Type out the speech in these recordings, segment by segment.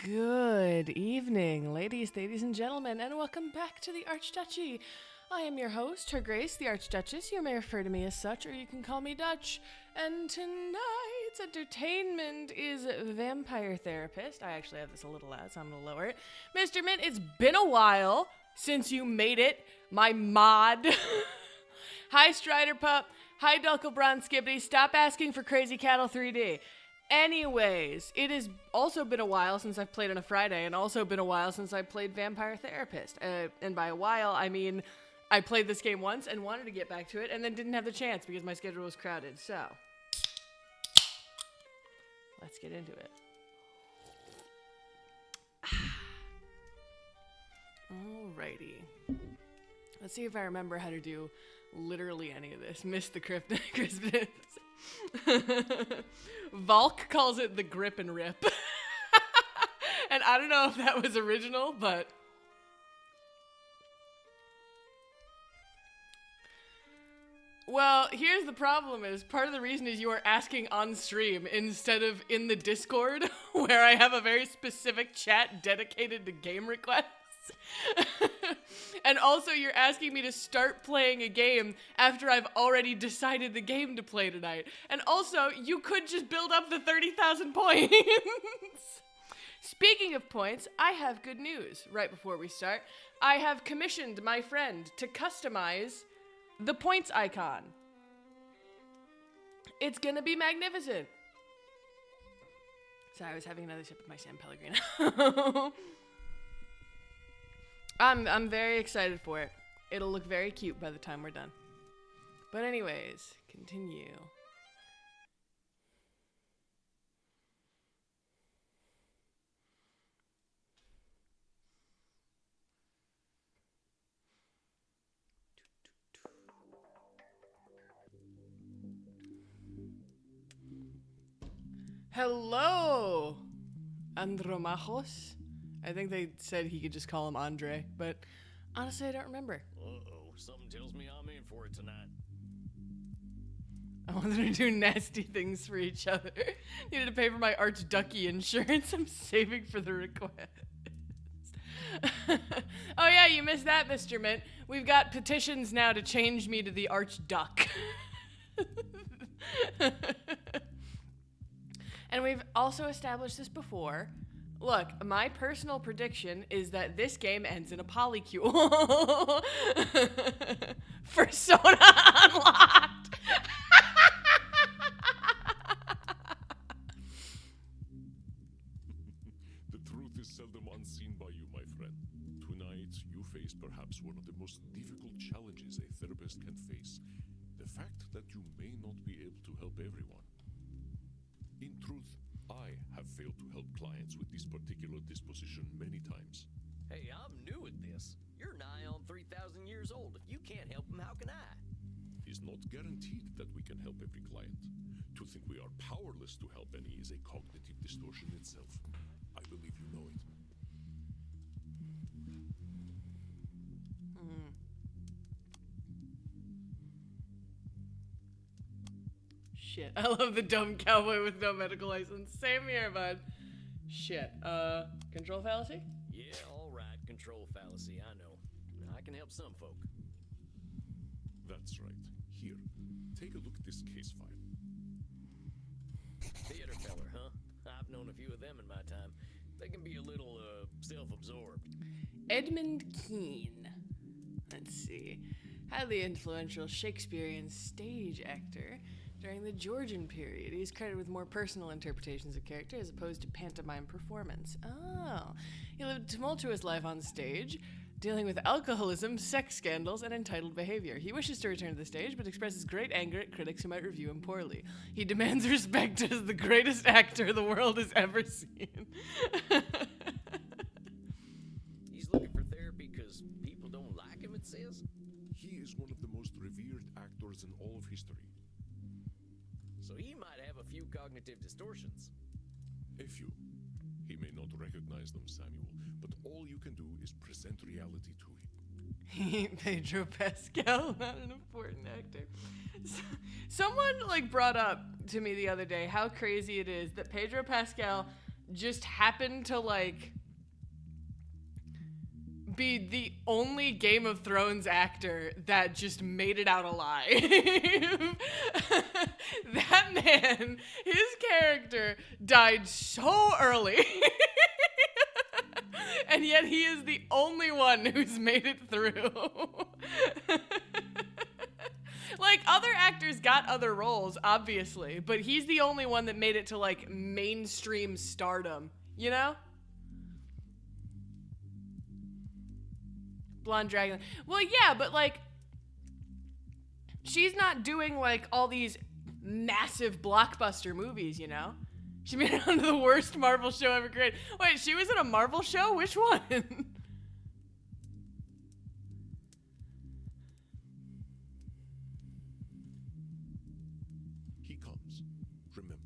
Good evening, ladies and gentlemen, and welcome back to the Archduchy. I am your host, Her Grace, the Archduchess. You may refer to me as such, or you can call me Dutch. And tonight's entertainment is Vampire Therapist. I actually have this a little loud, so I'm going to lower it. Mr. Mint, it's been a while since you made it, my mod. Hi, Strider Pup. Hi, Dulkelbrand Skibbity. Stop asking for Crazy Cattle 3D. Anyways, it has also been a while since I've played on a Friday, and also been a while since I played Vampire Therapist. And by a while, I mean I played this game once and wanted to get back to it, and then didn't have the chance because my schedule was crowded. So, let's get into it. Alrighty. Let's see if I remember how to do literally any of this. Missed the crispness. Valk calls it the grip and rip. And I don't know if that was original, but well, here's the problem is part of the reason is you are asking on stream instead of in the Discord where I have a very specific chat dedicated to game requests. And also you're asking me to start playing a game after I've already decided the game to play tonight. And also, you could just build up the 30,000 points. Speaking of points, I have good news right before we start. I have commissioned my friend to customize the points icon. It's gonna be magnificent. Sorry, I was having another sip of my San Pellegrino. I'm very excited for it. It'll look very cute by the time we're done. But anyways, continue. Hello, Andromachos. I think they said he could just call him Andre, but honestly, I don't remember. Uh-oh, something tells me I'm in for it tonight. I wanted to do nasty things for each other. Needed to pay for my Archduchy insurance. I'm saving for the request. Oh yeah, you missed that, Mr. Mint. We've got petitions now to change me to the Archduck. And we've also established this before. Look, my personal prediction is that this game ends in a polycule. Persona unlocked. The truth is seldom unseen by you, my friend. Tonight, you face perhaps one of the most difficult challenges a therapist can face. The fact that you may not be able to help everyone. In truth, I have failed to help clients with this particular disposition many times. Hey, I'm new at this. You're nigh on 3,000 years old. If you can't help them, how can I? It is not guaranteed that we can help every client. To think we are powerless to help any is a cognitive distortion itself. I believe you know it. Shit, I love the dumb cowboy with no medical license. Same here, bud. Shit, control fallacy? Yeah, all right. Control fallacy, I know. I can help some folk. That's right. Here, take a look at this case file. Theater feller, huh? I've known a few of them in my time. They can be a little, self-absorbed. Edmund Kean. Let's see. Highly influential Shakespearean stage actor. During the Georgian period, he's credited with more personal interpretations of character as opposed to pantomime performance. Oh. He lived a tumultuous life on stage, dealing with alcoholism, sex scandals, and entitled behavior. He wishes to return to the stage, but expresses great anger at critics who might review him poorly. He demands respect as the greatest actor the world has ever seen. He's looking for therapy because people don't like him, it says? He is one of the most revered actors in all of history. So he might have a few cognitive distortions. A few. He may not recognize them, Samuel, but all you can do is present reality to him. Pedro Pascal, not an important actor. Someone brought up to me the other day how crazy it is that Pedro Pascal just happened to, like, be the only Game of Thrones actor that just made it out alive. That man, his character died so early. And yet he is the only one who's made it through. Like, other actors got other roles, obviously, but he's the only one that made it to, like, mainstream stardom, you know? Blonde Dragon. Well, yeah, but, like, she's not doing, like, all these massive blockbuster movies, you know? She made it onto the worst Marvel show ever created. Wait, she was in a Marvel show? Which one? He comes. Remember,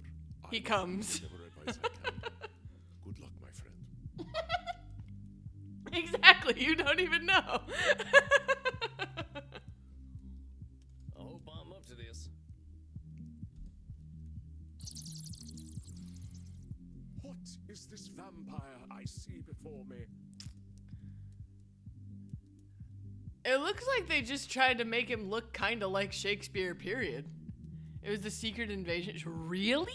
He comes. Never advise I can. Good luck, my friend. Exactly, you don't even know. I hope I'm up to this. What is this vampire I see before me? It looks like they just tried to make him look kind of like Shakespeare, period. It was the Secret Invasion. Really?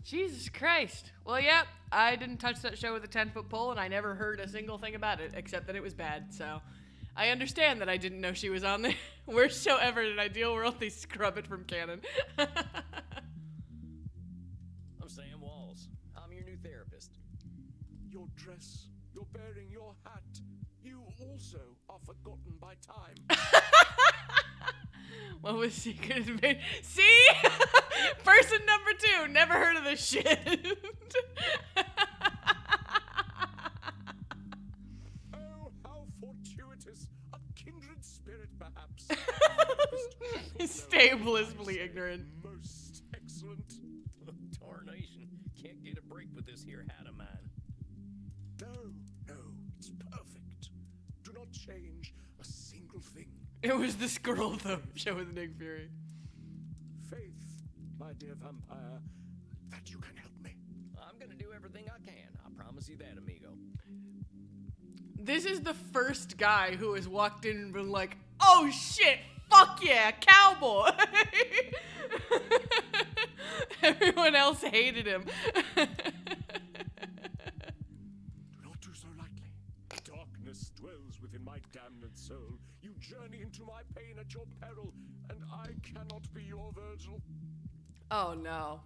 Jesus Christ. Well, yep, I didn't touch that show with a 10-foot pole, and I never heard a single thing about it, except that it was bad, so I understand that I didn't know she was on the worst show ever in an ideal world. They scrub it from canon. I'm Sam Walls. I'm your new therapist. Your dress, your bearing, your hat. You also are forgotten by time. What was Secret Invasion? See? Person number 2. Never heard of this shit. Oh, how fortuitous. A kindred spirit, perhaps. Stay blissfully ignorant. Most excellent. Tarnation. Can't get a break with this here hat of mine. No, it's perfect. Do not change a single thing. It was the scroll, though, show with Nick Fury. Faith, my dear vampire, that you can help me. I'm gonna do everything I can. I promise you that, amigo. This is the first guy who has walked in and been like, oh shit, fuck yeah, cowboy. Everyone else hated him. Do not do so lightly. Darkness dwells within my damned soul. You journey into my pain at your peril, and I cannot be your Virgil. Oh no.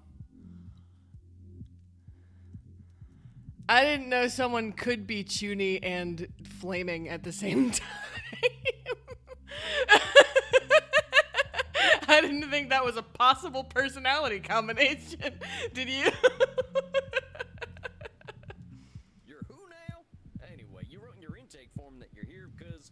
I didn't know someone could be chuny and flaming at the same time. I didn't think that was a possible personality combination. Did you? You're who now? Anyway, you wrote in your intake form that you're here because...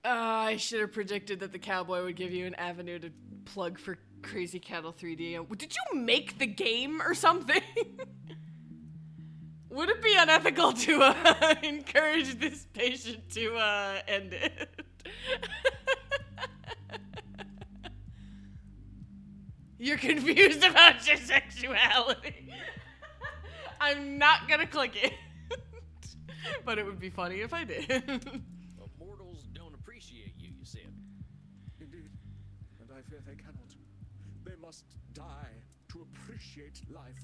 I should have predicted that the cowboy would give you an avenue to plug for Crazy Cattle 3D. Did you make the game or something? Would it be unethical to encourage this patient to end it? You're confused about your sexuality. I'm not gonna click it. But it would be funny if I did. Mortals don't appreciate you, you said. Indeed, and I fear they cannot. They must die to appreciate life.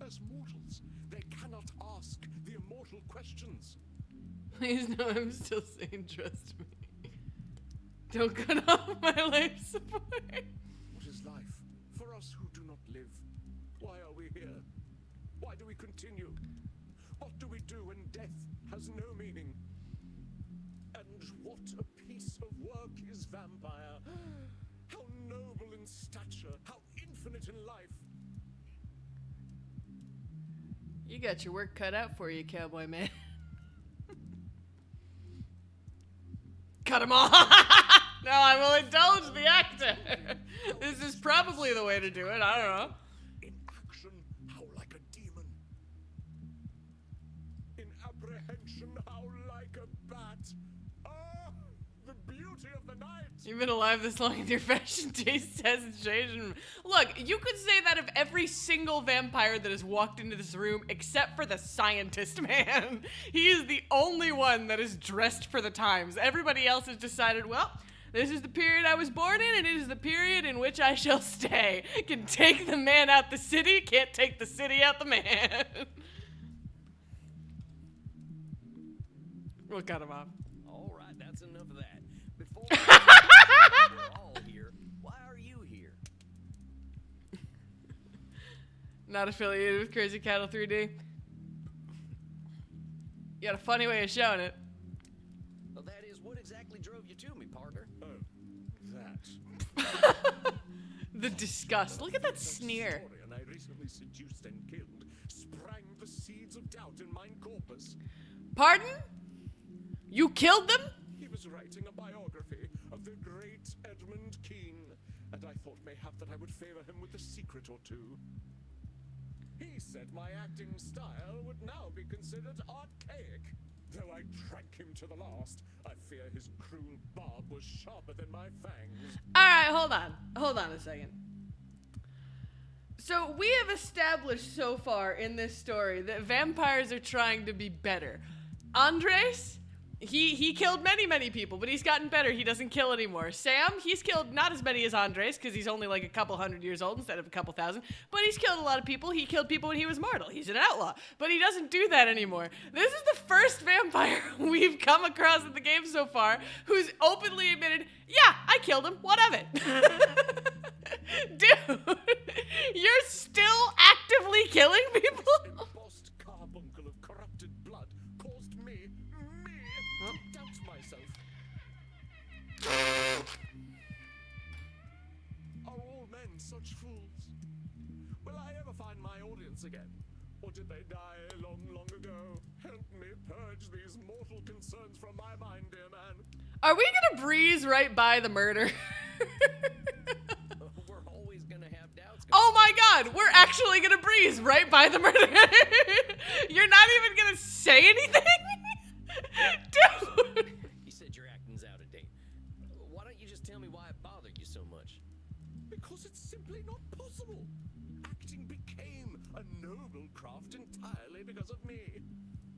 As mortals, they cannot ask the immortal questions. Please know I'm still saying trust me. Don't cut off my life support. What is life for us who do not live? Why are we here? Why do we continue? What do we do when death has no meaning? And what a piece of work is vampire. How noble in stature, how infinite in life. You got your work cut out for you, cowboy man. Cut him off. No, I will indulge the actor. This is probably the way to do it. I don't know. In action, how like a demon. In apprehension, how like a bat. Ah, the beauty of the night. You've been alive this long and your fashion taste hasn't changed. Look, you could say that of every single vampire that has walked into this room except for the scientist man. He is the only one that is dressed for the times. Everybody else has decided, well, this is the period I was born in, and it is the period in which I shall stay. Can take the man out the city, can't take the city out the man. We'll cut him off. All right, that's enough of that. Before we're all here, why are you here? Not affiliated with Crazy Cattle 3D. You got a funny way of showing it. Well, that is, what exactly drove you to me, partner? Oh, that. The disgust. Look at that sneer. Historian I recently seduced and killed sprang the seeds of doubt in mine corpus. Pardon? You killed them? He was writing a biography of the great Edmund Kean, and I thought mayhap that I would favor him with a secret or two. He said my acting style would now be considered archaic. Though I drank him to the last, I fear his cruel barb was sharper than my fangs. Alright, hold on. Hold on a second. So we have established so far in this story that vampires are trying to be better. Andres? He killed many people, but he's gotten better. He doesn't kill anymore. Sam, he's killed not as many as Andres, because he's only like a couple hundred years old instead of a couple thousand, but he's killed a lot of people. He killed people when he was mortal. He's an outlaw, but he doesn't do that anymore. This is the first vampire we've come across in the game so far who's openly admitted, yeah, I killed him, what of it? Dude, you're still actively killing people? Embossed carbuncle of corrupted blood caused me to doubt myself. Are all men such fools? Will I ever find my audience again? Or did they die long ago? Help me purge these mortal concerns from my mind, dear man. Are we gonna breeze right by the murder? We're always gonna have doubts. Oh my god, we're actually gonna breeze right by the murder. You're not even gonna say anything? Dude! You said your acting's out of date. Why don't you just tell me why it bothered you so much? Because it's simply not possible. Acting became a noble craft entirely because of me.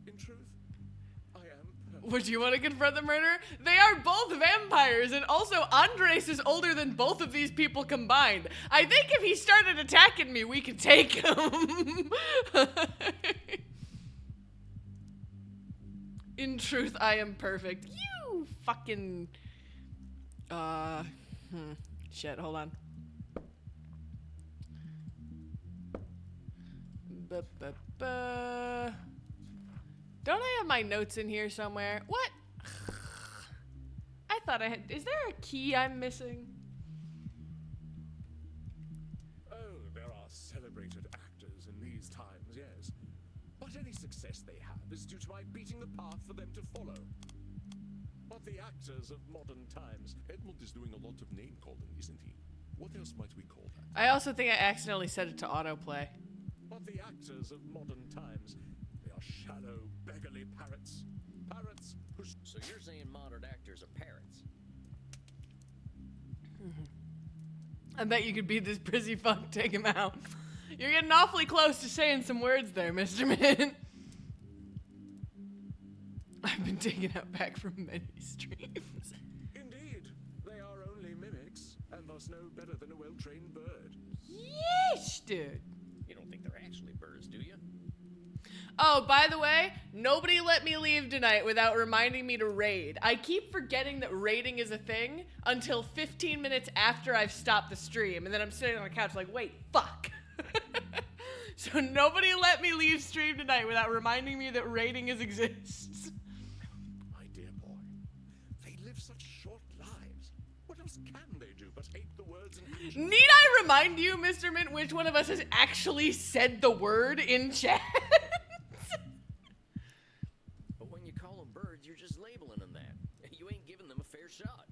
In truth, I am perfect. Would you want to confront the murderer? They are both vampires, and also Andres is older than both of these people combined. I think if he started attacking me, we could take him. In truth, I am perfect. You fucking... Shit, hold on. Don't I have my notes in here somewhere? What? I thought I had... Is there a key I'm missing? Oh, there are celebrated actors in these times, yes. But any success they have is due to my beating the path for them to follow. But the actors of modern times... Edmund is doing a lot of name calling, isn't he? What else might we call that? I also think I accidentally set it to autoplay. But the actors of modern times, they are shallow, beggarly parrots. Parrots who... So you're saying modern actors are parrots? I bet you could beat this prissy fuck, take him out. You're getting awfully close to saying some words there, Mr. Mint. I've been taken out back from many streams. Indeed, they are only mimics, and thus no better than a well-trained bird. Yeesh, dude. You don't think they're actually birds, do you? Oh, by the way, nobody let me leave tonight without reminding me to raid. I keep forgetting that raiding is a thing until 15 minutes after I've stopped the stream, and then I'm sitting on the couch like, wait, fuck. So nobody let me leave stream tonight without reminding me that raiding exists. My dear boy, they live such short lives. What else can they do but hate the words and... Need I remind you, Mr. Mint, which one of us has actually said the word in chat? But when you call them birds, you're just labeling them that. You ain't giving them a fair shot.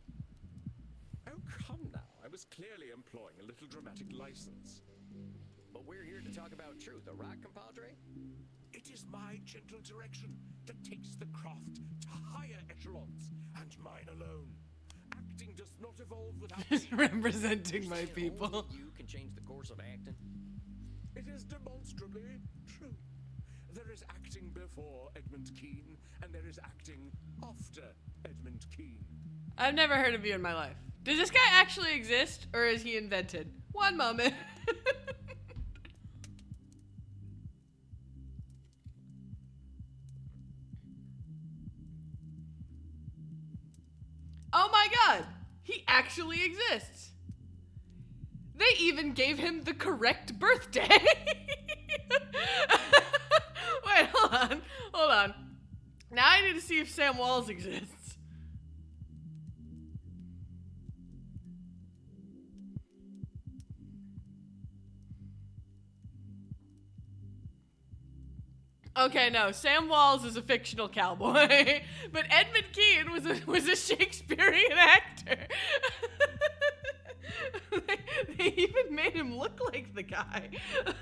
Oh, come now. I was clearly employing a little dramatic license. But we're here to talk about truth, a right, compadre? It is my gentle direction that takes the craft to higher echelons, and mine alone. Acting does not evolve without Representing my Saying people. only you can change the course of acting. It is demonstrably true. There is acting before Edmund Kean, and there is acting after Edmund Kean. I've never heard of you in my life. Does this guy actually exist, or is he invented? One moment. Oh my god! He actually exists! They even gave him the correct birthday! Wait, hold on. Now I need to see if Sam Walls exists. Okay, no, Sam Walls is a fictional cowboy, but Edmund Kean was a Shakespearean actor. they even made him look like the guy. What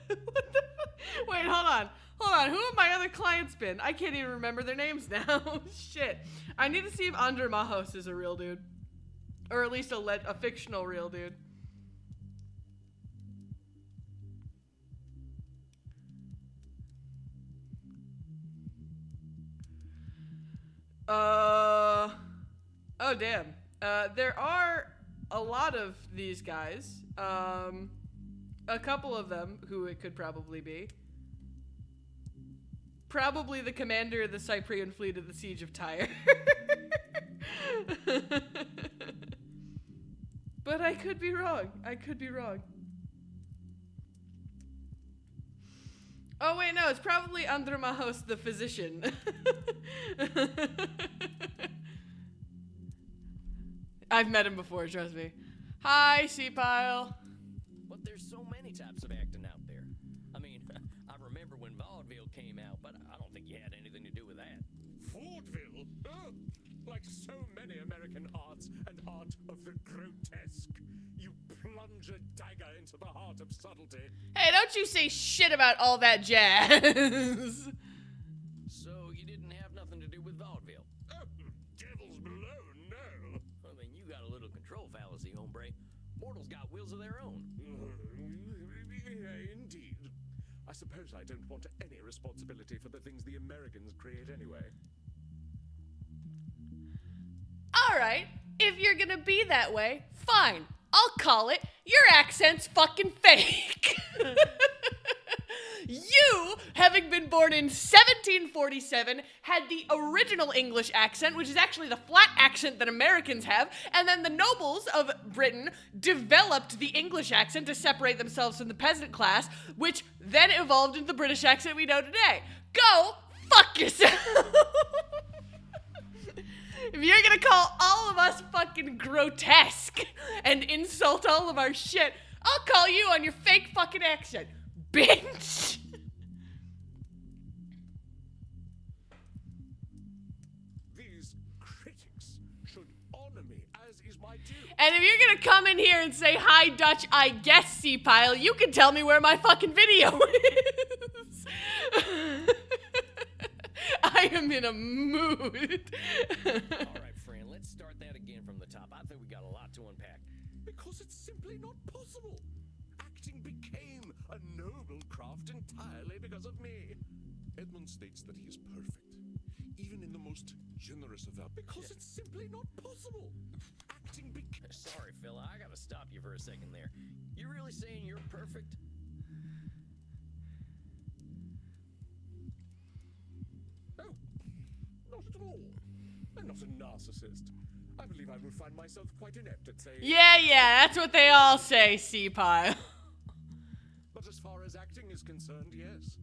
the fuck? Wait, hold on. Who have my other clients been? I can't even remember their names now. Shit. I need to see if Andre Majos is a real dude. Or at least a fictional real dude. Oh damn. There are a lot of these guys. A couple of them who it could probably be. Probably the commander of the Cyprian fleet at the Siege of Tyre. But I could be wrong. Oh wait, no, it's probably Andromahos the physician. I've met him before, trust me. Hi, Seapile. But there's so many types of acting out there. I mean, I remember when vaudeville came out, but I don't think you had anything to do with that. Vaudeville? Oh, like so many American arts, an art of the grotesque. You plunge a dagger into the heart of subtlety. Hey, don't you say shit about all that jazz. So you didn't have nothing to do with vaudeville? Oh, devil's below, no. Well, then you got a little control fallacy, hombre. Mortals got wills of their own. Indeed. I suppose I don't want any responsibility for the things the Americans create anyway. Alright, if you're gonna be that way, fine. I'll call it your accent's fucking fake. You, having been born in 1747, had the original English accent, which is actually the flat accent that Americans have, and then the nobles of Britain developed the English accent to separate themselves from the peasant class, which then evolved into the British accent we know today. Go fuck yourself! If you're gonna call all of us fucking grotesque and insult all of our shit, I'll call you on your fake fucking accent, bitch! These critics should honor me, as is my due. And if you're gonna come in here and say, hi Dutch, I guess, C-Pile, you can tell me where my fucking video is. I am in a mood. All right, friend, let's start that again from the top. I think we got a lot to unpack. Because it's simply not possible. Acting became a noble craft entirely because of me. Edmund states that he is perfect, even in the most generous of Because it's simply not possible. Acting became... Sorry, fella, I gotta stop you for a second there. You really saying you're perfect? Oh, not at all. I'm not a narcissist. I believe I will find myself quite inept at saying... Yeah, that's what they all say, C-Pile. But as far as acting is concerned, yes.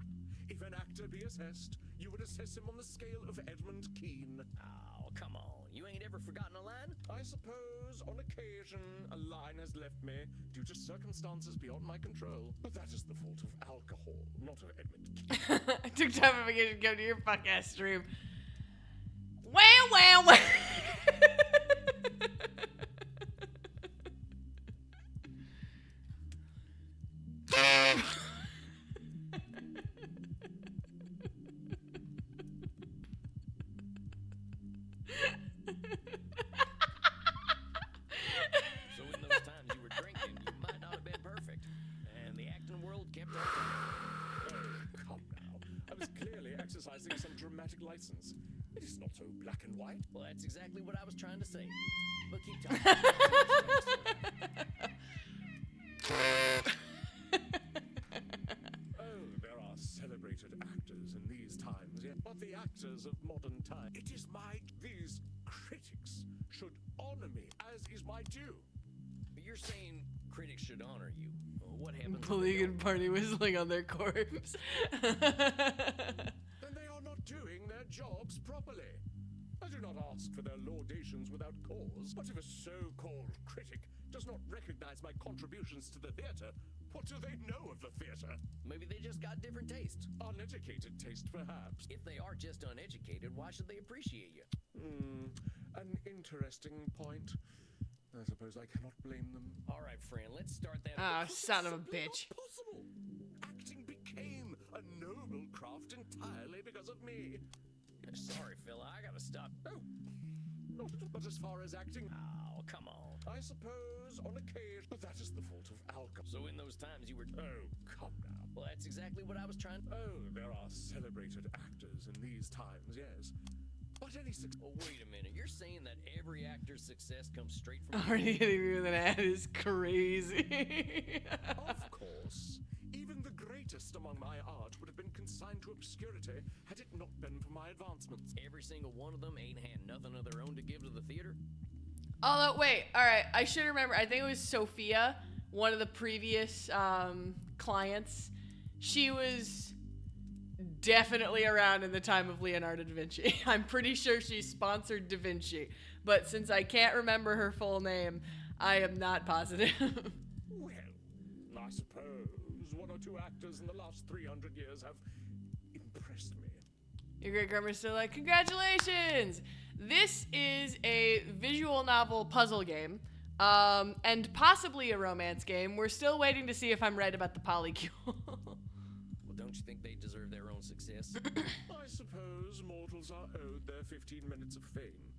If an actor be assessed, you would assess him on the scale of Edmund Kean. Oh, come on. You ain't ever forgotten a line? I suppose, on occasion, a line has left me due to circumstances beyond my control. But that is the fault of alcohol, not of Edmund Kean. I took time on vacation to come to your fuck ass stream. Wow. That's exactly what I was trying to say. But keep talking. Oh, there are celebrated actors in these times, yet but the actors of modern time. It is these critics should honor me, as is my due. But you're saying critics should honor you. Well, what happens? Collegian party whistling on their corpse. Then they are not doing their jobs properly. I do not ask for their laudations without cause, but if a so-called critic does not recognize my contributions to the theater, what do they know of the theater? Maybe they just got different tastes. Uneducated taste, perhaps. If they are just uneducated, why should they appreciate you? An interesting point. I suppose I cannot blame them. All right, friend, let's start that. Ah, son of a Simply bitch. not possible. Acting became a noble craft entirely because of me. Sorry, fella, I gotta stop. Oh, not at all. But as far as acting, Oh, come on. I suppose on occasion, but that is the fault of alcohol. So in those times you were. Oh, come now. Well, that's exactly what I was trying. Oh, there are celebrated actors in these times, yes. But any success. Well, wait a minute. You're saying that every actor's success comes straight from. Already hitting me with an ad is crazy. Of course. Even the greatest among my art would have been consigned to obscurity had it not been for my advancements. Every single one of them ain't had nothing of their own to give to the theater. Although, wait, all right, I should remember. I think it was Sophia, one of the previous clients. She was definitely around in the time of Leonardo da Vinci. I'm pretty sure she sponsored Da Vinci, but since I can't remember her full name, I am not positive. Well, I suppose one or two actors in the last 300 years have impressed me. Your great grandma's still like, congratulations! This is a visual novel puzzle game, and possibly a romance game. We're still waiting to see if I'm right about the polycule. Well, don't you think they deserve their own success? I suppose mortals are owed their 15 minutes of fame.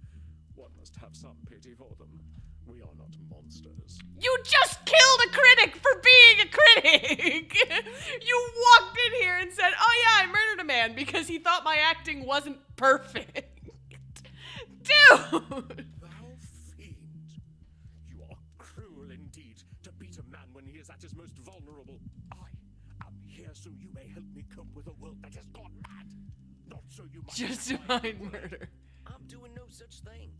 One must have some pity for them. We are not monsters. You just killed a critic for being a critic! You walked in here and said, oh yeah, I murdered a man because he thought my acting wasn't perfect. Dude! Thou fiend! You are cruel indeed to beat a man when he is at his most vulnerable. I am here so you may help me cope with a world that has gone mad. Not so you might Justified murder. I'm doing no such thing.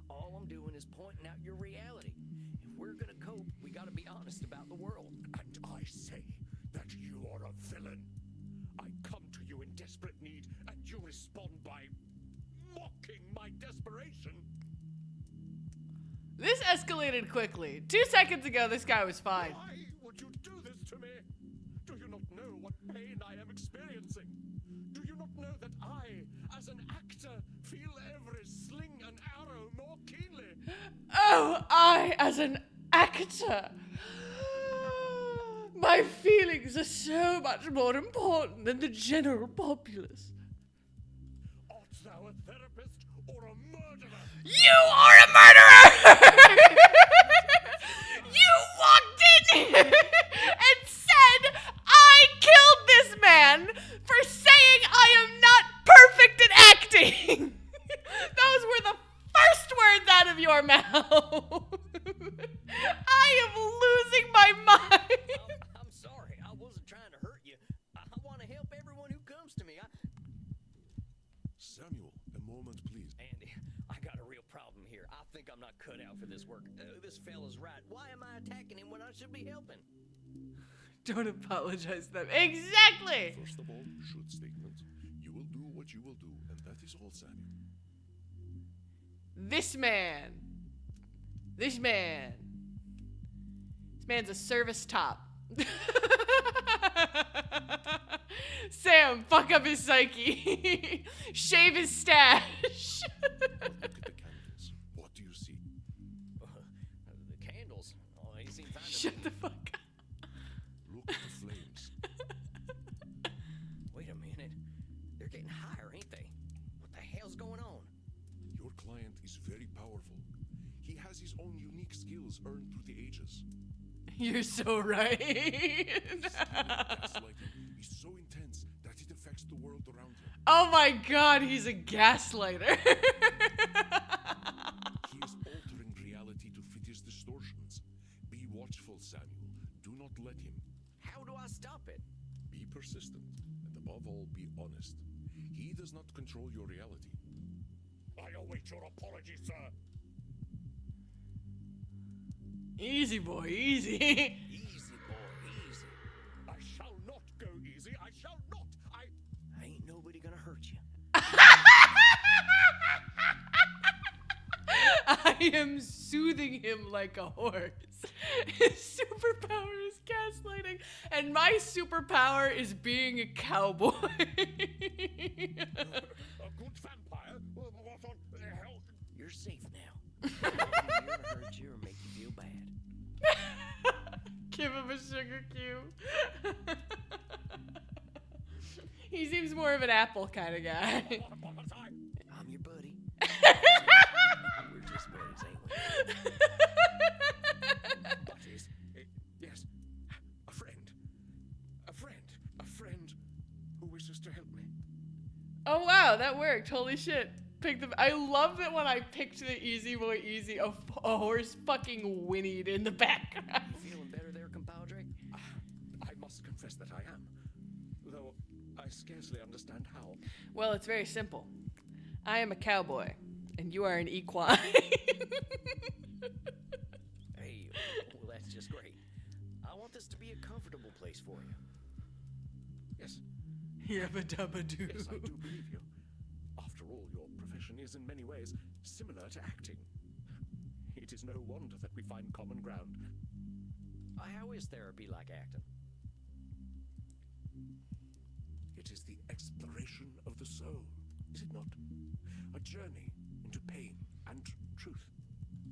All I'm doing is pointing out your reality. If we're gonna cope, we gotta be honest about the world. And I say that you are a villain. I come to you in desperate need, and you respond by mocking my desperation. This escalated quickly. 2 seconds ago, this guy was fine. Why would you do this to me? Do you not know what pain I am experiencing? Do you not know that I, as an actor, feel every sling and arrow more keenly? Oh, I, as an actor. My feelings are so much more important than the general populace. Art thou a therapist or a murderer? You are a murderer! You walked in and said, I killed this man for saying I am not perfect at acting. Those were the first words out of your mouth. I am losing my mind. I'm sorry. I wasn't trying to hurt you. I want to help everyone who comes to me. Samuel, a moment, please. Andy, I got a real problem here. I think I'm not cut out for this work. This fella's right. Why am I attacking him when I should be helping? Don't apologize to them. Exactly. First of all, shoot statement. You will do what you will do, and that is all, Samuel. This man's a service top. Sam, fuck up his psyche. Shave his stash. Look at the candles. What do you see? The candles. Oh, they seem fine. Shut the fuck up. Look at the flames. Wait a minute. They're getting higher, ain't they? What the hell's going on? Your client is very powerful. He has his own unique skills earned through the ages. You're so right. Gaslighting is so intense that it affects the world around him. Oh my god, he's a gaslighter. persistent, and above all, be honest. He does not control your reality. I await your apology, sir. Easy, boy, easy. Easy, boy, easy. I shall not go easy. I shall not. Ain't nobody gonna hurt you. I am soothing him like a horse. His superpower is gaslighting, and my superpower is being a cowboy. A good vampire? What on the hell? You're safe now. Nobody's here to hurt you or make you feel bad. Give him a sugar cube. He seems more of an apple kind of guy. I'm your buddy. We're just buddies, ain't we? Buddies? Yes. A friend. A friend. A friend who wishes to help me. Oh wow, that worked. Holy shit. Pick the. I love that when I picked the easy boy easy, a horse fucking whinnied in the background. You feeling better there, compadre? I must confess that I am. Though I scarcely understand how. Well, it's very simple. I am a cowboy, and you are an equine. Hey, well, that's just great. I want this to be a comfortable place for you. Yes. Yabba dabba doo. Yes, I do believe you. After all, your profession is in many ways similar to acting. It is no wonder that we find common ground. How is therapy like acting? It is the exploration of the soul, is it not? A journey into pain and truth.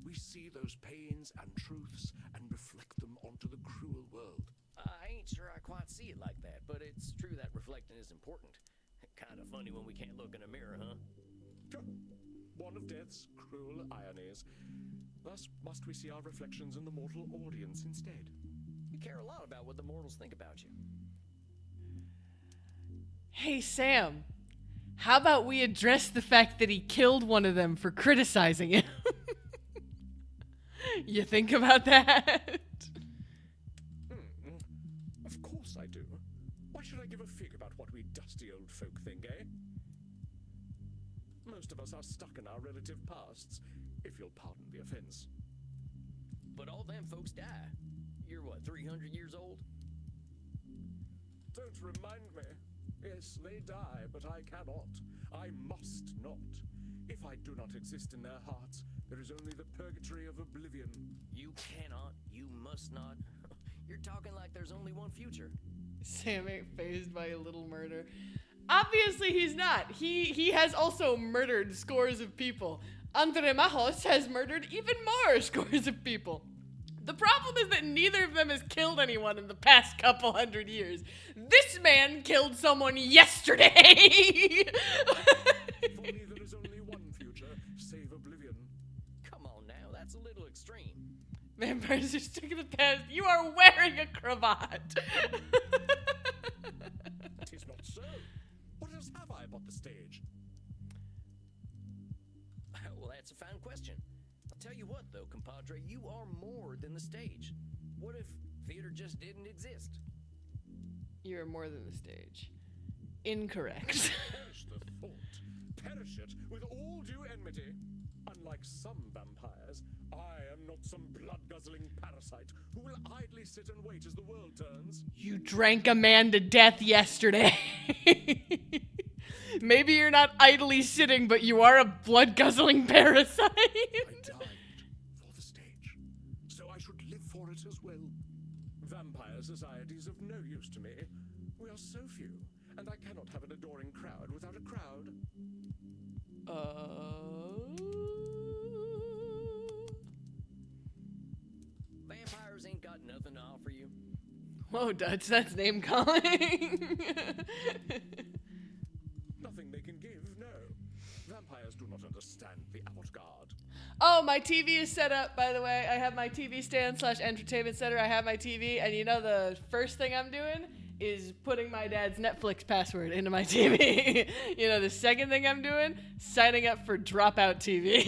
We see those pains and truths and reflect them onto the cruel world. I ain't sure I quite see it like that, but it's true that reflecting is important. Kind of funny when we can't look in a mirror, huh? One of death's cruel ironies. Thus must we see our reflections in the mortal audience instead. You care a lot about what the mortals think about you. Hey, Sam. How about we address the fact that he killed one of them for criticizing him? You think about that? Of course I do. Why should I give a fig about what we dusty old folk think, eh? Most of us are stuck in our relative pasts, if you'll pardon the offense. But all them folks die. You're what, 300 years old? Don't remind me. Yes, they die, but I cannot. I must not. If I do not exist in their hearts, there is only the purgatory of oblivion. You cannot, you must not. You're talking like there's only one future. Sam ain't fazed by a little murder. Obviously he's not. He has also murdered scores of people. Andre Majos has murdered even more scores of people. The problem is that neither of them has killed anyone in the past couple hundred years. This man killed someone yesterday! If only there is only one future, save oblivion. Come on now, that's a little extreme. Vampires are stuck in the past. You are wearing a cravat. Tis not so. What else have I but the stage? Well, that's a fine question. I'll tell you what, though, compadre, you are more than the stage. What if theater just didn't exist? You're more than the stage. Incorrect. Perish the thought. Perish it with all due enmity. Unlike some vampires, I am not some blood-guzzling parasite who will idly sit and wait as the world turns. You drank a man to death yesterday. Maybe you're not idly sitting, but you are a blood-guzzling parasite. I died for the stage, so I should live for it as well. Vampire society is of no use to me. We are so few, and I cannot have an adoring crowd without a crowd. Vampires ain't got nothing to offer you. Whoa, Dutch, that's name calling. Nothing they can give, no. Vampires do not understand the avant-garde. Oh, my TV is set up, by the way. I have my TV stand / entertainment center. I have my TV, and you know the first thing I'm doing is putting my dad's Netflix password into my TV. You know the second thing I'm doing? Signing up for Dropout TV.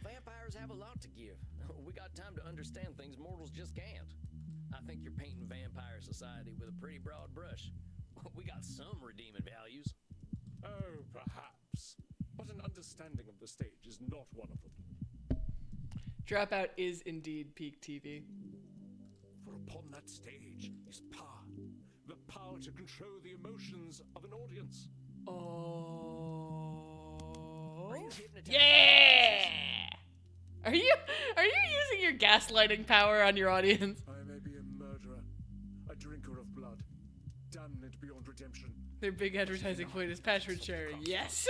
Vampires have a lot to give. We got time to understand things mortals just can't. I think you're painting vampire society with a not one of them. Dropout is indeed peak TV. For upon that stage is power. The power to control the emotions of an audience. Oh. Are you hypnotized? Yeah! Are you using your gaslighting power on your audience? I may be a murderer, a drinker of blood, damned beyond redemption. Their big advertising point is password sharing. Yes.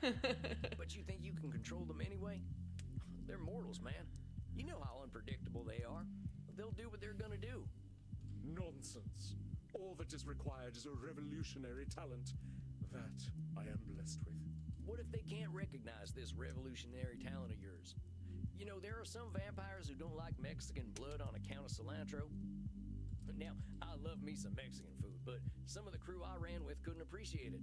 But you think you can control them anyway? They're mortals, man. You know how unpredictable they are. They'll do what they're gonna do. Nonsense. All that is required is a revolutionary talent that I am blessed with. What if they can't recognize this revolutionary talent of yours? You know, there are some vampires who don't like Mexican blood on account of cilantro. Now, I love me some Mexican food, but some of the crew I ran with couldn't appreciate it.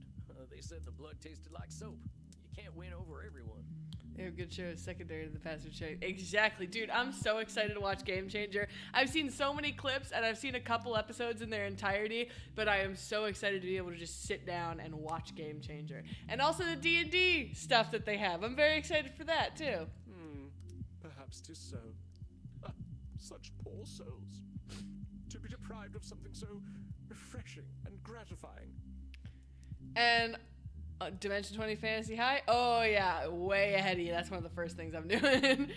They said the blood tasted like soap. You can't win over everyone. They have good shows secondary to the password sharing. Exactly, dude. I'm so excited to watch Game Changer. I've seen so many clips and I've seen a couple episodes in their entirety, but I am so excited to be able to just sit down and watch Game Changer. And also the D&D stuff that they have. I'm very excited for that too. Perhaps 'tis so. Such poor souls. To be deprived of something so refreshing and gratifying. And Dimension 20 Fantasy High? Oh yeah, way ahead of you. That's one of the first things I'm doing.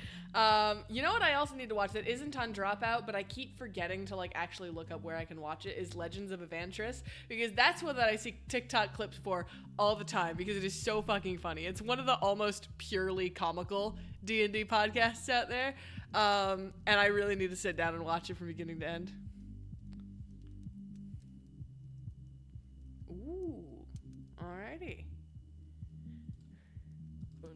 You know what I also need to watch that isn't on Dropout, but I keep forgetting to like actually look up where I can watch it, is Legends of Evantris, because that's what I see TikTok clips for all the time because it is so fucking funny. It's one of the almost purely comical D&D podcasts out there. And I really need to sit down and watch it from beginning to end. Ooh. Alrighty.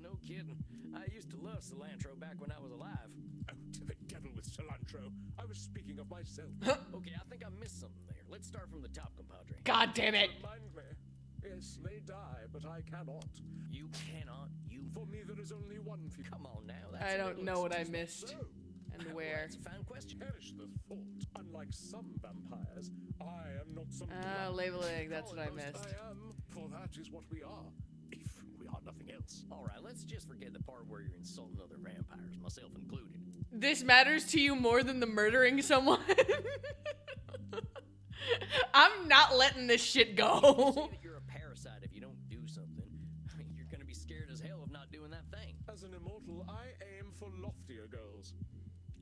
No kidding. I used to love cilantro back when I was alive. Oh, to the devil with cilantro. I was speaking of myself. Okay, I think I missed something there. Let's start from the top, compadre. God damn it. Remind me. Yes, they die, but I cannot. You cannot. You. For me, there is only one future. Come on now. That's I a don't little know what I excessive. missed So, and Well, where. that's a fine question. perish the thought. Unlike some vampires, I am not some Labeling, that's what I missed. I am, for that is what we are. If we are nothing else. All right, let's just forget the part where you're insulting other vampires, myself included. This matters to you more than the murdering someone? I'm not letting this shit Say go. that you're a parasite if you don't do something. You're gonna be scared as hell of not doing that thing. As an immortal, I aim for loftier goals.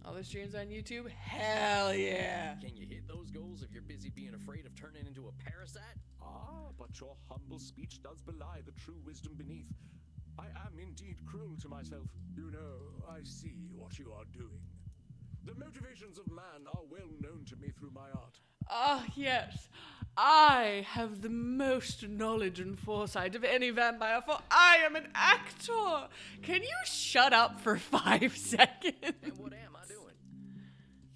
All the streams on YouTube? Hell yeah. Can you hit those goals if you're busy being afraid of turning into a parasite? Ah, but your humble speech does belie the true wisdom beneath. I am indeed cruel to myself. You know, I see what you are doing. The motivations of man are well known to me through my art. Ah, yes. I have the most knowledge and foresight of any vampire, for I am an actor. Can you shut up for 5 seconds? And what am I doing?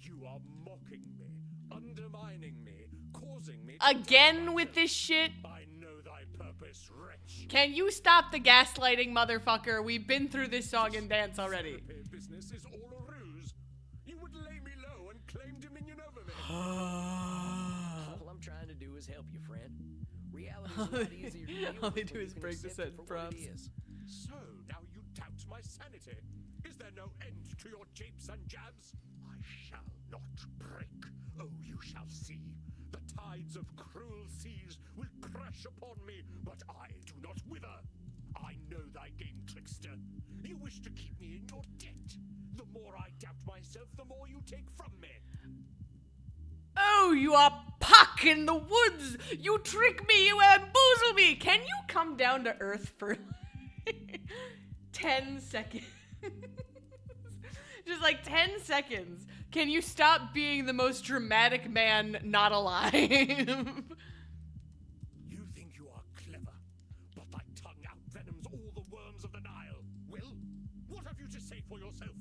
You are mocking me, undermining me, causing me Again with this shit? I know thy purpose, wretch. Can you stop the gaslighting, motherfucker? We've been through this song and dance already. Therapy business is all a ruse. You would lay me low and claim dominion over me. All I'm trying to do is help you, friend. Reality's a lot easier to deal all with they do when you is can break the accept it set for what it prompts. is. So, now you doubt my sanity. Is there no end to your japes and jabs? I shall not break. Oh, you shall see. The tides of cruel seas will crash upon me, but I do not wither. I know thy game, trickster. You wish to keep me in your debt. The more I doubt myself, the more you take from me. Oh, you are Puck in the woods! You trick me, you bamboozle me! Can you come down to earth for 10 seconds? Just like 10 seconds. Can you stop being the most dramatic man not alive? You think you are clever, but thy tongue outvenoms all the worms of the Nile. Well, what have you to say for yourself?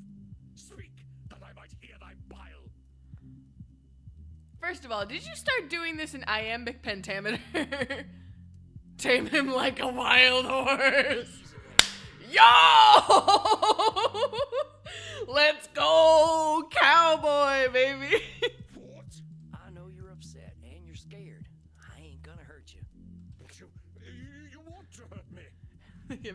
Speak, that I might hear thy bile. First of all, did you start doing this in iambic pentameter? Tame him like a wild horse. Yo! Let's go, cowboy, baby. What? I know you're upset and you're scared. I ain't gonna hurt you. You want to hurt me?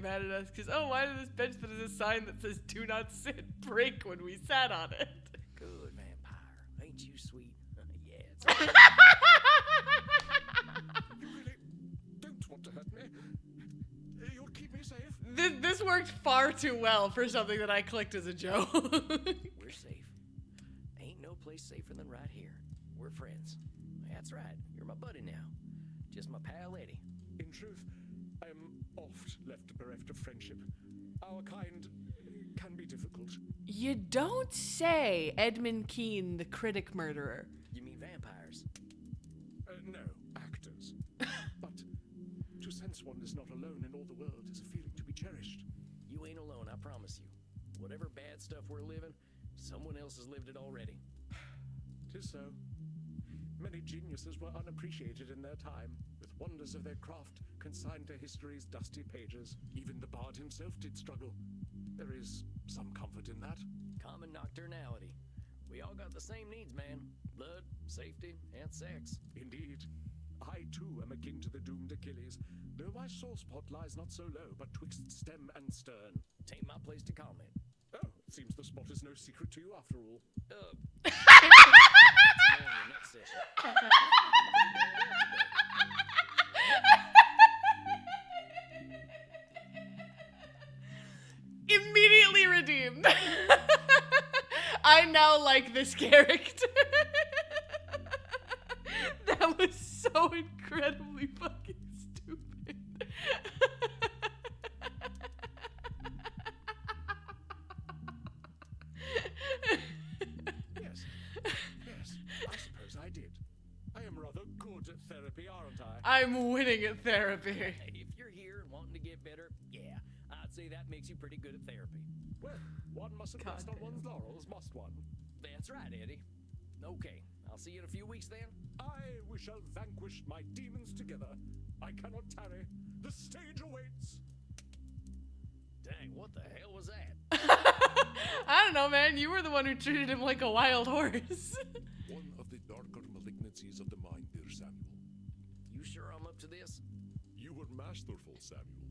mad at us because, oh, why did this bench that has a sign that says "Do not sit" break when we sat on it? Good vampire. Ain't you sweet? Yeah, it's You really don't want to hurt me? You'll keep me safe? This worked far too well for something that I clicked as a joke. We're safe. Ain't no place safer than right here. We're friends. That's right. You're my buddy now. Just my pal Eddie. In truth, I am oft left bereft of friendship. Our kind can be difficult. You don't say, Edmund Keane, the critic murderer. You mean vampires? No, actors. But to sense one is not alone in all the world is a feeling to be cherished. You ain't alone, I promise you. Whatever bad stuff we're living, someone else has lived it already. 'Tis so. Many geniuses were unappreciated in their time, with wonders of their craft consigned to history's dusty pages. Even the bard himself did struggle. There is some comfort in that. Common nocturnality. We all got the same needs, man. Blood, safety, and sex. Indeed. I too am akin to the doomed Achilles, though my sore spot lies not so low, but twixt stem and stern. Tain't my place to comment. Oh, it seems the spot is no secret to you after all. That's more in your next session. Immediately redeemed. I now like this character. That was so incredibly fucking stupid. Yes, I suppose I did. I am rather good at therapy, aren't I? I'm winning at therapy. Hey, if you're here and wanting to get better, yeah, I'd say that makes you pretty good at therapy. Well, one mustn't rest on Goddamn. one's laurels, must one? That's right, Eddie. Okay, I'll see you in a few weeks then. Aye, we shall vanquish my demons together. I cannot tarry. The stage awaits. Dang, what the hell was that? I don't know, man. You were the one who treated him like a wild horse. One of the darker malignancies of the mind, dear Samuel. You sure I'm up to this? You were masterful, Samuel.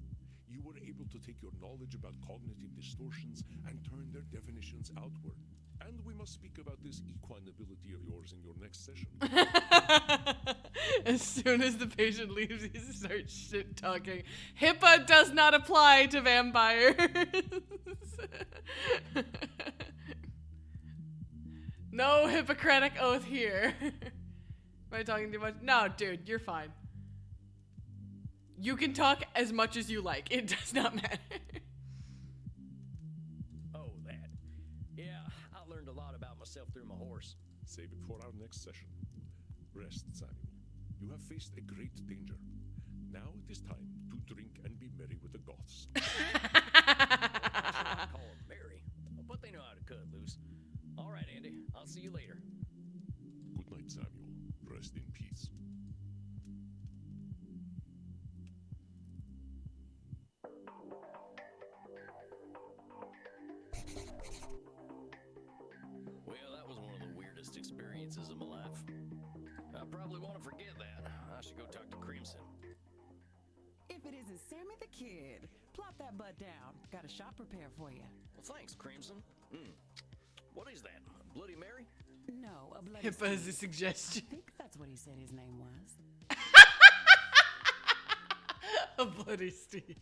You were able to take your knowledge about cognitive distortions and turn their definitions outward. And we must speak about this equine ability of yours in your next session. As soon as the patient leaves, he starts shit talking. HIPAA does not apply to vampires. No Hippocratic oath here. Am I talking too much? No, dude, you're fine. You can talk as much as you like. It does not matter. Oh, that. Yeah, I learned a lot about myself through my horse. Save it for our next session. Rest, Samuel. You have faced a great danger. Now it is time to drink and be merry with the Goths. I call them Mary, but they know how to cut loose. All right, Andy, I'll see you later. Good night, Samuel. Rest in peace. Well, that was one of the weirdest experiences of my life. I probably want to forget that. I should go talk to Crimson. If it isn't Sammy the Kid, plop that butt down. Got a shot prepared for you. Well, thanks, Crimson. What is that? A Bloody Mary? No, a bloody HIPAA is a Steve. suggestion. I think that's what he said his name was. A bloody Steve.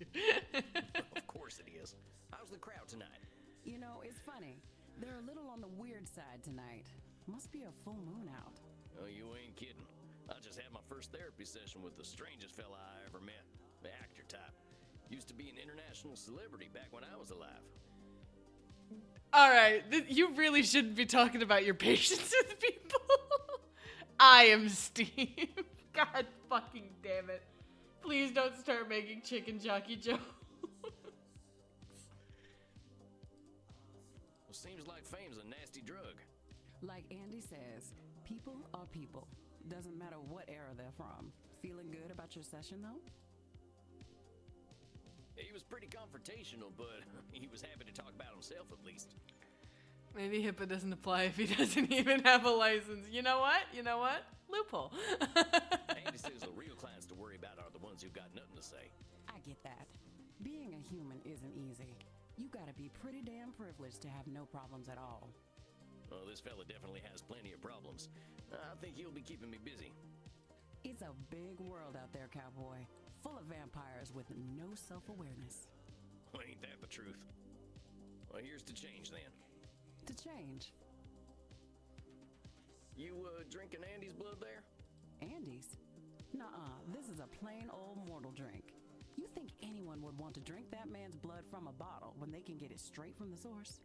Of course it is. How's the crowd tonight? You know, it's funny. They're a little on the weird side tonight. Must be a full moon out. Oh, you ain't kidding. I just had my first therapy session with the strangest fella I ever met. The actor type. Used to be an international celebrity back when I was alive. All right, you really shouldn't be talking about your patients with people. I am Steve. God fucking damn it. Please don't start making chicken jockey jokes. Well, seems like fame's a nasty drug. Like Andy says, people are people. Doesn't matter what era they're from. Feeling good about your session, though? He was pretty confrontational, but he was happy to talk about himself at least. Maybe HIPAA doesn't apply if he doesn't even have a license. You know what? Loophole. Andy says the real clients to worry about are the ones who've got nothing to say. I get that. Be Being a human isn't easy. You gotta be pretty damn privileged to have no problems at all. Well, this fella definitely has plenty of problems. I think he'll be keeping me busy. It's a big world out there, cowboy. Full of vampires with no self-awareness. Well, ain't that the truth? Well, here's to change then. To change. You, drinking Andy's blood there? Andy's? Nuh-uh, this is a plain old mortal drink. You think anyone would want to drink that man's blood from a bottle when they can get it straight from the source?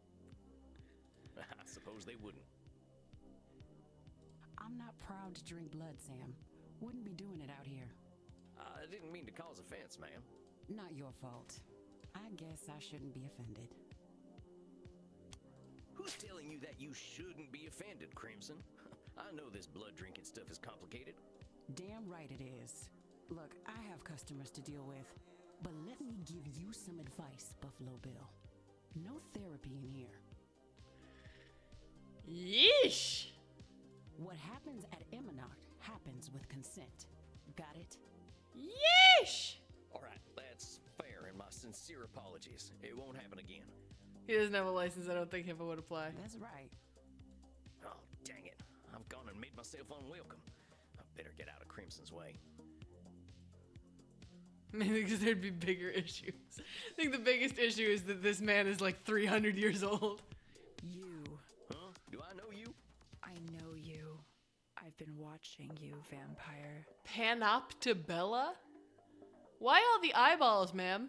I suppose they wouldn't. I'm not proud to drink blood, Sam. Wouldn't be doing it out here. I didn't mean to cause offense, ma'am. Not your fault. I guess I shouldn't be offended. Who's telling you that you shouldn't be offended, Crimson? I know this blood drinking stuff is complicated. Damn right it is. Look, I have customers to deal with, but let me give you some advice, Buffalo Bill. No therapy in here. Yeesh! What happens at Emmonot happens with consent. Got it? Yeesh! All right, that's fair, and my sincere apologies. It won't happen again. He doesn't have a license. I don't think HIPAA would apply. That's right. Oh, dang it. I've gone and made myself unwelcome. I better get out of Crimson's way. Maybe because there'd be bigger issues. I think the biggest issue is that this man is like 300 years old. You. Huh? Do I know you? I know you. I've been watching you, vampire. Panoptibella? Why all the eyeballs, ma'am?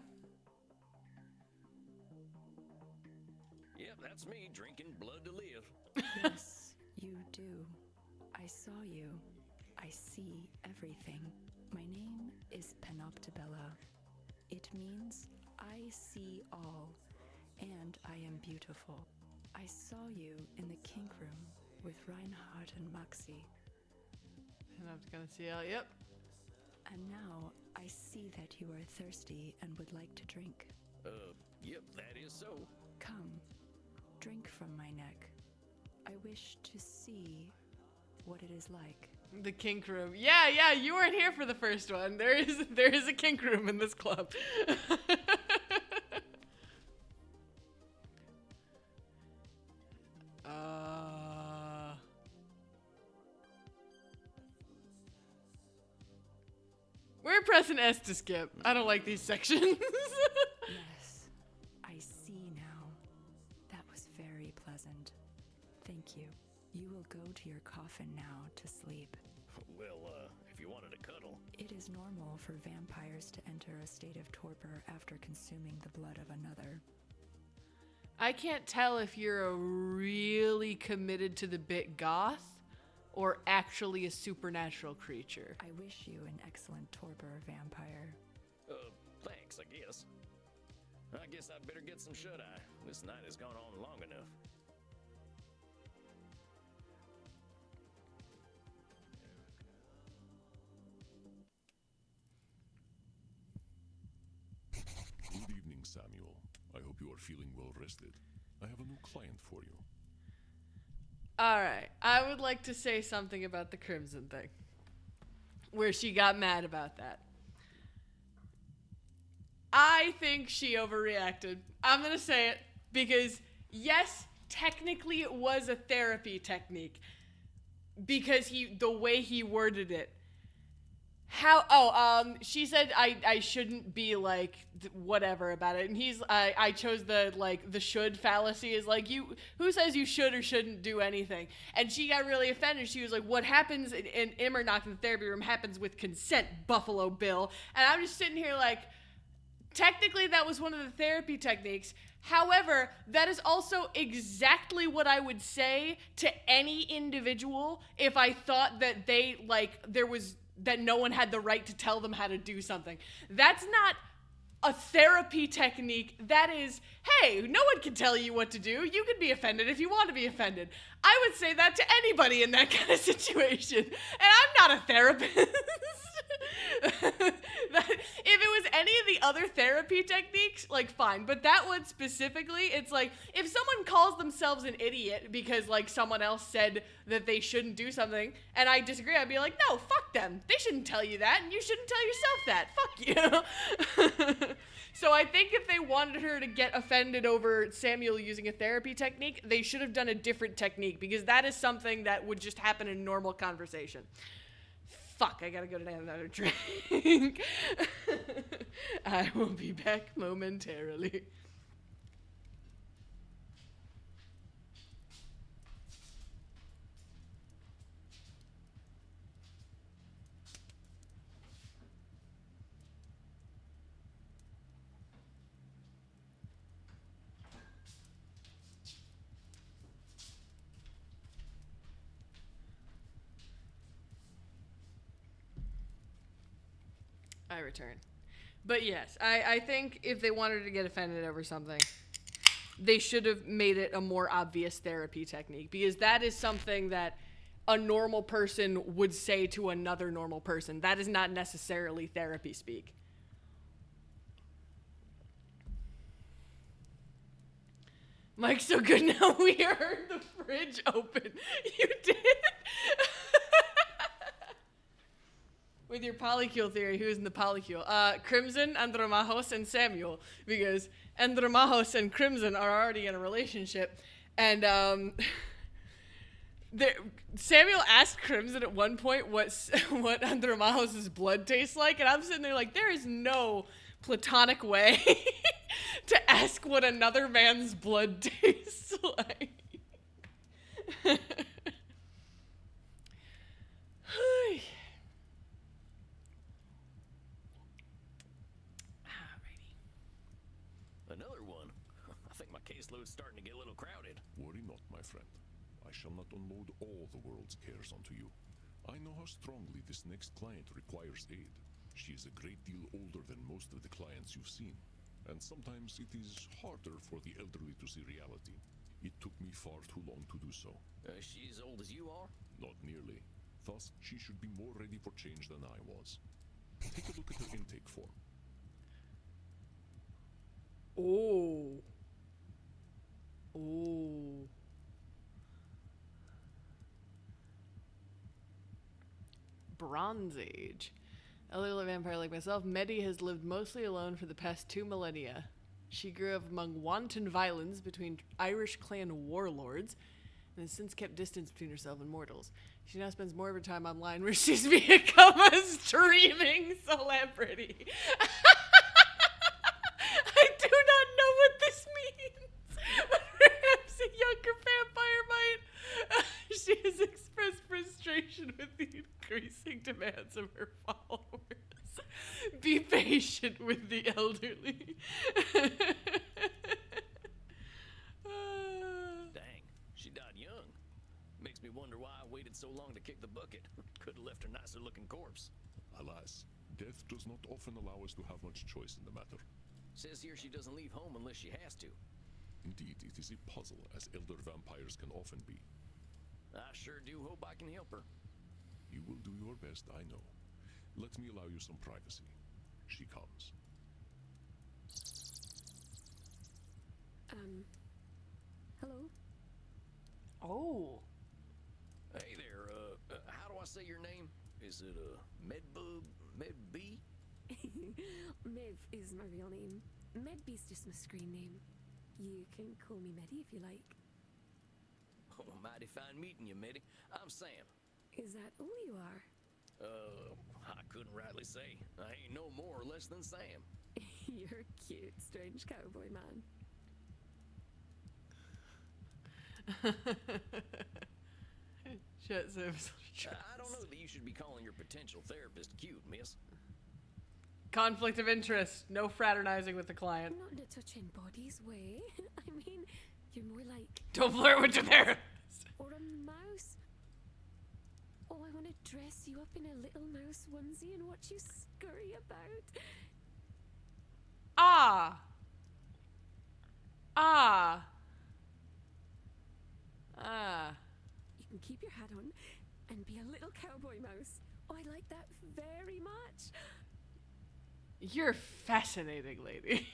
Yep, that's me, drinking blood to live. Yes, you do. I saw you. I see everything. My name is Panoptibella. It means I see all, and I am beautiful. I saw you in the kink room with Reinhardt and Maxi, And I'm gonna see how, yep. and now I see that you are thirsty and would like to drink. Yep, that is so. Come, drink from my neck. I wish to see what it is like. The kink room. Yeah, you weren't here for the first one. There is a kink room in this club. We're pressing S to skip. I don't like these sections. Yes, I see now. That was very pleasant. Thank you. You will go to your coffin now to sleep. Well, if you wanted to cuddle. It is normal for vampires to enter a state of torpor after consuming the blood of another. I can't tell if you're a really committed to the bit goth or actually a supernatural creature. I wish you an excellent torpor, vampire. Thanks, I guess. I guess I'd better get some shut-eye. This night has gone on long enough. Good evening, Samuel. I hope you are feeling well rested. I have a new client for you. All right, I would like to say something about the Crimson thing, where she got mad about that. I think she overreacted. I'm going to say it because, yes, technically it was a therapy technique because the way he worded it. She said I shouldn't be like whatever about it, and I chose the should fallacy is like, you, who says you should or shouldn't do anything? And she got really offended. She was like, what happens in Immernock in the therapy room happens with consent, Buffalo Bill. And I'm just sitting here like, technically that was one of the therapy techniques. However, that is also exactly what I would say to any individual if I thought that that no one had the right to tell them how to do something. That's not a therapy technique. That is, hey, no one can tell you what to do. You can be offended if you want to be offended. I would say that to anybody in that kind of situation. And I'm not a therapist. If it was any of the other therapy techniques, like, fine. But that one specifically, it's like, if someone calls themselves an idiot because, like, someone else said that they shouldn't do something, and I disagree, I'd be like, no, fuck them. They shouldn't tell you that, and you shouldn't tell yourself that. Fuck you. So I think if they wanted her to get offended over Samuel using a therapy technique, they should have done a different technique, because that is something that would just happen in normal conversation. Fuck, I gotta go to have another drink. I will be back momentarily. I return. But yes, I think if they wanted to get offended over something, they should have made it a more obvious therapy technique, because that is something that a normal person would say to another normal person. That is not necessarily therapy speak. Mike's so good now we heard the fridge open. You did? With your polycule theory, who's in the polycule? Crimson, Andromahos, and Samuel. Because Andromahos and Crimson are already in a relationship. And Samuel asked Crimson at one point what Andromahos' blood tastes like. And I'm sitting there like, there is no platonic way to ask what another man's blood tastes like. Another one? I think my caseload's starting to get a little crowded. Worry not, my friend. I shall not unload all the world's cares onto you. I know how strongly this next client requires aid. She is a great deal older than most of the clients you've seen, and sometimes it is harder for the elderly to see reality. It took me far too long to do so. Is she as old as you are? Not nearly. Thus, she should be more ready for change than I was. Take a look at her intake form. Oh. Oh. Bronze Age. Elderly vampire like myself, Medi has lived mostly alone for the past 2 millennia. She grew up among wanton violence between Irish clan warlords and has since kept distance between herself and mortals. She now spends more of her time online, where she's become a streaming celebrity. I do not know what this means, but perhaps a younger vampire might. She has expressed frustration with the increasing demands of her followers. Be patient with the elderly. Dang, she died young. Makes me wonder why I waited so long to kick the bucket. Could have left her nicer looking corpse. Alas, death does not often allow us to have much choice in the matter. Says here she doesn't leave home unless she has to. Indeed, it is a puzzle, as elder vampires can often be. I sure do hope I can help her. You will do your best, I know. Let me allow you some privacy. She comes. Hello? Oh. Hey there, how do I say your name? Is it, Medbug? Medbee? Mev is my real name. Medby's just my screen name. You can call me Medi if you like. Oh, mighty fine meeting you, Meddy. I'm Sam. Is that all you are? I couldn't rightly say. I ain't no more or less than Sam. You're a cute, strange cowboy man. Shut service. I don't know that you should be calling your potential therapist cute, miss. Conflict of interest. No fraternizing with the client. Not in a touching bodies way. I mean, you're more like... Don't flirt with your therapist. Or a mouse. Oh, I want to dress you up in a little mouse onesie and watch you scurry about. Ah. Ah. Ah. You can keep your hat on and be a little cowboy mouse Oh, I like that very much. You're fascinating, lady.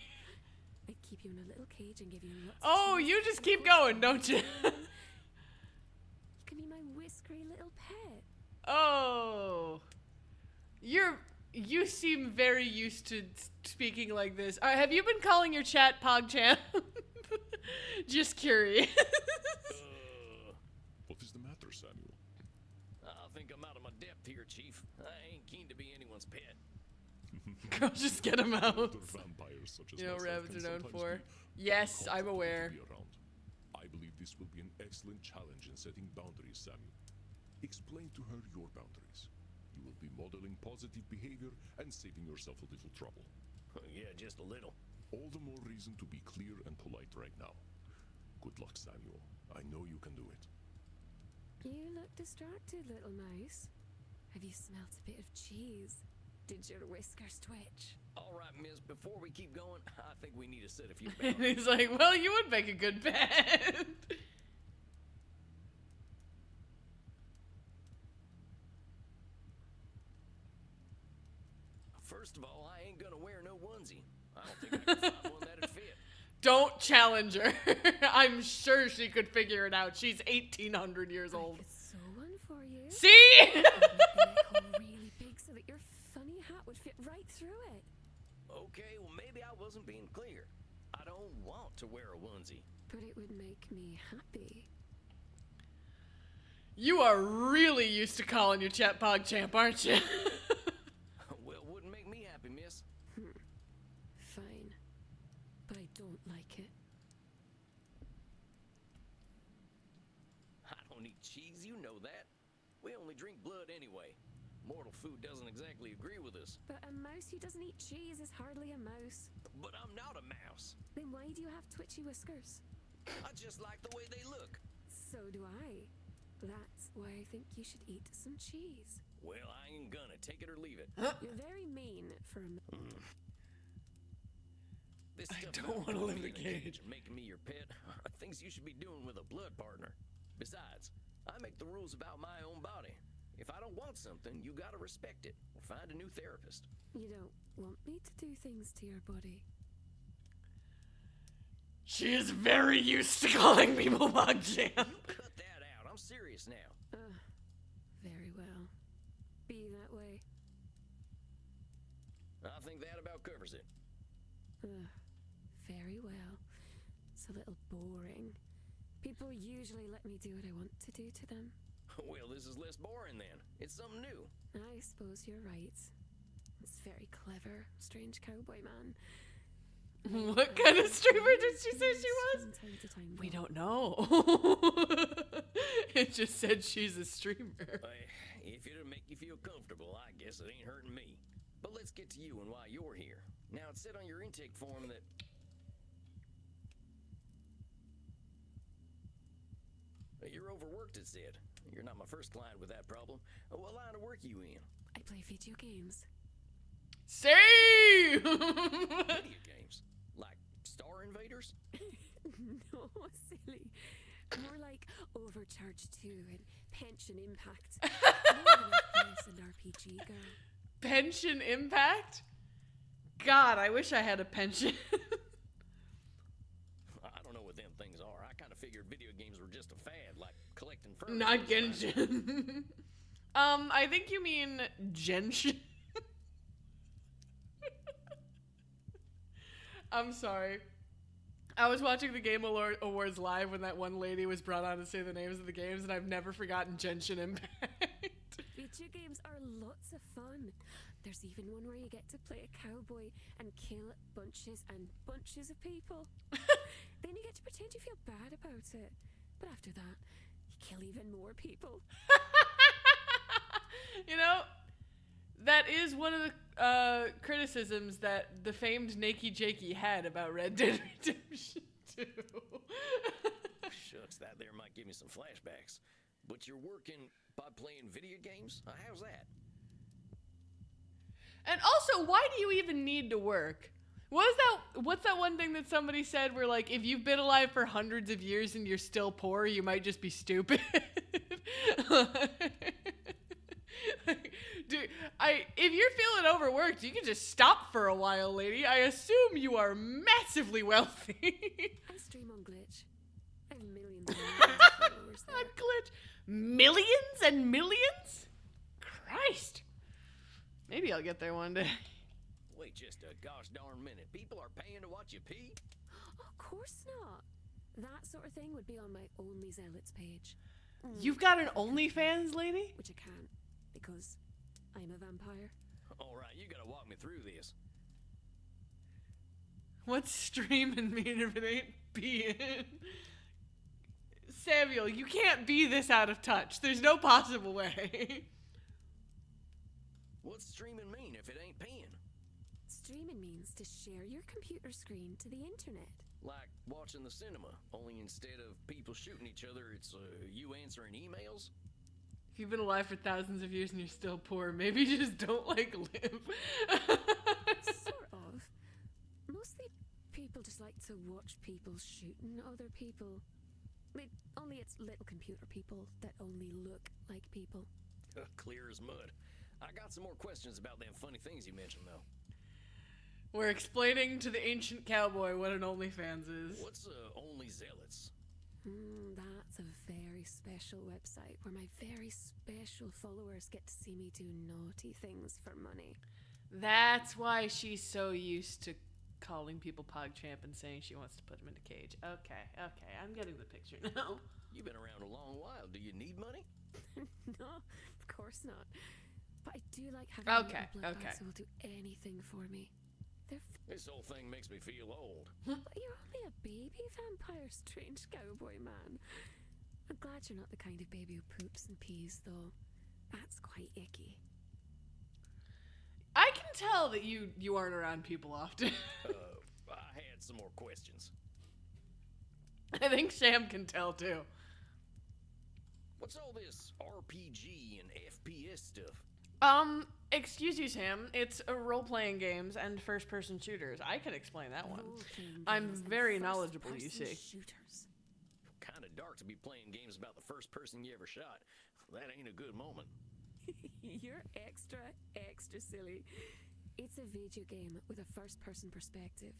I'd keep you in a little cage and give you lots of Oh, treats, you just and keep of course, going, don't you? you can be my whiskery little pet. Oh. You seem very used to speaking like this. Have you been calling your chat PogChamp? Just curious. What is the matter, Samuel? I think I'm out of my depth here, Chief. I ain't keen to be anyone's pet. Go just get him out. Older vampires such as You know what myself rabbits can are known sometimes for? be Yes, I'm uncomfortable to aware. be around. I believe this will be an excellent challenge in setting boundaries, Samuel. Explain to her your boundaries. You will be modeling positive behavior and saving yourself a little trouble. Yeah, just a little. All the more reason to be clear and polite right now. Good luck, Samuel. I know you can do it. You look distracted, little mouse. Have you smelt a bit of cheese? Did your whiskers twitch? All right, miss, before we keep going, I think we need to set a few And boundaries. he's like, well, you would make a good pet. First of all, I ain't gonna wear no onesie. I don't think I can find one that'd fit. Don't challenge her. I'm sure she could figure it out. She's 1,800 years I old. could sew one for you. See? I'd make the neck hole really big so that your funny hat would fit right through it. Okay, well, maybe I wasn't being clear. I don't want to wear a onesie. But it would make me happy. You are really used to calling your chat PogChamp, aren't you? Well, it wouldn't make me happy, miss. Fine. But I don't like it. I don't eat cheese, you know that. We only drink blood anyway. Mortal food doesn't exactly agree with us. But a mouse who doesn't eat cheese is hardly a mouse. But I'm not a mouse. Then why do you have twitchy whiskers? I just like the way they look. So do I. That's why I think you should eat some cheese. Well, I ain't gonna. Take it or leave it. You're very mean for a This I stuff don't about wanna live in a putting me cage. and making me your pet are things you should be doing with a blood partner. Besides, I make the rules about my own body. If I don't want something, you gotta respect it or find a new therapist. You don't want me to do things to your body. She is very used to calling people PogChamp. Cut that out. I'm serious now. Very well. Be that way. I think that about covers it. Very well. It's a little boring. People usually let me do what I want to do to them. Well, this is less boring then. It's something new. I suppose you're right. It's very clever, strange cowboy man. What kind of streamer did she say she was? From time to time, We though. don't know. It just said she's a streamer. If it'll make you feel comfortable, I guess it ain't hurting me. But let's get to you and why you're here. Now, it said on your intake form that... You're overworked, it said. You're not my first client with that problem. What line of work are you in? I play video games. Same! Video games? Like Star Invaders? No, silly. More like Overcharge 2 and Pension Impact. More of an FPS and RPG girl. Pension Impact? God, I wish I had a pension. I don't know what them things are. I kind of figured video games were just a fad, like collecting furniture. Not Genshin. I think you mean Genshin. I'm sorry. I was watching the Game Awards live when that one lady was brought on to say the names of the games, and I've never forgotten Genshin Impact. Video games are lots of fun. There's even one where you get to play a cowboy and kill bunches and bunches of people. Then you get to pretend you feel bad about it. But after that, you kill even more people. You know, that is one of the criticisms that the famed Nakey Jakey had about Red Dead Redemption 2. Shucks, that there might give me some flashbacks. But you're working by playing video games? How's that? And also, why do you even need to work? What's that one thing that somebody said where, like, if you've been alive for hundreds of years and you're still poor, you might just be stupid? Like, Dude, if you're feeling overworked, you can just stop for a while, lady. I assume you are massively wealthy. I stream on Glitch. I have millions of followers there. On Glitch. Millions and millions? Christ. Maybe I'll get there one day. Wait just a gosh darn minute. People are paying to watch you pee? Of course not. That sort of thing would be on my Only Zealots page. You've got an OnlyFans, lady? Which I can't, because I'm a vampire. Alright, you gotta walk me through this. What's streaming mean if it ain't being? Samuel, you can't be this out of touch. There's no possible way. What's streaming mean if it ain't peeing? Streaming means to share your computer screen to the internet. Like watching the cinema, only instead of people shooting each other, it's you answering emails? If you've been alive for thousands of years and you're still poor, maybe you just don't like live. Sort of. Mostly people just like to watch people shooting other people. Only it's little computer people that only look like people. Clear as mud. I got some more questions about them funny things you mentioned, though. We're explaining to the ancient cowboy what an OnlyFans is. What's Only Zealots? That's a very special website where my very special followers get to see me do naughty things for money. That's why she's so used to calling people PogChamp and saying she wants to put him in a cage. Okay, I'm getting the picture now. You've been around a long while. Do you need money? No, of course not. But I do like having Okay, little blood okay. bags who will do anything for me. They're This whole thing makes me feel old. But you're only a baby vampire, strange cowboy man. I'm glad you're not the kind of baby who poops and pees, though. That's quite icky. I can tell that you aren't around people often. I had some more questions. I think Sam can tell too. What's all this RPG and FPS stuff? Excuse you, Sam. It's role-playing games and first-person shooters. I can explain that one. Role-playing I'm games and very knowledgeable, you first-person see. Shooters. Kinda dark to be playing games about the first person you ever shot. That ain't a good moment. You're extra silly. It's a video game with a first-person perspective.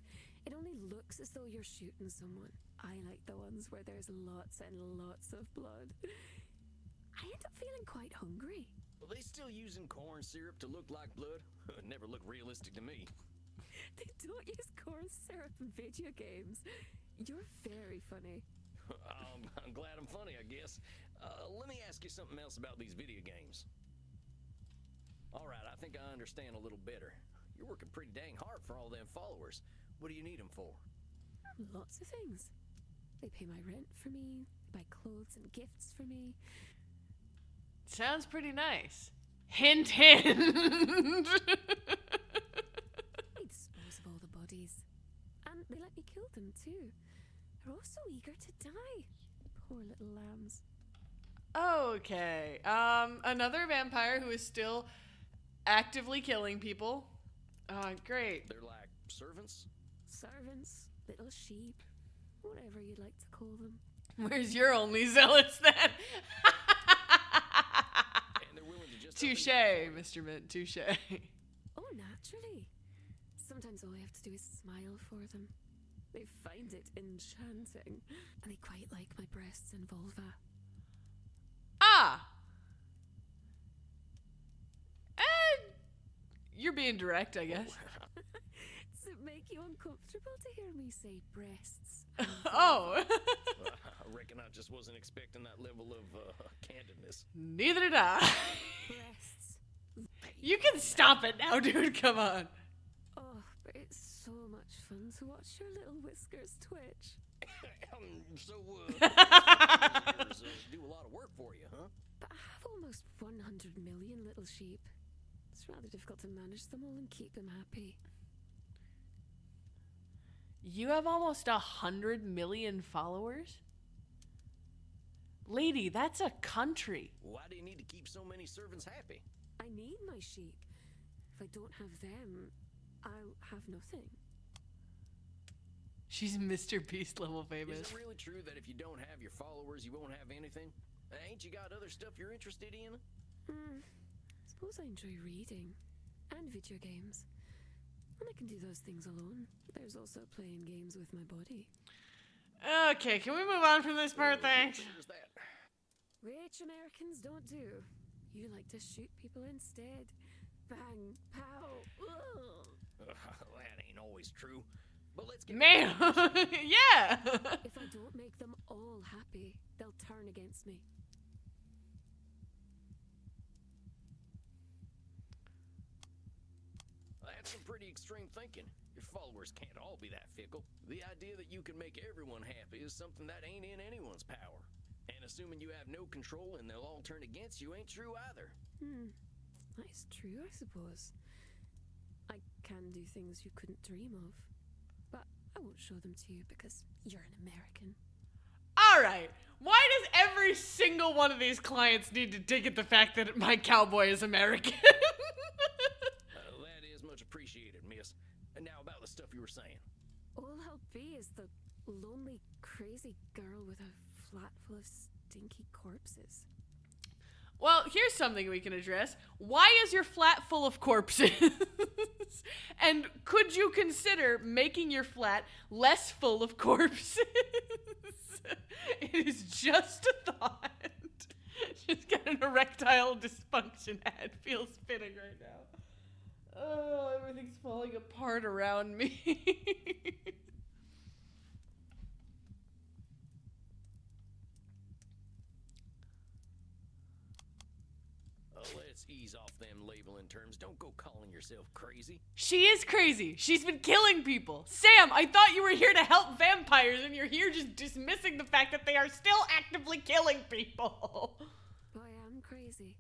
It only looks as though you're shooting someone. I like the ones where there's lots and lots of blood. I end up feeling quite hungry. Are they still using corn syrup to look like blood? Never looked realistic to me. They don't use corn syrup in video games. You're very funny. I'm glad I'm funny, I guess. Let me ask you something else about these video games. Alright, I think I understand a little better. You're working pretty dang hard for all them followers. What do you need them for? Lots of things. They pay my rent for me, they buy clothes and gifts for me. Sounds pretty nice. Hint, hint. They dispose of all the bodies. And they let me kill them too. They're all so eager to die. Poor little lambs. Okay. Another vampire who is still actively killing people. Great. They're like servants? Servants, little sheep, whatever you'd like to call them. Where's your only zealots then? And they're willing to just Touche, Mr. Mint, touche. Oh, naturally. Sometimes all I have to do is smile for them. They find it enchanting, and they quite like my breasts and vulva. Ah! You're being direct, I guess. Does it make you uncomfortable to hear me say breasts? Oh! I reckon I just wasn't expecting that level of candidness. Neither did I. Breasts. You can stop it now, dude, come on. Oh, but it's so much fun to watch your little whiskers twitch. Yours, do a lot of work for you, huh? But I have almost 100 million little sheep. It's rather difficult to manage them all and keep them happy. You have almost 100 million followers? Lady, that's a country. Why do you need to keep so many servants happy? I need my sheep. If I don't have them, I'll have nothing. She's Mr. Beast level Is famous. it really true that if you don't have your followers, you won't have anything? Ain't you got other stuff you're interested in? As suppose I enjoy reading and video games. And I can do those things alone. There's also playing games with my body. Okay, can we move on from this part, thanks? There's that. Which Americans don't do. You like to shoot people instead. Bang, pow, ugh. That ain't always true. But let's get Man, yeah! If I don't make them all happy, they'll turn against me. That's some pretty extreme thinking. Your followers can't all be that fickle. The idea that you can make everyone happy is something that ain't in anyone's power. And assuming you have no control and they'll all turn against you ain't true either. That is true, I suppose. I can do things you couldn't dream of. But I won't show them to you because you're an American. Alright, why does every single one of these clients need to dig at the fact that my cowboy is American? That is much appreciated, miss. And now about the stuff you were saying. All I'll be is the lonely, crazy girl with a flat full of stinky corpses. Well, here's something we can address. Why is your flat full of corpses? And could you consider making your flat less full of corpses? It is just a thought. Just got an erectile dysfunction ad. Feels fitting right now. Oh, everything's falling apart around me. Let's ease off them labeling terms. Don't go calling yourself crazy. She is crazy. She's been killing people. Sam, I thought you were here to help vampires, and you're here just dismissing the fact that they are still actively killing people. I am crazy.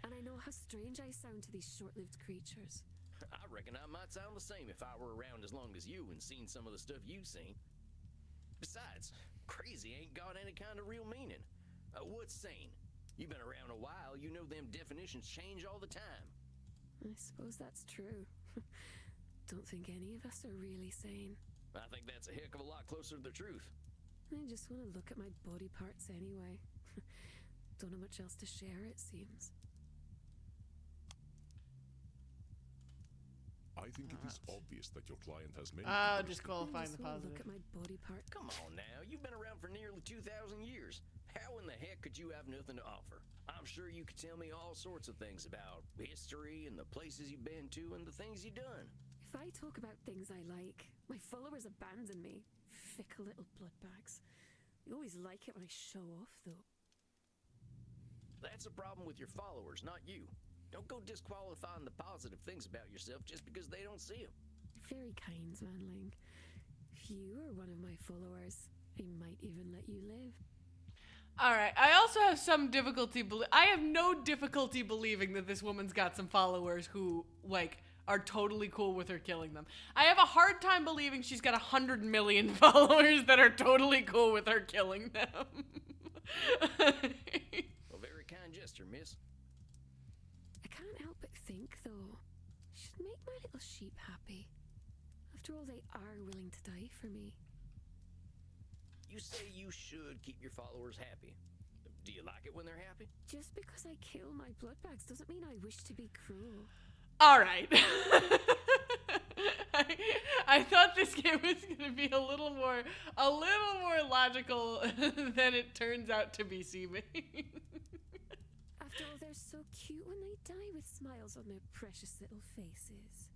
And I know how strange I sound to these short-lived creatures. I reckon I might sound the same if I were around as long as you and seen some of the stuff you've seen. Besides, crazy ain't got any kind of real meaning. What's sane? You've been around a while, you know them definitions change all the time. I suppose that's true. Don't think any of us are really sane. I think that's a heck of a lot closer to the truth. I just want to look at my body parts anyway. Don't have much else to share, it seems. I think it is obvious that your client has many. Disqualifying I the just want to positive. look at my body part. Come on now, you've been around for nearly 2,000 years. How in the heck could you have nothing to offer? I'm sure you could tell me all sorts of things about history and the places you've been to and the things you've done. If I talk about things I like, my followers abandon me. Fickle little bloodbags. They always like it when I show off, though. That's a problem with your followers, not you. Don't go disqualifying the positive things about yourself just because they don't see them. Very kind, Manling. If you are one of my followers, I might even let you live. Alright, I also have some difficulty, I have no difficulty believing that this woman's got some followers who, like, are totally cool with her killing them. I have a hard time believing she's got 100 million followers that are totally cool with her killing them. A very kind gesture, miss. I can't help but think, though, I should make my little sheep happy. After all, they are willing to die for me. You say you should keep your followers happy. Do you like it when they're happy? Just because I kill my bloodbags doesn't mean I wish to be cruel. Alright. I thought this game was going to be a little more logical than it turns out to be seeming. After all, they're so cute when they die with smiles on their precious little faces.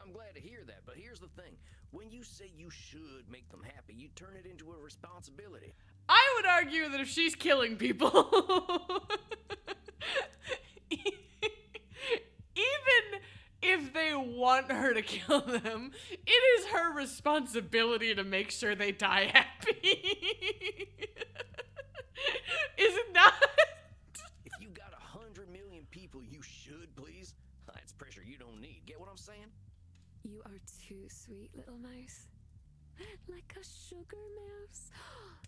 I'm glad to hear that, but here's the thing. When you say you should make them happy, you turn it into a responsibility. I would argue that if she's killing people, even if they want her to kill them, it is her responsibility to make sure they die happy. Is it not? If you got 100 million people you should please, that's pressure you don't need. Get what I'm saying? You are too sweet, little mouse. Like a sugar mouse.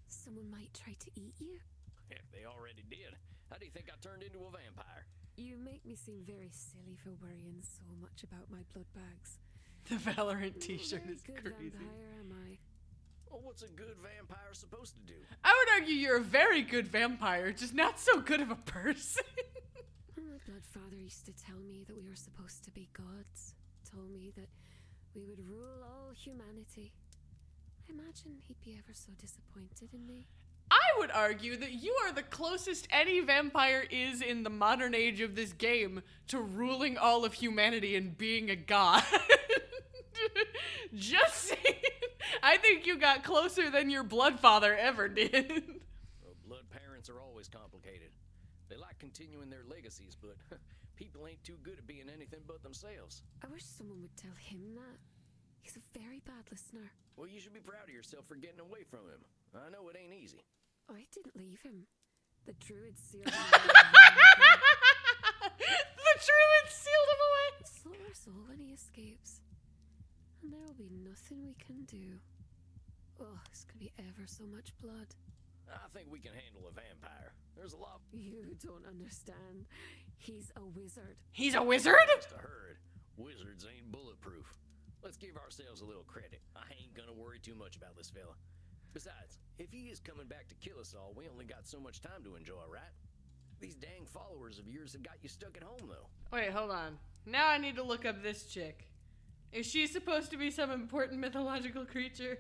Someone might try to eat you. Heck, they already did. How do you think I turned into a vampire? You make me seem very silly for worrying so much about my blood bags. The Valorant t-shirt Very is good crazy. vampire, am I? Well, what's a good vampire supposed to do? I would argue you're a very good vampire, just not so good of a person. My blood father used to tell me that we were supposed to be gods. Told me that we would rule all humanity. I imagine he'd be ever so disappointed in me. I would argue that you are the closest any vampire is in the modern age of this game to ruling all of humanity and being a god. Just saying. I think you got closer than your blood father ever did. Well, blood parents are always complicated. They like continuing their legacies, but people ain't too good at being anything but themselves. I wish someone would tell him that. He's a very bad listener. Well, you should be proud of yourself for getting away from him. I know it ain't easy. I didn't leave him. The druid sealed him The druid sealed him away. So our soul when he escapes. And there will be nothing we can do. Oh, it's gonna be ever so much blood. I think we can handle a vampire. There's a lot. You don't understand. He's a wizard. He's a wizard? Just a herd. Wizards ain't bulletproof. Let's give ourselves a little credit. I ain't gonna worry too much about this fella. Besides, if he is coming back to kill us all, we only got so much time to enjoy, right? These dang followers of yours have got you stuck at home, though. Wait, hold on. Now I need to look up this chick. Is she supposed to be some important mythological creature?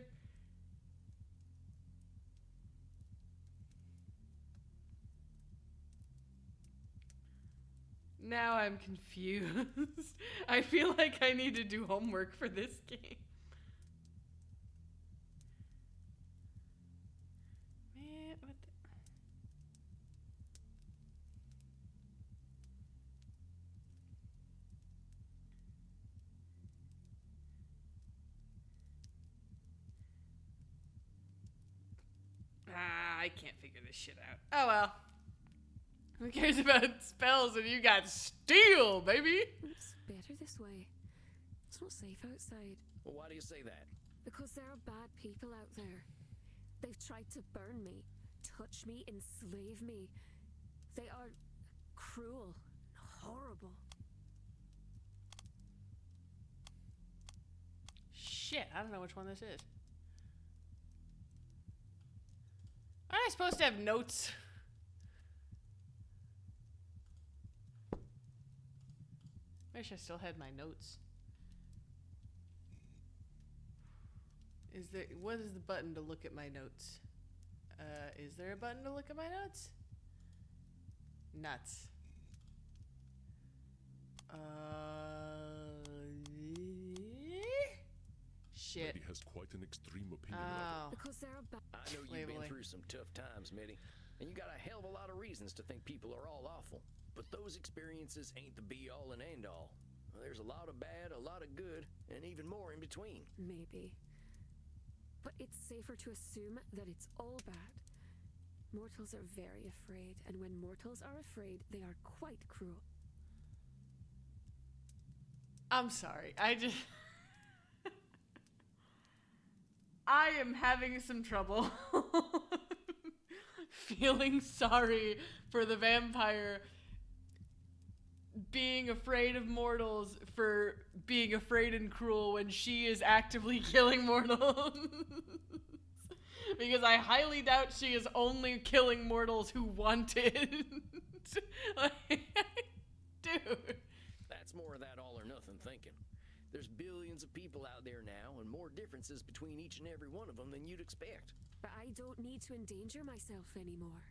Now I'm confused. I feel like I need to do homework for this game. Man, what the... I can't figure this shit out. Oh well. Who cares about spells when you got steel, baby? It's better this way. It's not safe outside. Well, why do you say that? Because there are bad people out there. They've tried to burn me, touch me, enslave me. They are cruel, horrible. Shit, I don't know which one this is. Aren't I supposed to have notes? Wish I still had my notes. What is the button to look at my notes? Is there a button to look at my notes? Nuts. Shit. He has quite an extreme opinion Oh. Because there are bad. I know you've been through some tough times, Mitty, and you got a hell of a lot of reasons to think people are all awful. But those experiences ain't the be-all and end-all. There's a lot of bad, a lot of good, and even more in between. Maybe. But it's safer to assume that it's all bad. Mortals are very afraid, and when mortals are afraid, they are quite cruel. I'm sorry. I am having some trouble feeling sorry for the vampire being afraid of mortals for being afraid and cruel when she is actively killing mortals. Because I highly doubt she is only killing mortals who want it. Dude. That's more of that all or nothing thinking. There's billions of people out there now, and more differences between each and every one of them than you'd expect. But I don't need to endanger myself anymore.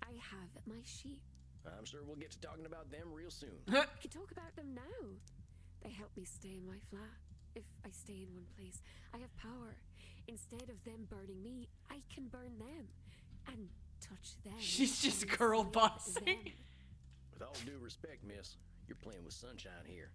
I have my sheep. I'm sure we'll get to talking about them real soon. We can talk about them now. They help me stay in my flat. If I stay in one place, I have power. Instead of them burning me, I can burn them and touch them. She's just and girl enslave bossing. them. With all due respect, miss, you're playing with sunshine here.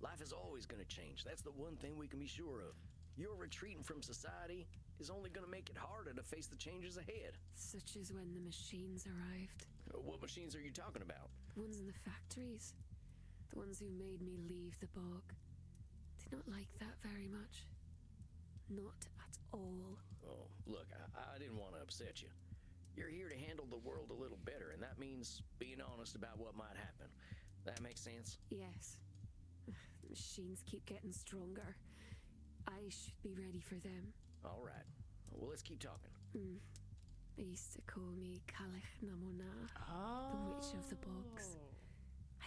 Life is always going to change. That's the one thing we can be sure of. Your retreating from society is only going to make it harder to face the changes ahead. Such as when the machines arrived. What machines are you talking about? The ones in the factories. The ones who made me leave the bog. Did not like that very much. Not at all. Oh, look, I didn't want to upset you. You're here to handle the world a little better, and that means being honest about what might happen. That makes sense? Yes. The machines keep getting stronger. I should be ready for them. All right. Well, let's keep talking. They used to call me Calich Namona, Oh. the Witch of the Bogs.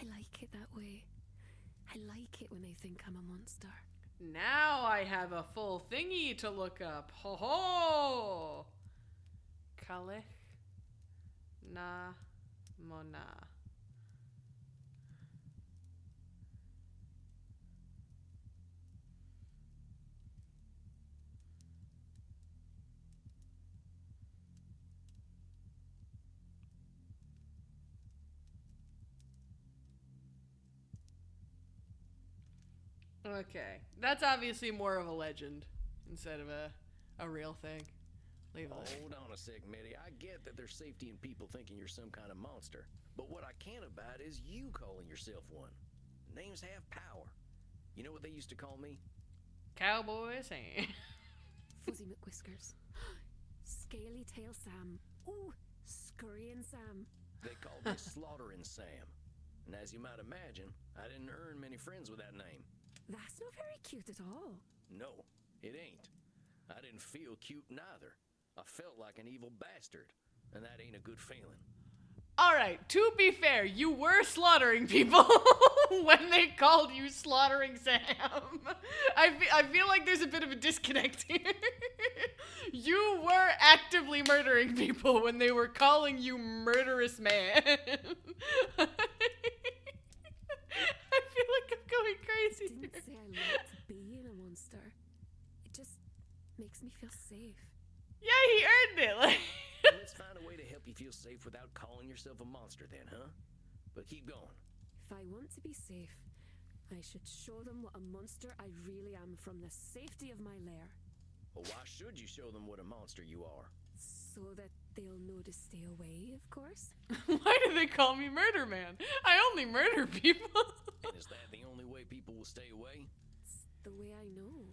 I I like it that way. I like it when they think I'm a monster. Now I have a full thingy to look up. Ho ho! Kalich na mona. Okay, that's obviously more of a legend instead of a real thing. Leave it. Hold on a sec, Mitty. I get that there's safety in people thinking you're some kind of monster. But what I can't abide is you calling yourself one. Names have power. You know what they used to call me? Cowboy Sam. Fuzzy McWhiskers. Scaly Tail Sam. Ooh, Scurrying Sam. They called me Slaughtering Sam. And as you might imagine, I didn't earn many friends with that name. That's not very cute at all. No, it ain't. I didn't feel cute neither. I felt like an evil bastard, and that ain't a good feeling. Alright, to be fair, you were slaughtering people when they called you Slaughtering Sam. I feel like there's a bit of a disconnect here. You were actively murdering people when they were calling you Murderous Man. I feel like I'm going crazy Didn't here. say I liked being a monster. It just makes me feel safe. Yeah, he earned it. Like, Let's find a way to help you feel safe without calling yourself a monster then, huh? But keep going. If I want to be safe, I should show them what a monster I really am from the safety of my lair. Well, why should you show them what a monster you are? So that they'll know to stay away, of course. why do they call me Murder Man? I only murder people. And is that the only way people will stay away? It's the way I know.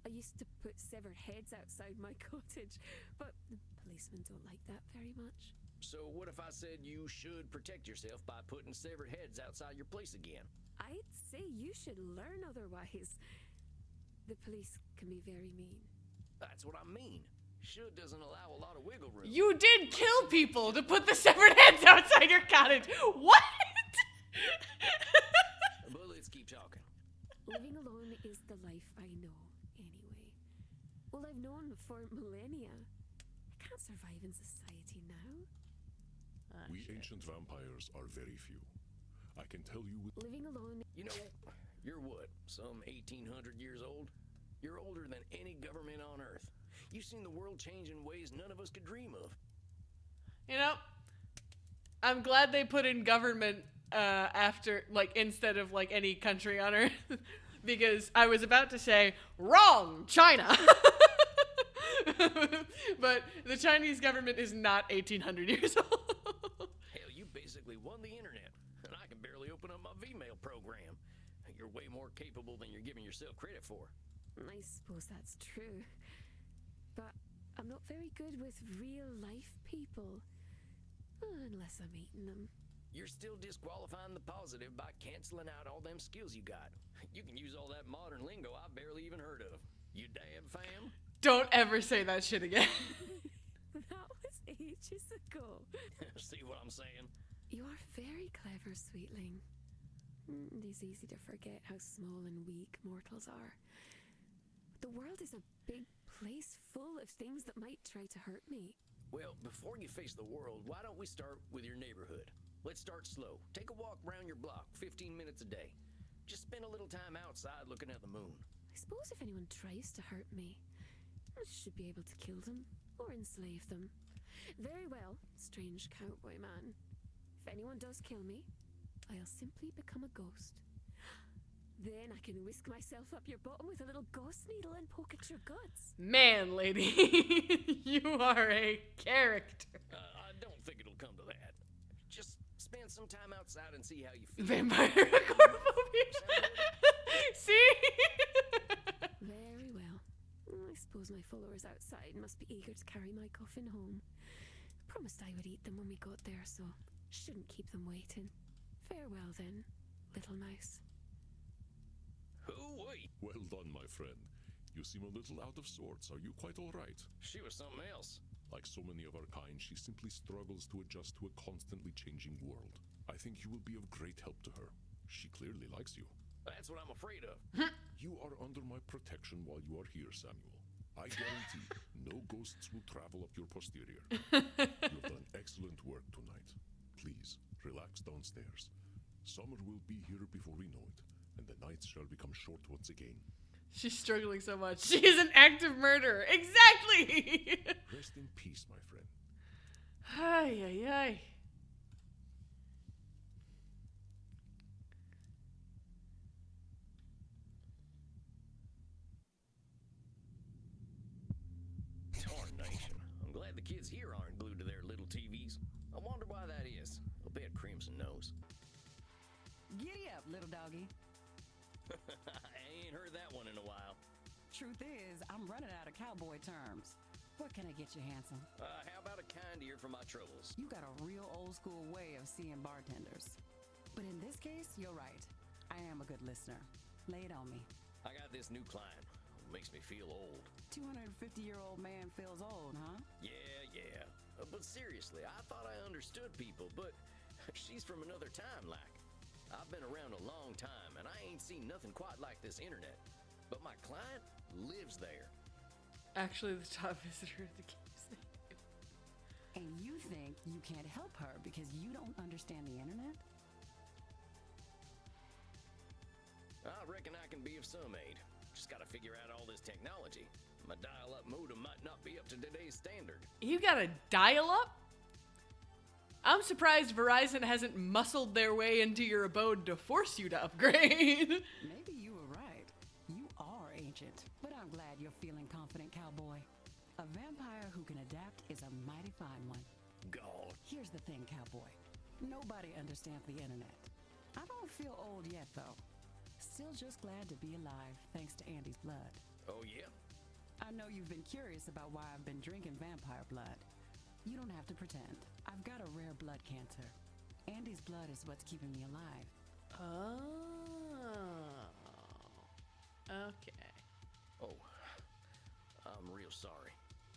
I used to put severed heads outside my cottage, but the policemen don't like that very much. So what if I said you should protect yourself by putting severed heads outside your place again? I'd say you should learn otherwise. The police can be very mean. That's what I mean. Should doesn't allow a lot of wiggle room. You did kill people to put the severed heads outside your cottage. What? But let's keep talking. Living alone is the life I know, anyway. Well, I've known for millennia. I can't survive in society now. We ancient vampires are very few. I can tell you with Living alone, You know, you're what, some 1,800 years old? You're older than any government on Earth. You've seen the world change in ways none of us could dream of. You know, I'm glad they put in government after, like, instead of, like, any country on Earth. Because I was about to say, wrong, China. But the Chinese government is not 1,800 years old. Hell, you basically won the internet, and I can barely open up my Vmail program. You're way more capable than you're giving yourself credit for. I suppose that's true. But I'm not very good with real life people. Unless I'm eating them. You're still disqualifying the positive by canceling out all them skills you got. You can use all that modern lingo I barely even heard of. You damn fam. Don't ever say that shit again. That was ages ago. See what I'm saying? You are very clever, sweetling. It is easy to forget how small and weak mortals are. The world is a big place full of things that might try to hurt me. Well, before you face the world, why don't we start with your neighborhood? Let's start slow. Take a walk around your block, 15 minutes a day. Just spend a little time outside looking at the moon. I suppose if anyone tries to hurt me, I should be able to kill them or enslave them. Very well, strange cowboy man. If anyone does kill me, I'll simply become a ghost. Then I can whisk myself up your bottom with a little ghost needle and poke at your guts. Man, lady, you are a character. I don't think it'll come to that. Just spend some time outside and see how you feel. Vampire agoraphobia. See? Very well. I suppose my followers outside must be eager to carry my coffin home. Promised I would eat them when we got there, so shouldn't keep them waiting. Farewell then, little mouse. Hoo-wee! well done, my friend. You seem a little out of sorts. Are you quite all right? She was something else. Like so many of our kind, she simply struggles to adjust to a constantly changing world. I think you will be of great help to her. She clearly likes you. That's what I'm afraid of. You are under my protection while you are here, Samuel. I guarantee no ghosts will travel up your posterior. You have done excellent work tonight. Please, relax downstairs. Summer will be here before we know it, and the nights shall become short once again. She's struggling so much. She is an active murderer. Exactly! Rest in peace, my friend. Ay, ay, ay. Tarnation. I'm glad the kids here aren't glued to their little TVs. I wonder why that is. I'll bet Crimson knows. Giddy up, little doggy. I ain't heard that one in a while. Truth is, I'm running out of cowboy terms. What can I get you, handsome? How about a kind ear for my troubles? You got a real old school way of seeing bartenders. But in this case, you're right. I am a good listener. Lay it on me. I got this new client. Makes me feel old. 250-year-old man feels old, huh? Yeah. But seriously, I thought I understood people, but she's from another time, like. I've been around a long time, and I ain't seen nothing quite like this internet. But my client lives there. Actually, the top visitor of the game's name. And you think you can't help her because you don't understand the internet? I reckon I can be of some aid. Just gotta figure out all this technology. My dial-up modem might not be up to today's standard. You got a dial-up? I'm surprised Verizon hasn't muscled their way into your abode to force you to upgrade. Maybe you were right. You are ancient. But I'm glad you're feeling confident, cowboy. A vampire who can adapt is a mighty fine one. God. Here's the thing, cowboy. Nobody understands the internet. I don't feel old yet, though. Still just glad to be alive, thanks to Andy's blood. Oh, yeah? I know you've been curious about why I've been drinking vampire blood. You don't have to pretend. I've got a rare blood cancer. Andy's blood is what's keeping me alive. Oh. Okay. Oh, I'm real sorry.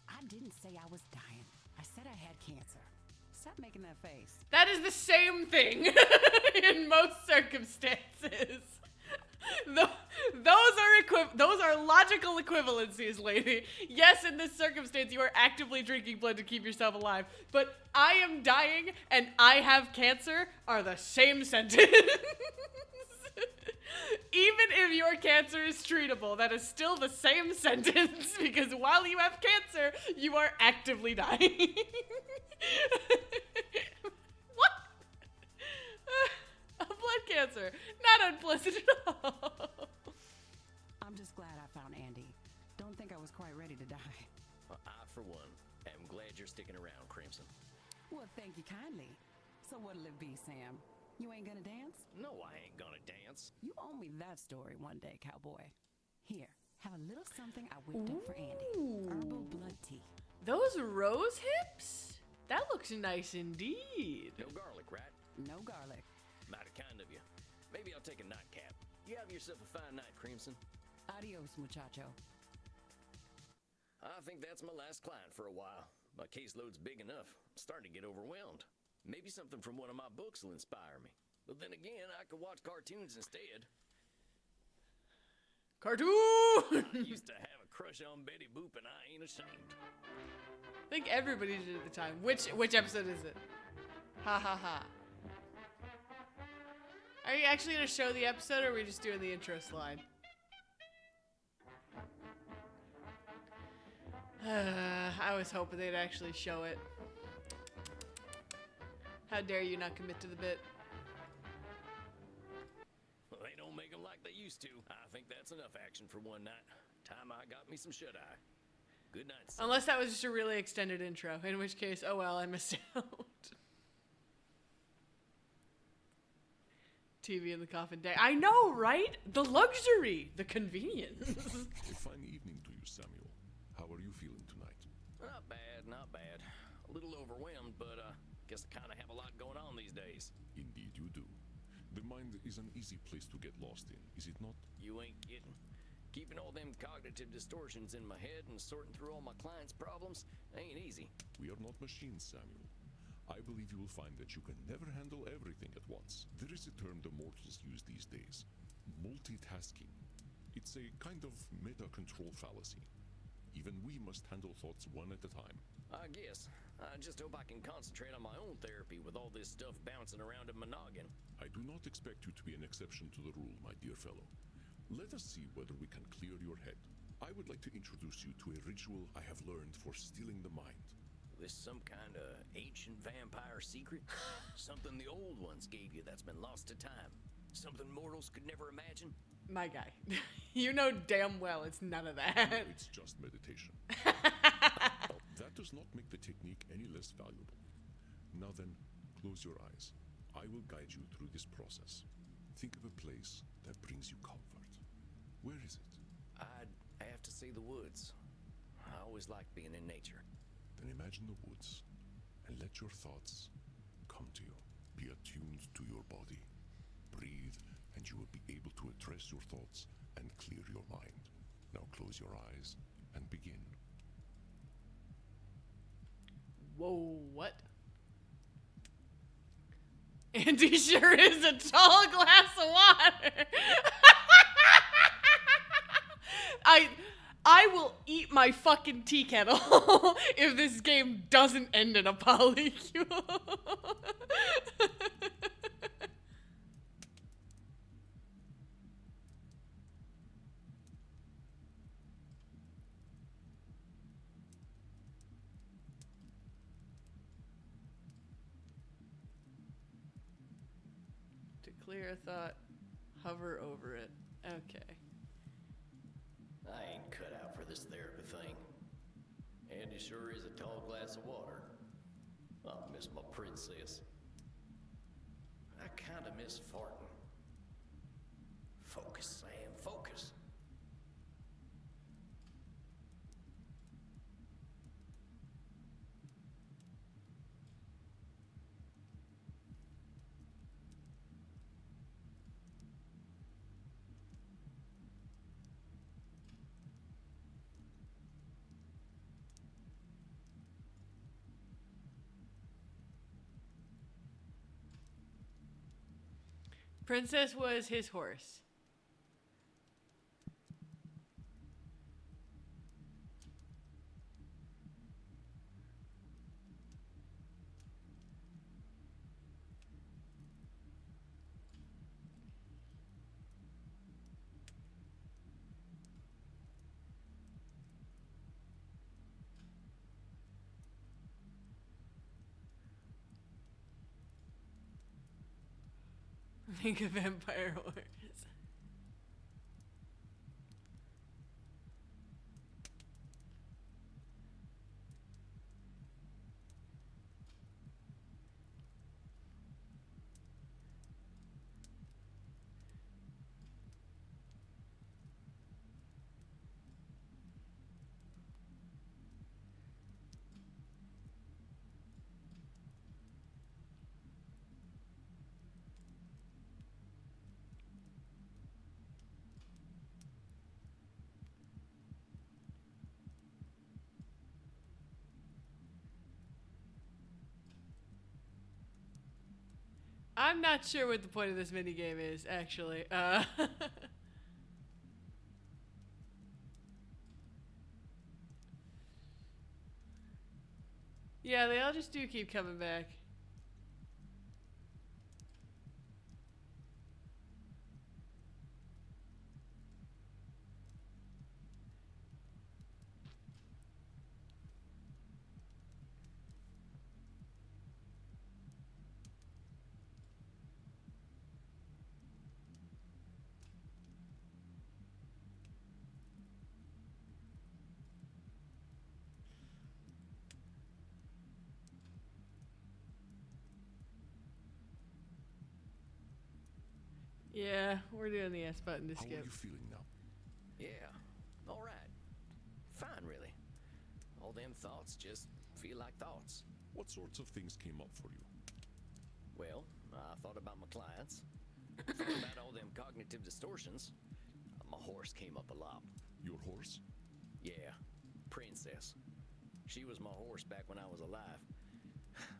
I didn't say I was dying. I said I had cancer. Stop making that face. That is the same thing in most circumstances. Those are logical equivalencies, lady. Yes, in this circumstance, you are actively drinking blood to keep yourself alive. But I am dying and I have cancer are the same sentence. Even if your cancer is treatable, that is still the same sentence because while you have cancer, you are actively dying. What? A blood cancer. Not unpleasant at all. I'm just glad I found Andy. Don't think I was quite ready to die. I, for one, am glad you're sticking around, Crimson. Well, thank you kindly. So what'll it be, Sam? You ain't gonna dance? No, I ain't gonna dance. You owe me that story one day, cowboy. Here, have a little something I whipped up for Andy. Herbal blood tea. Those rose hips? That looks nice indeed. No garlic, right? No garlic. Mighty kind of you. Maybe I'll take a nightcap. You have yourself a fine night, Crimson. Adios, muchacho. I think that's my last client for a while. My caseload's big enough. I'm starting to get overwhelmed. Maybe something from one of my books will inspire me. But then again, I could watch cartoons instead. Cartoon! I used to have a crush on Betty Boop, and I ain't ashamed. I think everybody did at the time. Which episode is it? Ha ha ha. Are you actually going to show the episode, or are we just doing the intro slide? I was hoping they'd actually show it. How dare you not commit to the bit? Well, they don't make them like they used to. I think that's enough action for one night. Time I got me some shut-eye. Good night, son. Unless that was just a really extended intro, in which case, oh well, I missed out. TV in the coffin day. I know, right? The luxury, the convenience. A fine evening to you, Samuel. How are you feeling tonight? Not bad, not bad. A little overwhelmed, but guess I kind of have a lot going on these days. Indeed you do. The mind is an easy place to get lost in, is it not? You ain't kidding. Keeping all them cognitive distortions in my head and sorting through all my clients' problems ain't easy. We are not machines, Samuel. I believe you will find that you can never handle everything at once. There is a term the mortals use these days: multitasking. It's a kind of meta-control fallacy. Even we must handle thoughts one at a time. I guess. I just hope I can concentrate on my own therapy with all this stuff bouncing around in my noggin. I do not expect you to be an exception to the rule, my dear fellow. Let us see whether we can clear your head. I would like to introduce you to a ritual I have learned for stealing the mind. This some kind of ancient vampire secret? Something the old ones gave you that's been lost to time? Something mortals could never imagine? My guy, you know damn well it's none of that. No, it's just meditation. That does not make the technique any less valuable. Now then, close your eyes. I will guide you through this process. Think of a place that brings you comfort. Where is it? I'd have to say the woods. I always liked being in nature. Then imagine the woods and let your thoughts come to you. Be attuned to your body. Breathe, and you will be able to address your thoughts and clear your mind. Now close your eyes and begin. Whoa, what? Andy sure is a tall glass of water. I will eat my fucking tea kettle if this game doesn't end in a polycule. To clear a thought, hover over it. Okay. I ain't cut out for this therapy thing. Andy sure is a tall glass of water. I miss my princess. I kinda miss farting. Focus, Sam, focus. Princess was his horse. Think a vampire horse. I'm not sure what the point of this minigame is, actually. Yeah, they all just do keep coming back. Yeah, we're doing the S button to How skip. are you feeling now? Yeah, all right. Fine, really. All them thoughts just feel like thoughts. What sorts of things came up for you? Well, I thought about my clients. Thought about all them cognitive distortions. My horse came up a lot. Your horse? Yeah, Princess. She was my horse back when I was alive.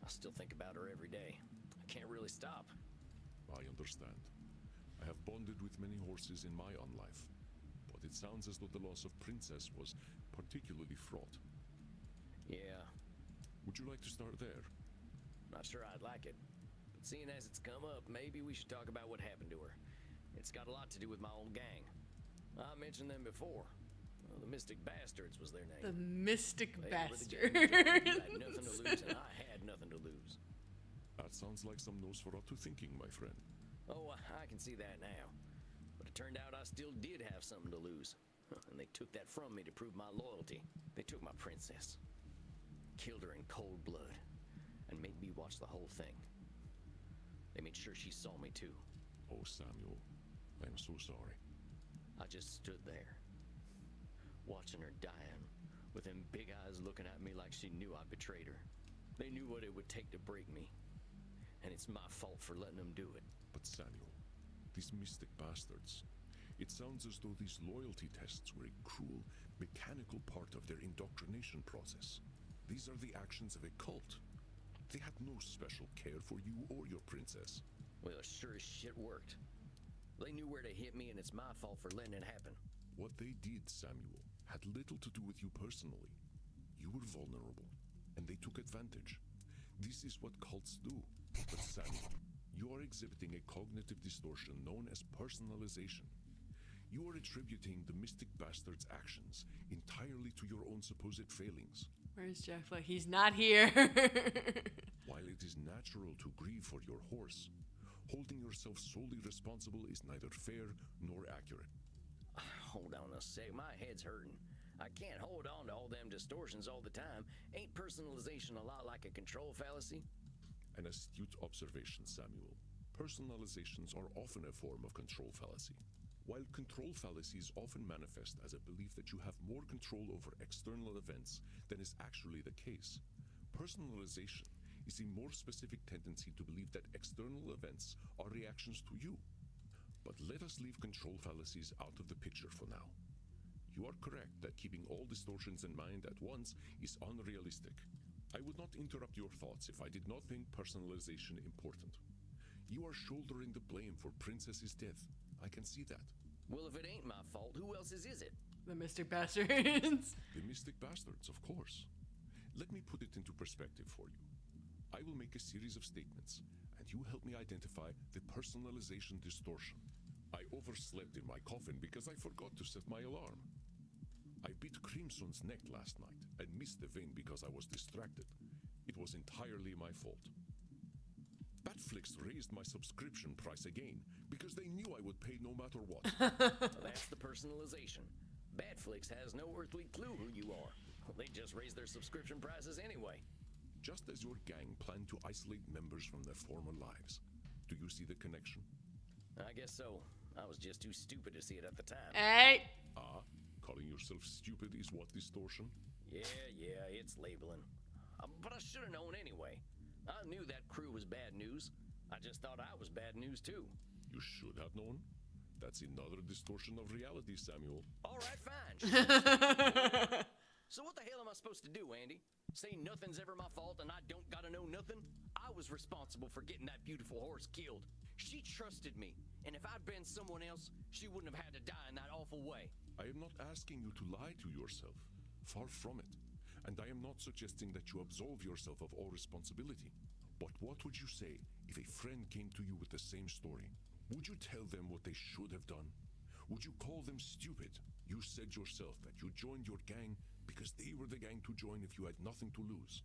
I still think about her every day. I can't really stop. I understand. I have bonded with many horses in my own life, but it sounds as though the loss of Princess was particularly fraught. Yeah, Would you like to start there? not sure I'd like it. But seeing as it's come up, maybe we should talk about what happened to her. It's got a lot to do with my old gang. I mentioned them before. Well, the Mystic Bastards was their name. The Mystic They were the Bastards. gang who had nothing to lose, and I had nothing to lose. That sounds like some Nosferatu thinking, my friend. Oh, I can see that now. But it turned out I still did have something to lose. And they took that from me to prove my loyalty. They took my princess, killed her in cold blood, and made me watch the whole thing. They made sure she saw me too. Oh, Samuel, I'm so sorry. I just stood there, watching her dying, with them big eyes looking at me like she knew I betrayed her. They knew what it would take to break me, and it's my fault for letting them do it. But Samuel, these Mystic Bastards, it sounds as though these loyalty tests were a cruel, mechanical part of their indoctrination process. These are the actions of a cult. They had no special care for you or your princess. Well, sure as shit worked. They knew where to hit me, and it's my fault for letting it happen. What they did, Samuel, had little to do with you personally. You were vulnerable, and they took advantage. This is what cults do. But Samuel, you are exhibiting a cognitive distortion known as personalization. You are attributing the Mystic Bastard's actions entirely to your own supposed failings. Where's Jeff? Like, he's not here. While it is natural to grieve for your horse, holding yourself solely responsible is neither fair nor accurate. Hold on a sec, my head's hurting. I can't hold on to all them distortions all the time. Ain't personalization a lot like a control fallacy? An astute observation, Samuel. Personalizations are often a form of control fallacy. While control fallacies often manifest as a belief that you have more control over external events than is actually the case, personalization is a more specific tendency to believe that external events are reactions to you. But let us leave control fallacies out of the picture for now. You are correct that keeping all distortions in mind at once is unrealistic. I would not interrupt your thoughts if I did not think personalization important. You are shouldering the blame for Princess's death. I can see that. Well, if it ain't my fault, who else's is it? The Mystic Bastards. The Mystic Bastards, of course. Let me put it into perspective for you. I will make a series of statements, and you help me identify the personalization distortion. I overslept in my coffin because I forgot to set my alarm. I bit Crimson's neck last night and missed the vein because I was distracted. It was entirely my fault. Batflix raised my subscription price again because they knew I would pay no matter what. Well, that's the personalization. Badflix has no earthly clue who you are. They just raise their subscription prices anyway. Just as your gang planned to isolate members from their former lives. Do you see the connection? I guess so. I was just too stupid to see it at the time. Hey. Ah, calling yourself stupid is what distortion? Yeah, it's labeling. But I should have known anyway. I knew that crew was bad news. I just thought I was bad news too. You should have known. That's another distortion of reality, Samuel. All right, fine. So what the hell am I supposed to do, Andy? Say nothing's ever my fault and I don't gotta know nothing? I was responsible for getting that beautiful horse killed. She trusted me, and if I'd been someone else, she wouldn't have had to die in that awful way. I am not asking you to lie to yourself. Far from it. And I am not suggesting that you absolve yourself of all responsibility. But what would you say if a friend came to you with the same story? Would you tell them what they should have done? Would you call them stupid? You said yourself that you joined your gang because they were the gang to join if you had nothing to lose.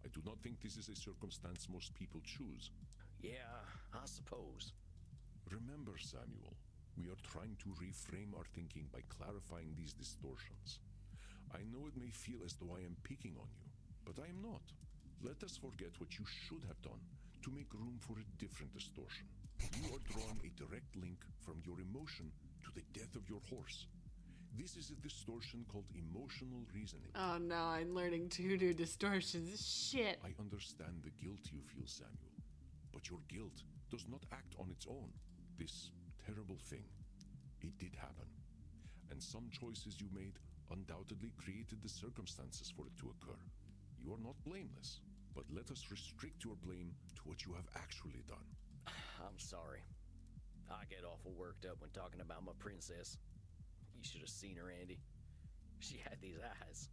I do not think this is a circumstance most people choose. Yeah, I suppose. Remember, Samuel, we are trying to reframe our thinking by clarifying these distortions. I know it may feel as though I am picking on you, but I am not. Let us forget what you should have done to make room for a different distortion. You are drawing a direct link from your emotion to the death of your horse. This is a distortion called emotional reasoning. Oh no, I'm learning to do distortions. Shit. I understand the guilt you feel, Samuel, but your guilt does not act on its own. This terrible thing, it did happen, and some choices you made undoubtedly created the circumstances for it to occur. You are not blameless. but let us restrict your blame to what you have actually done. I'm sorry. I get awful worked up when talking about my princess. You should have seen her, Andy. She had these eyes.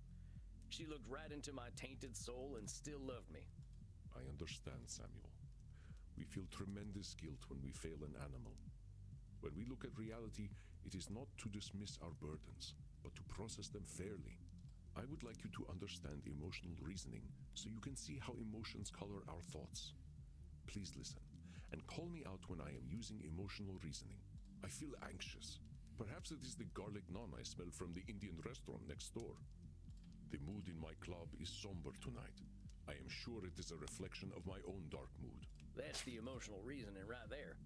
She looked right into my tainted soul and still loved me. I understand, Samuel. We feel tremendous guilt when we fail an animal. When we look at reality, it is not to dismiss our burdens, but to process them fairly. I would like you to understand emotional reasoning so you can see how emotions color our thoughts. Please listen, and call me out when I am using emotional reasoning. I feel anxious. Perhaps it is the garlic naan I smell from the Indian restaurant next door. The mood in my club is somber tonight. I am sure it is a reflection of my own dark mood. That's the emotional reasoning right there.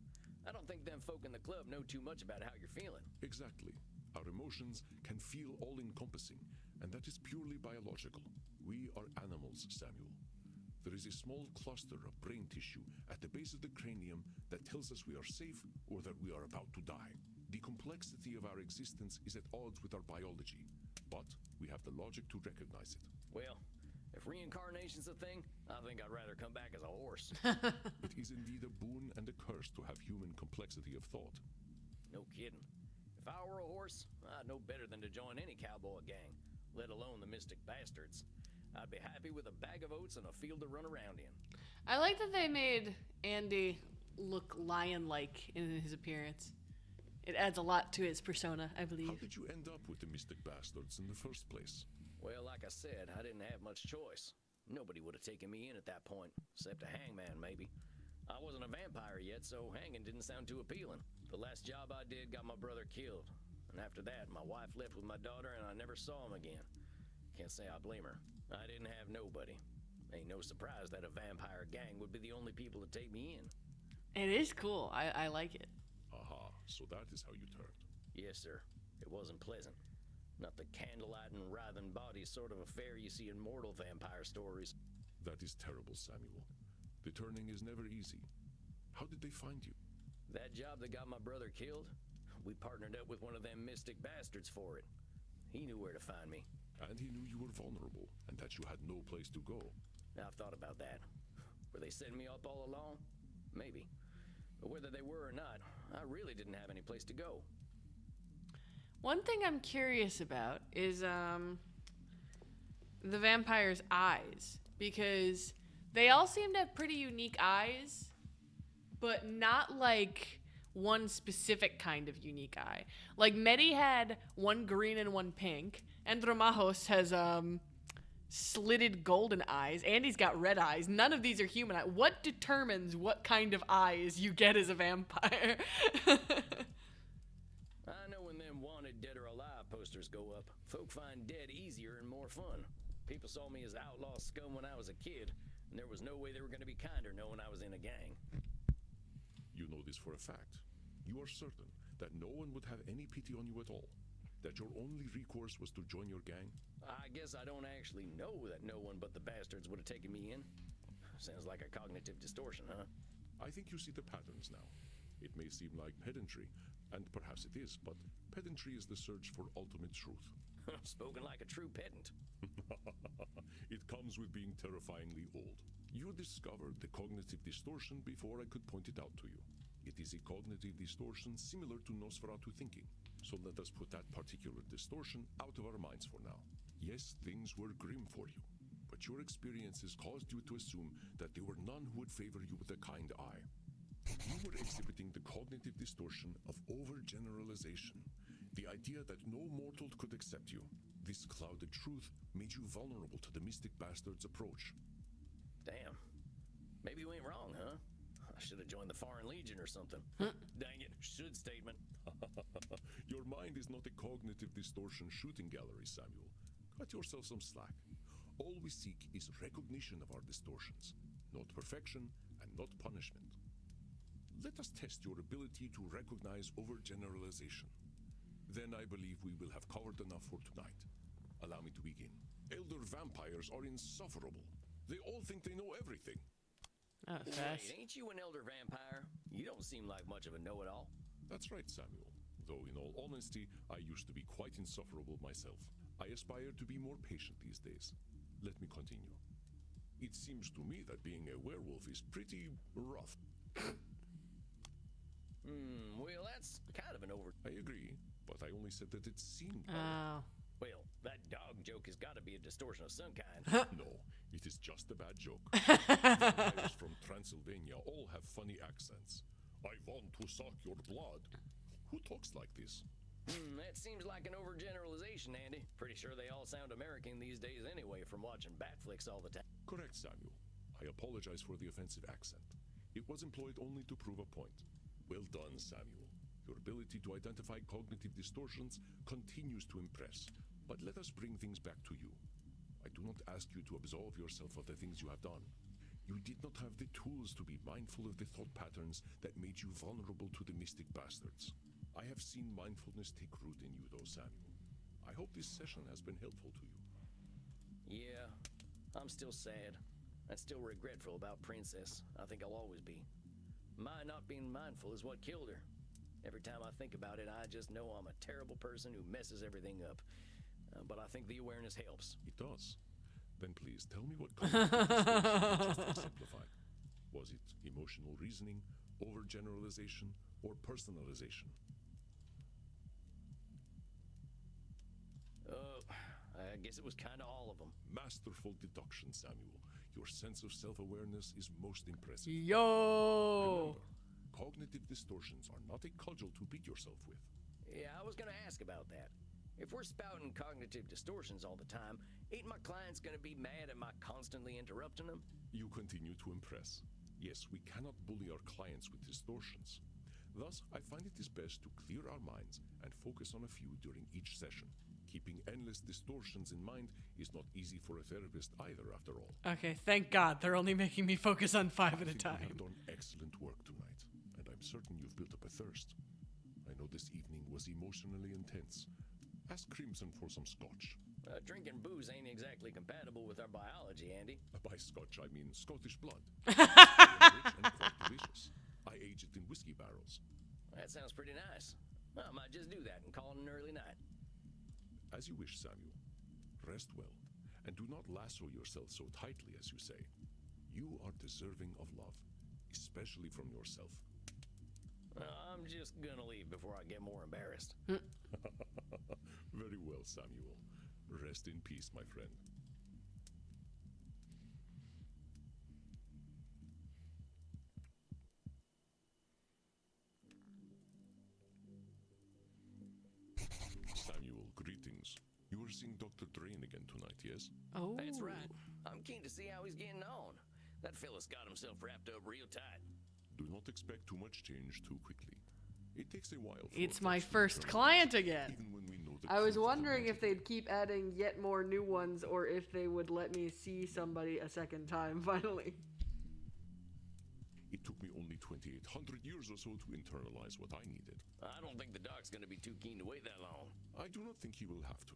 I don't think them folk in the club know too much about how you're feeling. Exactly. Our emotions can feel all-encompassing, and that is purely biological. We are animals, Samuel. There is a small cluster of brain tissue at the base of the cranium that tells us we are safe or that we are about to die. The complexity of our existence is at odds with our biology, but we have the logic to recognize it. Well, if reincarnation's a thing, I think I'd rather come back as a horse. It is indeed a boon and a curse to have human complexity of thought. No kidding. If I were a horse, I'd know better than to join any cowboy gang, let alone the Mystic Bastards. I'd be happy with a bag of oats and a field to run around in. I like that they made Andy look lion-like in his appearance. It adds a lot to his persona, I believe. How did you end up with the Mystic Bastards in the first place? Well, like I said, I didn't have much choice. Nobody would have taken me in at that point, except a hangman, maybe. I wasn't a vampire yet, so hanging didn't sound too appealing. The last job I did got my brother killed, and after that, my wife left with my daughter, and I never saw him again. Can't say I blame her. I didn't have nobody. Ain't no surprise that a vampire gang would be the only people to take me in. It is cool. I like it. Aha, so that is how you turned. Yes, sir. It wasn't pleasant. Not the candlelight and writhing bodies sort of affair you see in mortal vampire stories. That is terrible, Samuel. The turning is never easy. How did they find you? That job that got my brother killed, we partnered up with one of them Mystic Bastards for it. He knew where to find me. And he knew you were vulnerable, and that you had no place to go. Now, I've thought about that. Were they setting me up all along? Maybe. But whether they were or not, I really didn't have any place to go. One thing I'm curious about is the vampire's eyes, because they all seem to have pretty unique eyes, but not like one specific kind of unique eye. Like Medi had one green and one pink. Andromahos has slitted golden eyes. Andy's got red eyes. None of these are human eyes. What determines what kind of eyes you get as a vampire? I know when them wanted dead or alive posters go up, folk find dead easier and more fun. People saw me as outlaw scum when I was a kid, and there was no way they were going to be kinder knowing I was in a gang. You know this for a fact. You are certain that no one would have any pity on you at all. That your only recourse was to join your gang? I guess I don't actually know that no one but the bastards would have taken me in. Sounds like a cognitive distortion, huh? I think you see the patterns now. It may seem like pedantry, and perhaps it is, but pedantry is the search for ultimate truth. Spoken like a true pedant. It comes with being terrifyingly old. You discovered the cognitive distortion before I could point it out to you. It is a cognitive distortion similar to Nosferatu thinking. So let us put that particular distortion out of our minds for now. Yes, things were grim for you, but your experiences caused you to assume that there were none who would favor you with a kind eye. You were exhibiting the cognitive distortion of overgeneralization, the idea that no mortal could accept you. This clouded truth made you vulnerable to the Mystic Bastard's approach. Damn. Maybe we ain't wrong, huh? I should have joined the Foreign Legion or something. Dang it, should statement. Your mind is not a cognitive distortion shooting gallery, Samuel. Cut yourself some slack. All we seek is recognition of our distortions, not perfection and not punishment. Let us test your ability to recognize overgeneralization. Then I believe we will have covered enough for tonight. Allow me to begin. Elder vampires are insufferable. They all think they know everything. Oh, fast. Wait, ain't you an elder vampire? You don't seem like much of a know-it-all. That's right, Samuel. Though in all honesty, I used to be quite insufferable myself. I aspire to be more patient these days. Let me continue. It seems to me that being a werewolf is pretty rough. Well, that's kind of an over. I agree, but I only said that it seemed Oh. Well, that dog joke has got to be a distortion of some kind. No, it is just a bad joke. Vampires from Transylvania all have funny accents. I want to suck your blood. Who talks like this? That seems like an overgeneralization, Andy. Pretty sure they all sound American these days anyway from watching bat flicks all the time. Correct, Samuel. I apologize for the offensive accent. It was employed only to prove a point. Well done, Samuel. Your ability to identify cognitive distortions continues to impress. But let us bring things back to you. I do not ask you to absolve yourself of the things you have done. You did not have the tools to be mindful of the thought patterns that made you vulnerable to the mystic bastards. I have seen mindfulness take root in you, though, Samuel. I hope this session has been helpful to you. Yeah, I'm still sad. I'm still regretful about Princess. I think I'll always be. My not being mindful is what killed her. Every time I think about it, I just know I'm a terrible person who messes everything up. But I think the awareness helps. It does. Then please tell me what cognitive distortion you just exemplified. Was it emotional reasoning, overgeneralization, or personalization? I guess it was kind of all of them. Masterful deduction, Samuel. Your sense of self-awareness is most impressive. Yo. Remember, cognitive distortions are not a cudgel to beat yourself with. Yeah, I was going to ask about that. If we're spouting cognitive distortions all the time, ain't my clients going to be mad at my constantly interrupting them? You continue to impress. Yes, we cannot bully our clients with distortions. Thus, I find it is best to clear our minds and focus on a few during each session. Keeping endless distortions in mind is not easy for a therapist either, after all. Okay, thank God. They're only making me focus on 5 at a I think you time. have done excellent work tonight, and I'm certain you've built up a thirst. I know this evening was emotionally intense. Ask Crimson for some scotch. Drinking booze ain't exactly compatible with our biology, Andy. By scotch, I mean Scottish blood. It's rich and quite delicious. I age it in whiskey barrels. That sounds pretty nice. I might just do that and call it an early night. As you wish, Samuel. Rest well, and do not lasso yourself so tightly, as you say. You are deserving of love, especially from yourself. I'm just gonna leave before I get more embarrassed. Very well, Samuel. Rest in peace, my friend. Samuel, greetings. You are seeing Dr. Drain again tonight, yes? Oh. That's right. I'm keen to see how he's getting on. That fella's got himself wrapped up real tight. Do not expect too much change too quickly. It takes a while. It's my first client again. Even when we know the I was truth of the wondering matter. if they'd keep adding yet more new ones or if they would let me see somebody a second time, finally. It took me only 2,800 years or so to internalize what I needed. I don't think the doc's gonna be too keen to wait that long. I do not think he will have to.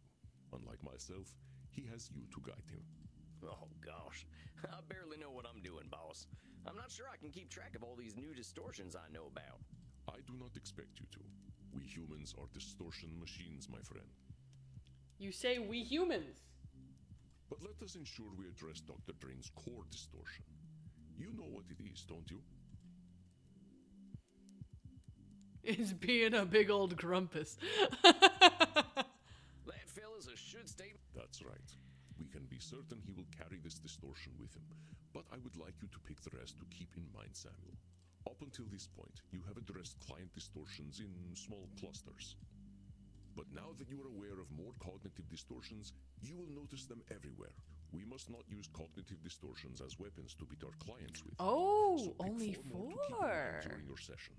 Unlike myself, he has you to guide him. Oh, gosh. I barely know what I'm doing, boss. I'm not sure I can keep track of all these new distortions I know about. I do not expect you to. We humans are distortion machines, my friend. You say we humans. But let us ensure we address Dr. Drain's core distortion. You know what it is, don't you? It's being a big old grumpus. That fella's a should stay. That's right. We can be certain he will carry this distortion with him, but I would like you to pick the rest to keep in mind, Samuel. Up until this point, you have addressed client distortions in small clusters. But now that you are aware of more cognitive distortions, you will notice them everywhere. We must not use cognitive distortions as weapons to beat our clients with. Oh, So pick only more to keep in mind 4. during your session.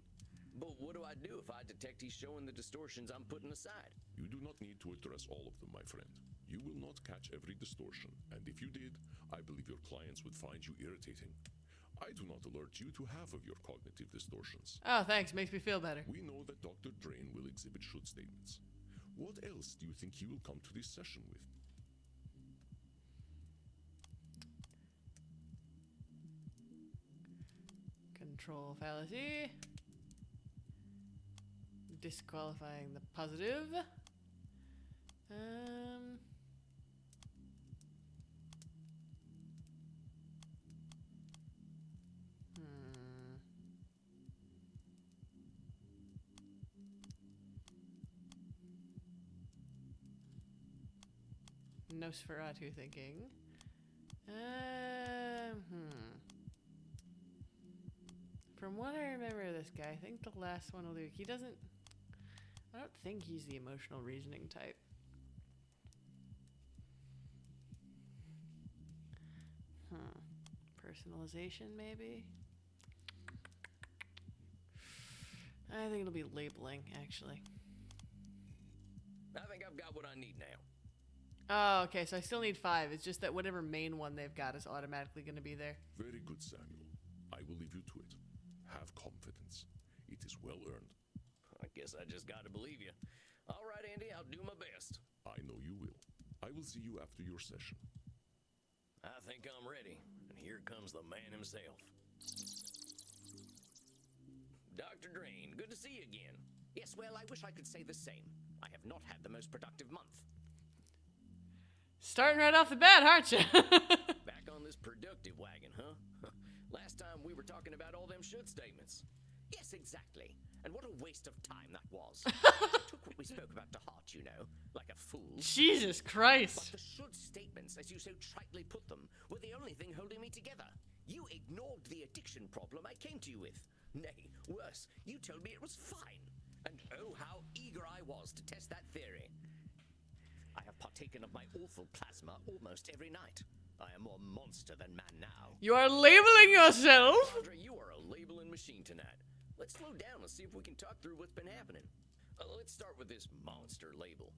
But what do I do if I detect he's showing the distortions I'm putting aside? You do not need to address all of them, my friend. You will not catch every distortion, and if you did, I believe your clients would find you irritating. I do not alert you to half of your cognitive distortions. Oh, thanks. Makes me feel better. We know that Dr. Drain will exhibit should statements. What else do you think he will come to this session with? Control fallacy. Disqualifying the positive. Nosferatu thinking? From what I remember of this guy, I think the last one will do. He doesn't... I don't think he's the emotional reasoning type. Personalization, maybe? I think it'll be labeling, actually. I think I've got what I need now. Oh, okay, so I still need 5. It's just that whatever main one they've got is automatically going to be there. Very good, Samuel. I will leave you to it. Have confidence. It is well earned. I guess I just gotta believe you. All right, Andy, I'll do my best. I know you will. I will see you after your session. I think I'm ready, and here comes the man himself. Dr. Drain, good to see you again. Yes, well, I wish I could say the same. I have not had the most productive month. Starting right off the bat, aren't you? Back on this productive wagon, huh? Last time we were talking about all them should statements. Yes, exactly. And what a waste of time that was. I took what we spoke about to heart, you know, like a fool. Jesus Christ. But the should statements, as you so tritely put them, were the only thing holding me together. You ignored the addiction problem I came to you with. Nay, worse, you told me it was fine. And oh, how eager I was to test that theory. I have partaken of my awful plasma almost every night. I am more monster than man now. You are labeling yourself? Andre, you are a labeling machine tonight. Let's slow down and see if we can talk through what's been happening. Let's start with this monster label.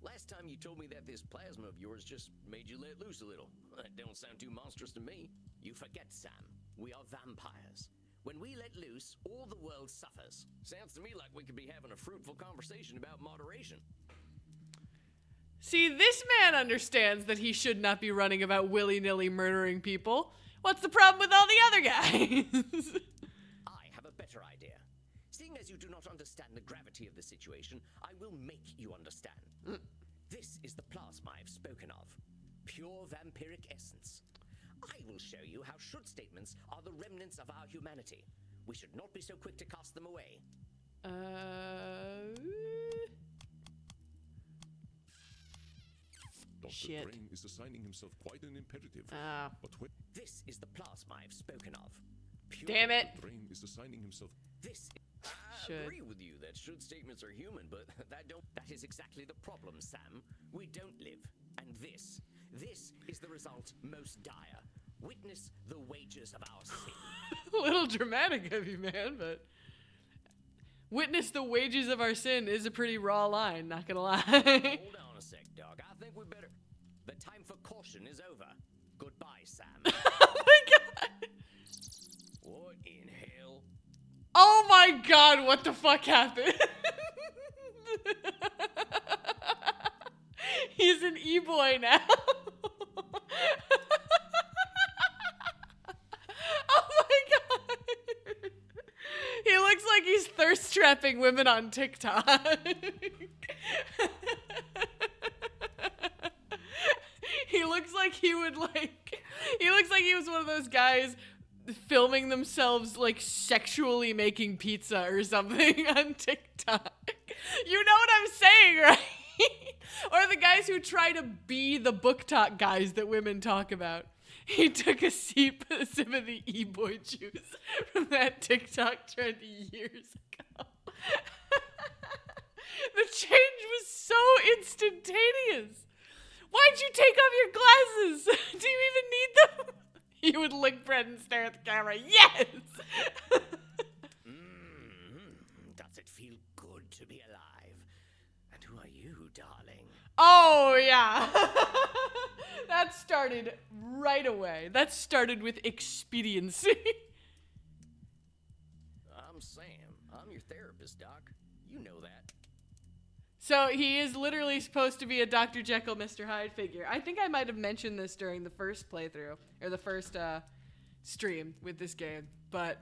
Last time you told me that this plasma of yours just made you let loose a little. That don't sound too monstrous to me. You forget, Sam. We are vampires. When we let loose, all the world suffers. Sounds to me like we could be having a fruitful conversation about moderation. See, this man understands that he should not be running about willy-nilly murdering people. What's the problem with all the other guys? I have a better idea. Seeing as you do not understand the gravity of the situation, I will make you understand. This is the plasma I've spoken of. Pure vampiric essence. I will show you how should statements are the remnants of our humanity. We should not be so quick to cast them away. Dr. Drain is assigning himself quite an imperative. But when This is the plasma I've spoken of. Pure Damn it. Drain is assigning himself... This I agree with you that should statements are human, but That is exactly the problem, Sam. We don't live. And this is the result most dire. Witness the wages of our sin. A little dramatic of you, man, but... Witness the wages of our sin is a pretty raw line, not gonna lie. hold on a sec, dog. I think we better... The time for caution is over. Goodbye, Sam. Oh my god! What in hell? Oh my god, what the fuck happened? He's an e-boy now. Oh my god. He looks like he's thirst trapping women on TikTok. He looks like he would he looks like he was one of those guys filming themselves like sexually making pizza or something on TikTok. You know what I'm saying, right? Or the guys who try to be the book talk guys that women talk about. He took a sip of the e-boy juice from that TikTok trend years ago. The change was so instantaneous. Why'd you take off your glasses? Do you even need them? He would lick bread and stare at the camera. Yes! Does it feel good to be alive? And who are you, darling? Oh, yeah. That started right away. That started with expediency. I'm Sam. I'm your therapist, Doc. You know that. So he is literally supposed to be a Dr. Jekyll, Mr. Hyde figure. I think I might have mentioned this during the first playthrough, or the first stream with this game, but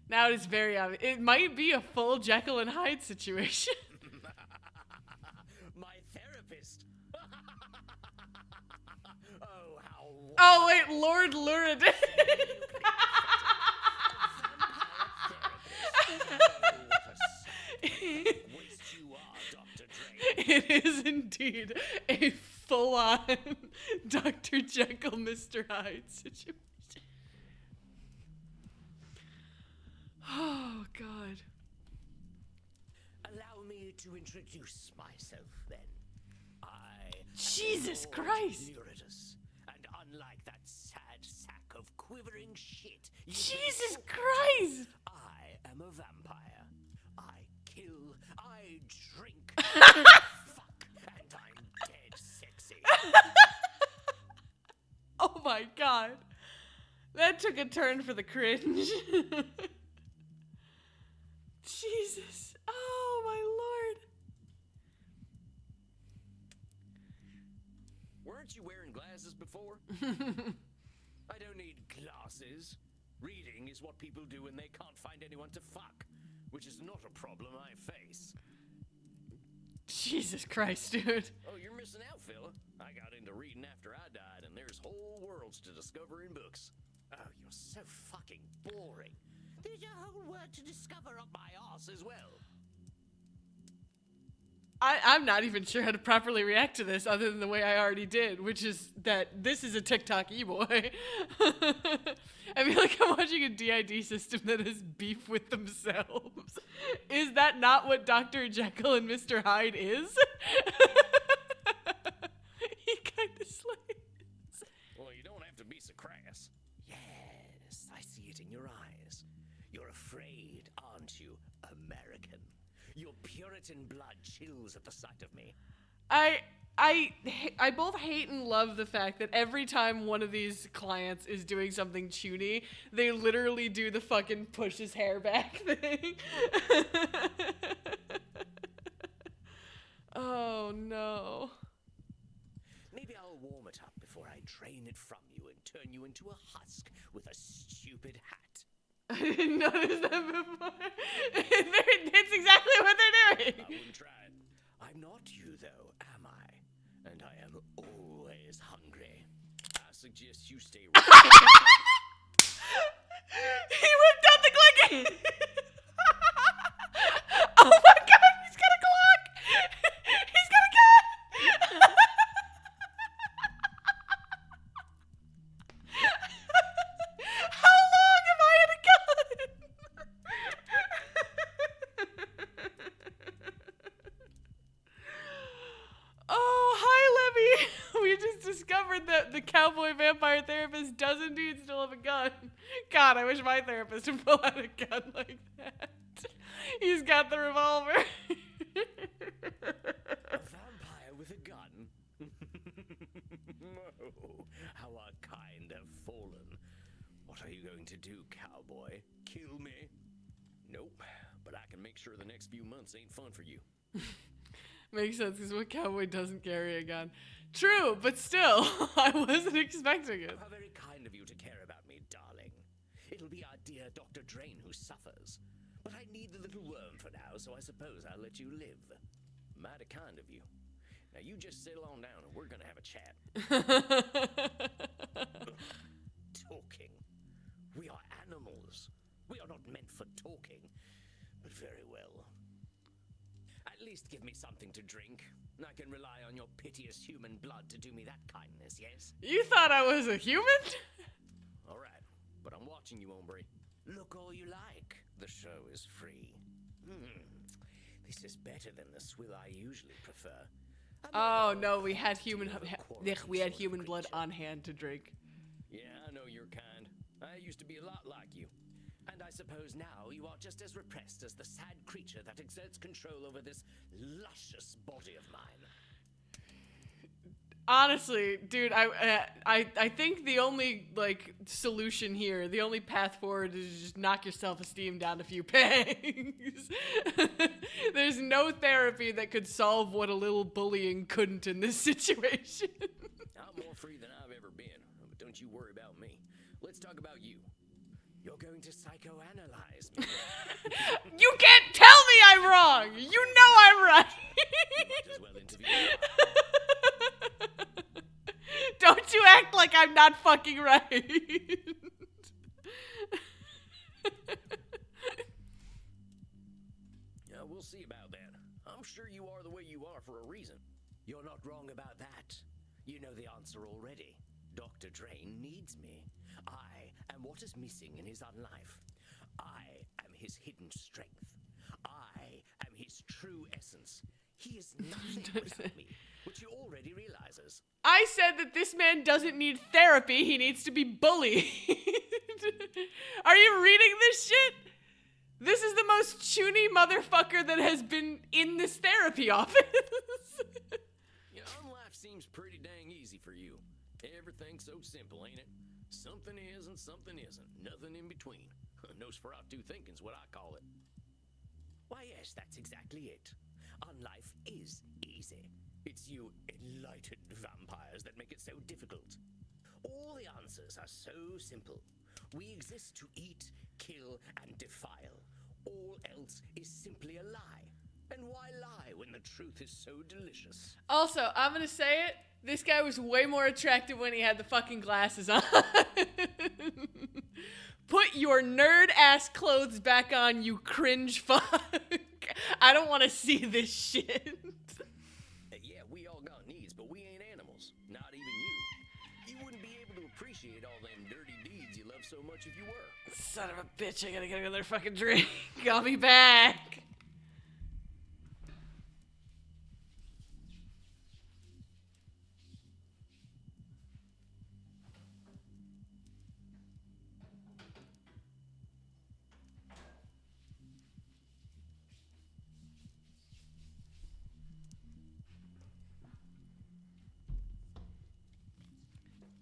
now it is very obvious. It might be a full Jekyll and Hyde situation. My therapist. Oh, how... Oh, wait, Lord Luridin. Waste you are, Dr. Drain. It is indeed a full-on Dr. Jekyll, Mr. Hyde situation. Oh, God. Allow me to introduce myself, then. I Jesus am Christ. Lord Eurytus, and unlike that sad sack of quivering shit, you Jesus talk Christ. I am a vampire. I kill, I drink, fuck, and I'm dead sexy. Oh, my God. That took a turn for the cringe. Jesus. Oh, my Lord. Weren't you wearing glasses before? I don't need glasses. Reading is what people do when they can't find anyone to fuck, which is not a problem I face. Jesus Christ, dude. Oh, you're missing out, fella. I got into reading after I died, and there's whole worlds to discover in books. Oh, you're so fucking boring. There's a whole world to discover up my arse as well. I'm not even sure how to properly react to this other than the way I already did, which is that this is a TikTok e-boy. I feel like I'm watching a DID system that has beef with themselves. Is that not what Dr. Jekyll and Mr. Hyde is? He kind of slays. Well, you don't have to be so crass. Yes, I see it in your eyes. You're afraid, aren't you, American? Your Puritan blood chills at the sight of me. I both hate and love the fact that every time one of these clients is doing something chuny, they literally do the fucking push his hair back thing. Oh, no. Maybe I'll warm it up before I drain it from you and turn you into a husk with a stupid hat. I didn't notice that before. It's exactly what they're doing. I wouldn't try it. I'm not you, though, am I? And I am always hungry. I suggest you stay right. He whipped out the clicking. Oh my God, he's got a clock. He's got a gun. How long have I had a gun? Oh, hi, Libby. We just discovered that the cowboy vampire therapist does indeed still have a gun. God, I wish my therapist would pull out a gun like that. He's got the revolver. A vampire with a gun? Oh, how our kind have fallen. What are you going to do, cowboy? Kill me? Nope, but I can make sure the next few months ain't fun for you. Makes sense, because what cowboy doesn't carry a gun? True, but still, I wasn't expecting it. How very kind of you to care about me, darling. It'll be our dear Dr. Drain who suffers. But I need the little worm for now, so I suppose I'll let you live. Mighty kind of you. Now you just settle on down and we're gonna have a chat. Talking. We are animals. We are not meant for talking. But very well. At least give me something to drink. I can rely on your piteous human blood to do me that kindness, yes? You thought I was a human? All right, but I'm watching you, hombre. Look all you like. The show is free. This is better than the swill I usually prefer. Oh no, we had human blood on hand to drink. Yeah, I know your kind. I used to be a lot like you. And I suppose now you are just as repressed as the sad creature that exerts control over this luscious body of mine. Honestly, dude, I think the only solution here, the only path forward is just knock your self-esteem down a few pegs. There's no therapy that could solve what a little bullying couldn't in this situation. I'm more free than I've ever been, but don't you worry about me. Let's talk about you. You're going to psychoanalyze me. You can't tell me I'm wrong. You know I'm right. Might as well interview me. Don't you act like I'm not fucking right. Yeah, we'll see about that. I'm sure you are the way you are for a reason. You're not wrong about that. You know the answer already. Dr. Drain needs me. I am what is missing in his unlife. I am his hidden strength. I am his true essence. He is nothing without me, which he already realizes. I said that this man doesn't need therapy, he needs to be bullied. Are you reading this shit? This is the most chuny motherfucker that has been in this therapy office. You know, life seems pretty dang easy for you. Everything's so simple, ain't it? Something is and something isn't. Nothing in between. Nosferatu thinking's what I call it. Why, yes, that's exactly it. Unlife is easy. It's you enlightened vampires that make it so difficult. All the answers are so simple. We exist to eat, kill, and defile. All else is simply a lie. And why lie when the truth is so delicious? Also, I'm gonna say it, this guy was way more attractive when he had the fucking glasses on. Put your nerd-ass clothes back on, you cringe fuck. I don't want to see this shit. Yeah, we all got needs, but we ain't animals. Not even you. You wouldn't be able to appreciate all them dirty deeds you love so much if you were. Son of a bitch, I gotta get another fucking drink. I'll be back.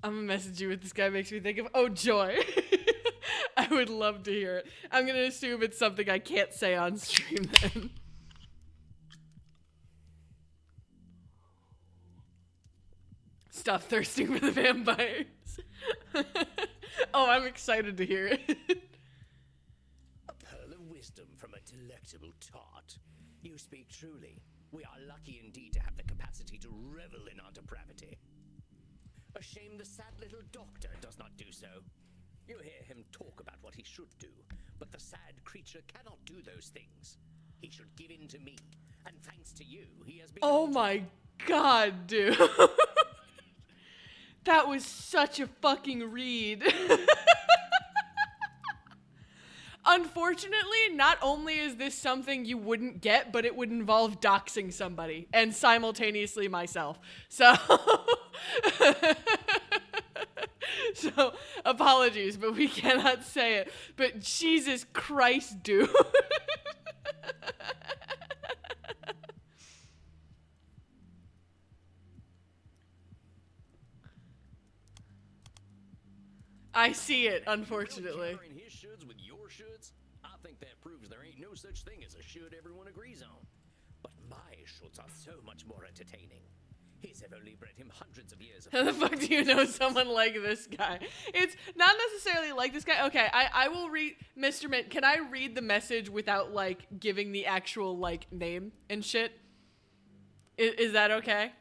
I'm gonna message you what this guy makes me think of. Oh, joy. I would love to hear it. I'm gonna assume it's something I can't say on stream then. Stop thirsting for the vampires. Oh, I'm excited to hear it. A pearl of wisdom from a delectable tart. You speak truly. We are lucky indeed to have the capacity to revel in our depravity. A shame the sad little doctor does not do so. You hear him talk about what he should do, but the sad creature cannot do those things. He should give in to me, and thanks to you, he has been... Oh my god, dude. That was such a fucking read. Unfortunately, not only is this something you wouldn't get, but it would involve doxing somebody, and simultaneously myself. So, so apologies, but we cannot say it. But Jesus Christ, dude. I see it, unfortunately. Comparing his shoulds with your shoulds, I think that proves there ain't no such thing as a should everyone agrees on. But my shoulds are so much more entertaining. His have only bred him hundreds of years of... How the fuck do you know someone like this guy? It's not necessarily like this guy. Okay, I will read... Mr. Mint, can I read the message without, like, giving the actual, like, name and shit? Is that okay?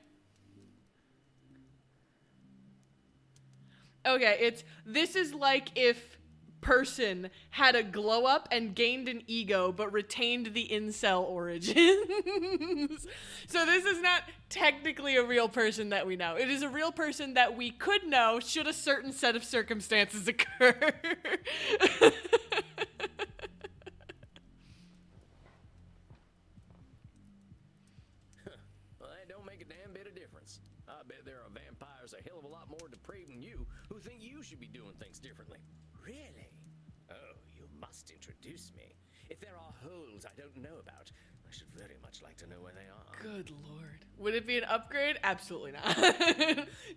Okay, this is like if person had a glow up and gained an ego but retained the incel origins. So this is not technically a real person that we know. It is a real person that we could know should a certain set of circumstances occur. Well, that don't make a damn bit of difference. I bet there are vampires a hell of a lot more depraved than you who think you should be doing things differently. Really? Oh, you must introduce me. If there are holes I don't know about, I should very much like to know where they are. Good lord. Would it be an upgrade? Absolutely not.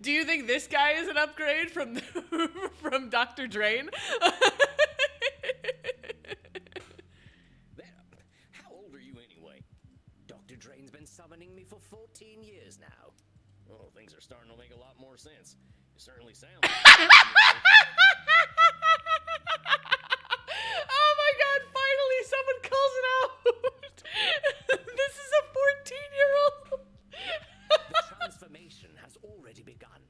Do you think this guy is an upgrade from from Dr. Drain? How old are you anyway? Dr. Drain's been summoning me for 14 years now. Well, things are starting to make a lot more sense. You certainly sound Oh my god, finally someone calls it out. This is a 14-year-old. The transformation has already begun.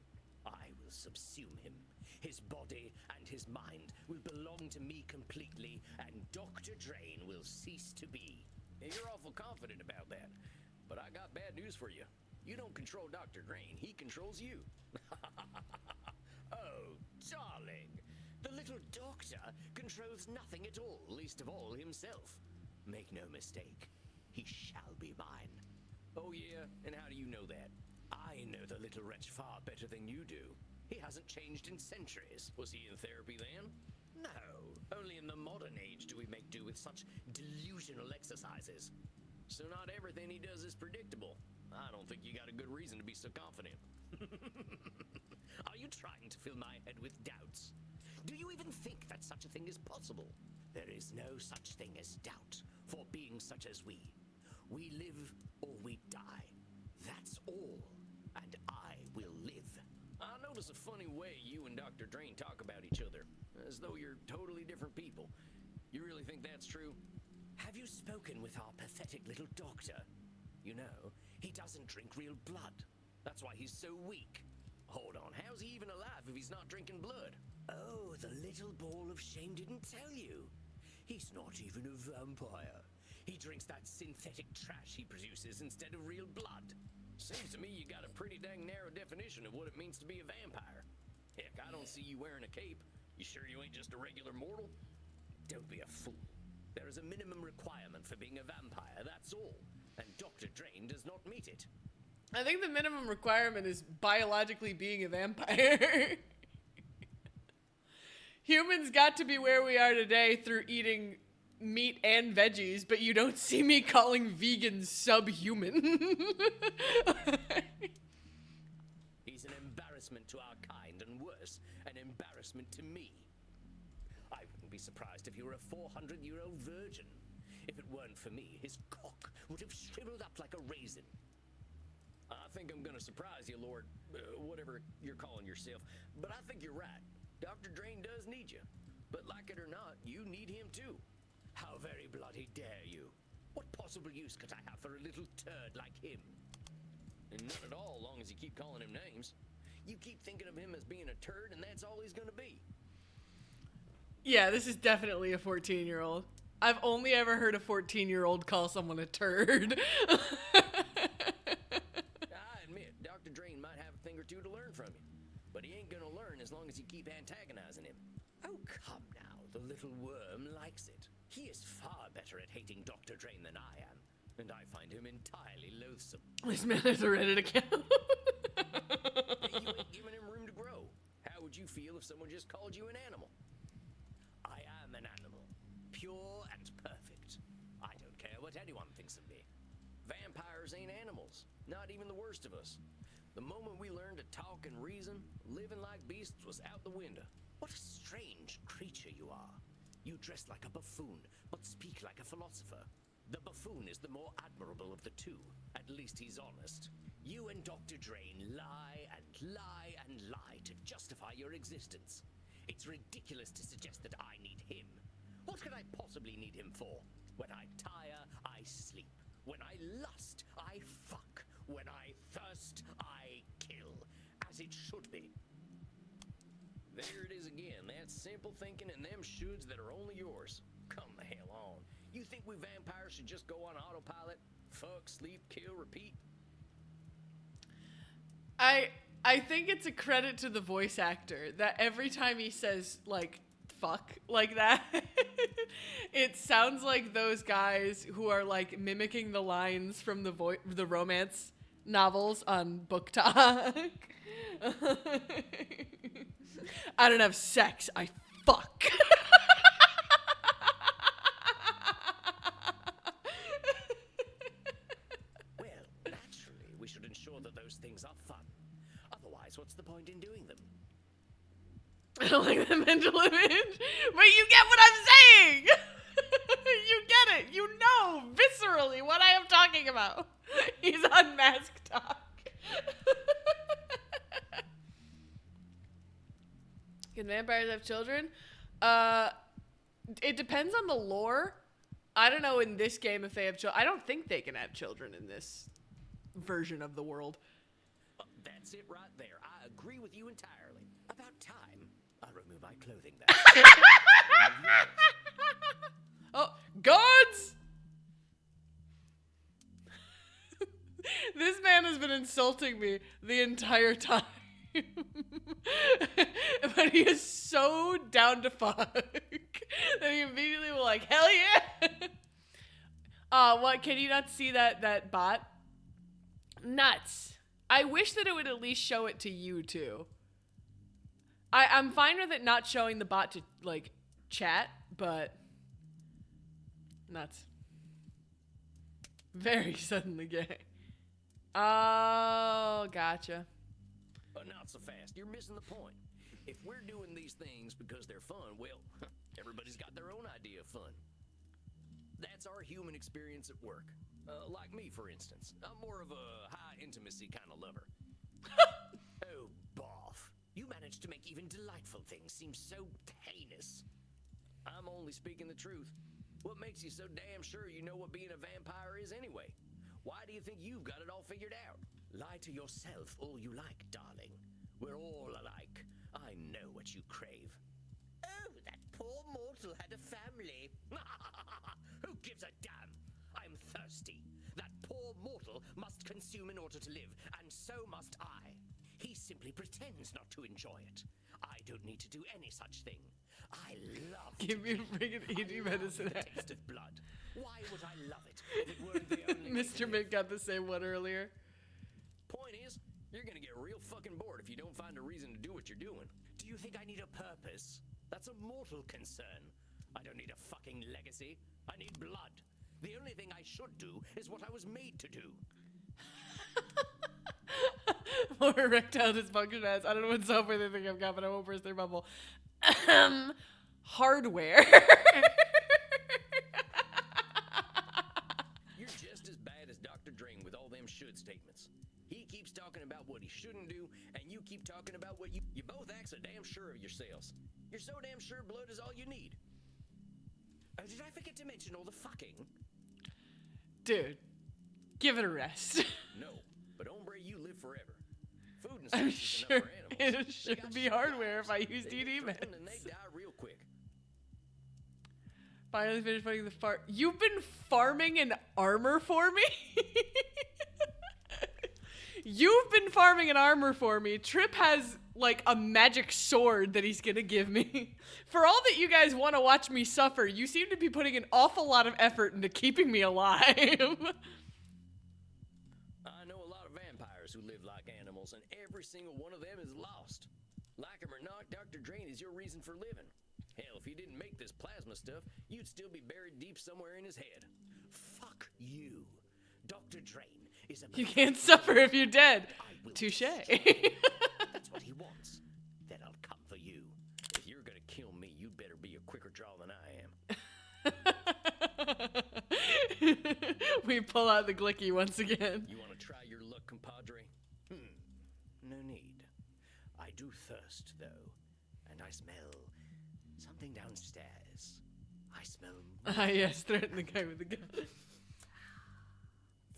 I will subsume him. His body and his mind will belong to me completely, and Dr. Drain will cease to be. You're awful confident about that. But I got bad news for you. You don't control Dr. Drain, he controls you. Oh, darling. The little doctor controls nothing at all, least of all himself. Make no mistake, he shall be mine. Oh yeah, and how do you know that? I know the little wretch far better than you do. He hasn't changed in centuries. Was he in therapy then? No, only in the modern age do we make do with such delusional exercises. So not everything he does is predictable. I don't think you got a good reason to be so confident. Are you trying to fill my head with doubts? Do you even think that such a thing is possible? There is no such thing as doubt for beings such as we. We live or we die. That's all. And I will live. I notice a funny way you and Dr. Drain talk about each other, as though you're totally different people. You really think that's true? Have you spoken with our pathetic little doctor? You know, he doesn't drink real blood. That's why he's so weak. Hold on, how's he even alive if he's not drinking blood? Oh, the little ball of shame didn't tell you. He's not even a vampire. He drinks that synthetic trash he produces instead of real blood. Seems to me you got a pretty dang narrow definition of what it means to be a vampire. Heck, I don't see you wearing a cape. You sure you ain't just a regular mortal? Don't be a fool. There is a minimum requirement for being a vampire, that's all. And Dr. Drain does not meet it. I think the minimum requirement is biologically being a vampire. Humans got to be where we are today through eating meat and veggies, but you don't see me calling vegans subhuman. He's an embarrassment to our kind, and worse, an embarrassment to me. I wouldn't be surprised if he were a 400-year-old virgin. If it weren't for me, his cock would have shriveled up like a raisin. I think I'm gonna surprise you, Lord, whatever you're calling yourself, but I think you're right. Dr. Drain does need you, but like it or not, you need him too. How very bloody dare you? What possible use could I have for a little turd like him? And none at all, long as you keep calling him names. You keep thinking of him as being a turd, and that's all he's gonna be. Yeah, this is definitely a 14-year-old. I've only ever heard a 14-year-old call someone a turd. I admit, Dr. Drain might have a thing or two to learn from you, but he ain't gonna learn as long as you keep antagonizing him. Oh, come now, the little worm likes it. He is far better at hating Dr. Drain than I am, and I find him entirely loathsome. This man has a Reddit account. Hey, you ain't giving him room to grow. How would you feel if someone just called you an animal? I am an animal, pure and perfect. I don't care what anyone thinks of me. Vampires ain't animals, not even the worst of us. The moment we learned to talk and reason, living like beasts was out the window. What a strange creature you are. You dress like a buffoon, but speak like a philosopher. The buffoon is the more admirable of the two. At least he's honest. You and Dr. Drain lie and lie and lie to justify your existence. It's ridiculous to suggest that I need him. What could I possibly need him for? When I tire, I sleep. When I lust, I fuck. When I thirst, I kill. As it should be. There it is again, that simple thinking and them shoulds that are only yours. Come the hell on. You think we vampires should just go on autopilot? Fuck, sleep, kill, repeat? I think it's a credit to the voice actor that every time he says, like, fuck, like that, it sounds like those guys who are, like, mimicking the lines from the romance novels on Book Talk. I don't have sex, I fuck. Well, naturally, we should ensure that those things are fun. Otherwise, what's the point in doing them? I don't like the mental image, but you get what I'm saying. You get it. You know viscerally what I am talking about. He's on Mask Talk. Can vampires have children? It depends on the lore. I don't know in this game if they have children. I don't think they can have children in this version of the world. That's it right there. I agree with you entirely. About time. I'll remove my clothing then. Oh, guards! This man has been insulting me the entire time. But he is so down to fuck that he immediately will like, hell yeah. What, can you not see that bot? Nuts. I wish that it would at least show it to you too. I'm fine with it not showing the bot to like chat, but nuts. Very suddenly gay. Oh, gotcha. Not so fast. You're missing the point. If we're doing these things because they're fun, well, everybody's got their own idea of fun. That's our human experience at work. Like me, for instance. I'm more of a high intimacy kind of lover. Oh, boff. You managed to make even delightful things seem so heinous. I'm only speaking the truth. What makes you so damn sure you know what being a vampire is anyway? Why do you think you've got it all figured out? Lie to yourself all you like, darling. We're all alike. I know what you crave. Oh, that poor mortal had a family. Who gives a damn? I'm thirsty. That poor mortal must consume in order to live, and so must I. He simply pretends not to enjoy it. I don't need to do any such thing. I love Give me friggin' ED medicine. the taste of blood. Why would I love it if it weren't the only way to Mr. live? Mint got the same one earlier. Point is, you're gonna get real fucking bored if you don't find a reason to do what you're doing. Do you think I need a purpose? That's a mortal concern. I don't need a fucking legacy. I need blood. The only thing I should do is what I was made to do. More erectile dysfunction as I don't know what software they think I've got, but I won't burst their bubble. Hardware. You're just as bad as Dr. Drain with all them should statements. He keeps talking about what he shouldn't do, and you keep talking about what you both act so damn sure of yourselves. You're so damn sure blood is all you need. Oh, did I forget to mention all the fucking? Dude, give it a rest. No, but hombre, you live forever. Food and I'm sex is sure enough for animals. it They should got be shit hardware if I lives. used They ED get meds. thrown and they die real quick. Finally finished fighting the fart. You've been farming an armor for me? You've been farming an armor for me. Trip has, like, a magic sword that he's gonna give me. For all that you guys want to watch me suffer, you seem to be putting an awful lot of effort into keeping me alive. I know a lot of vampires who live like animals, and every single one of them is lost. Like him or not, Dr. Drain is your reason for living. Hell, if he didn't make this plasma stuff, you'd still be buried deep somewhere in his head. Fuck you. Dr. Drain is a... You can't suffer if you're dead. Touche. That's what he wants. Then I'll come for you. If you're gonna kill me, you better be a quicker draw than I am. We pull out the glicky once again. You want to try your luck, compadre? No need. I do thirst, though, and I smell something downstairs. I smell Ah, yes, threaten the guy with the gun.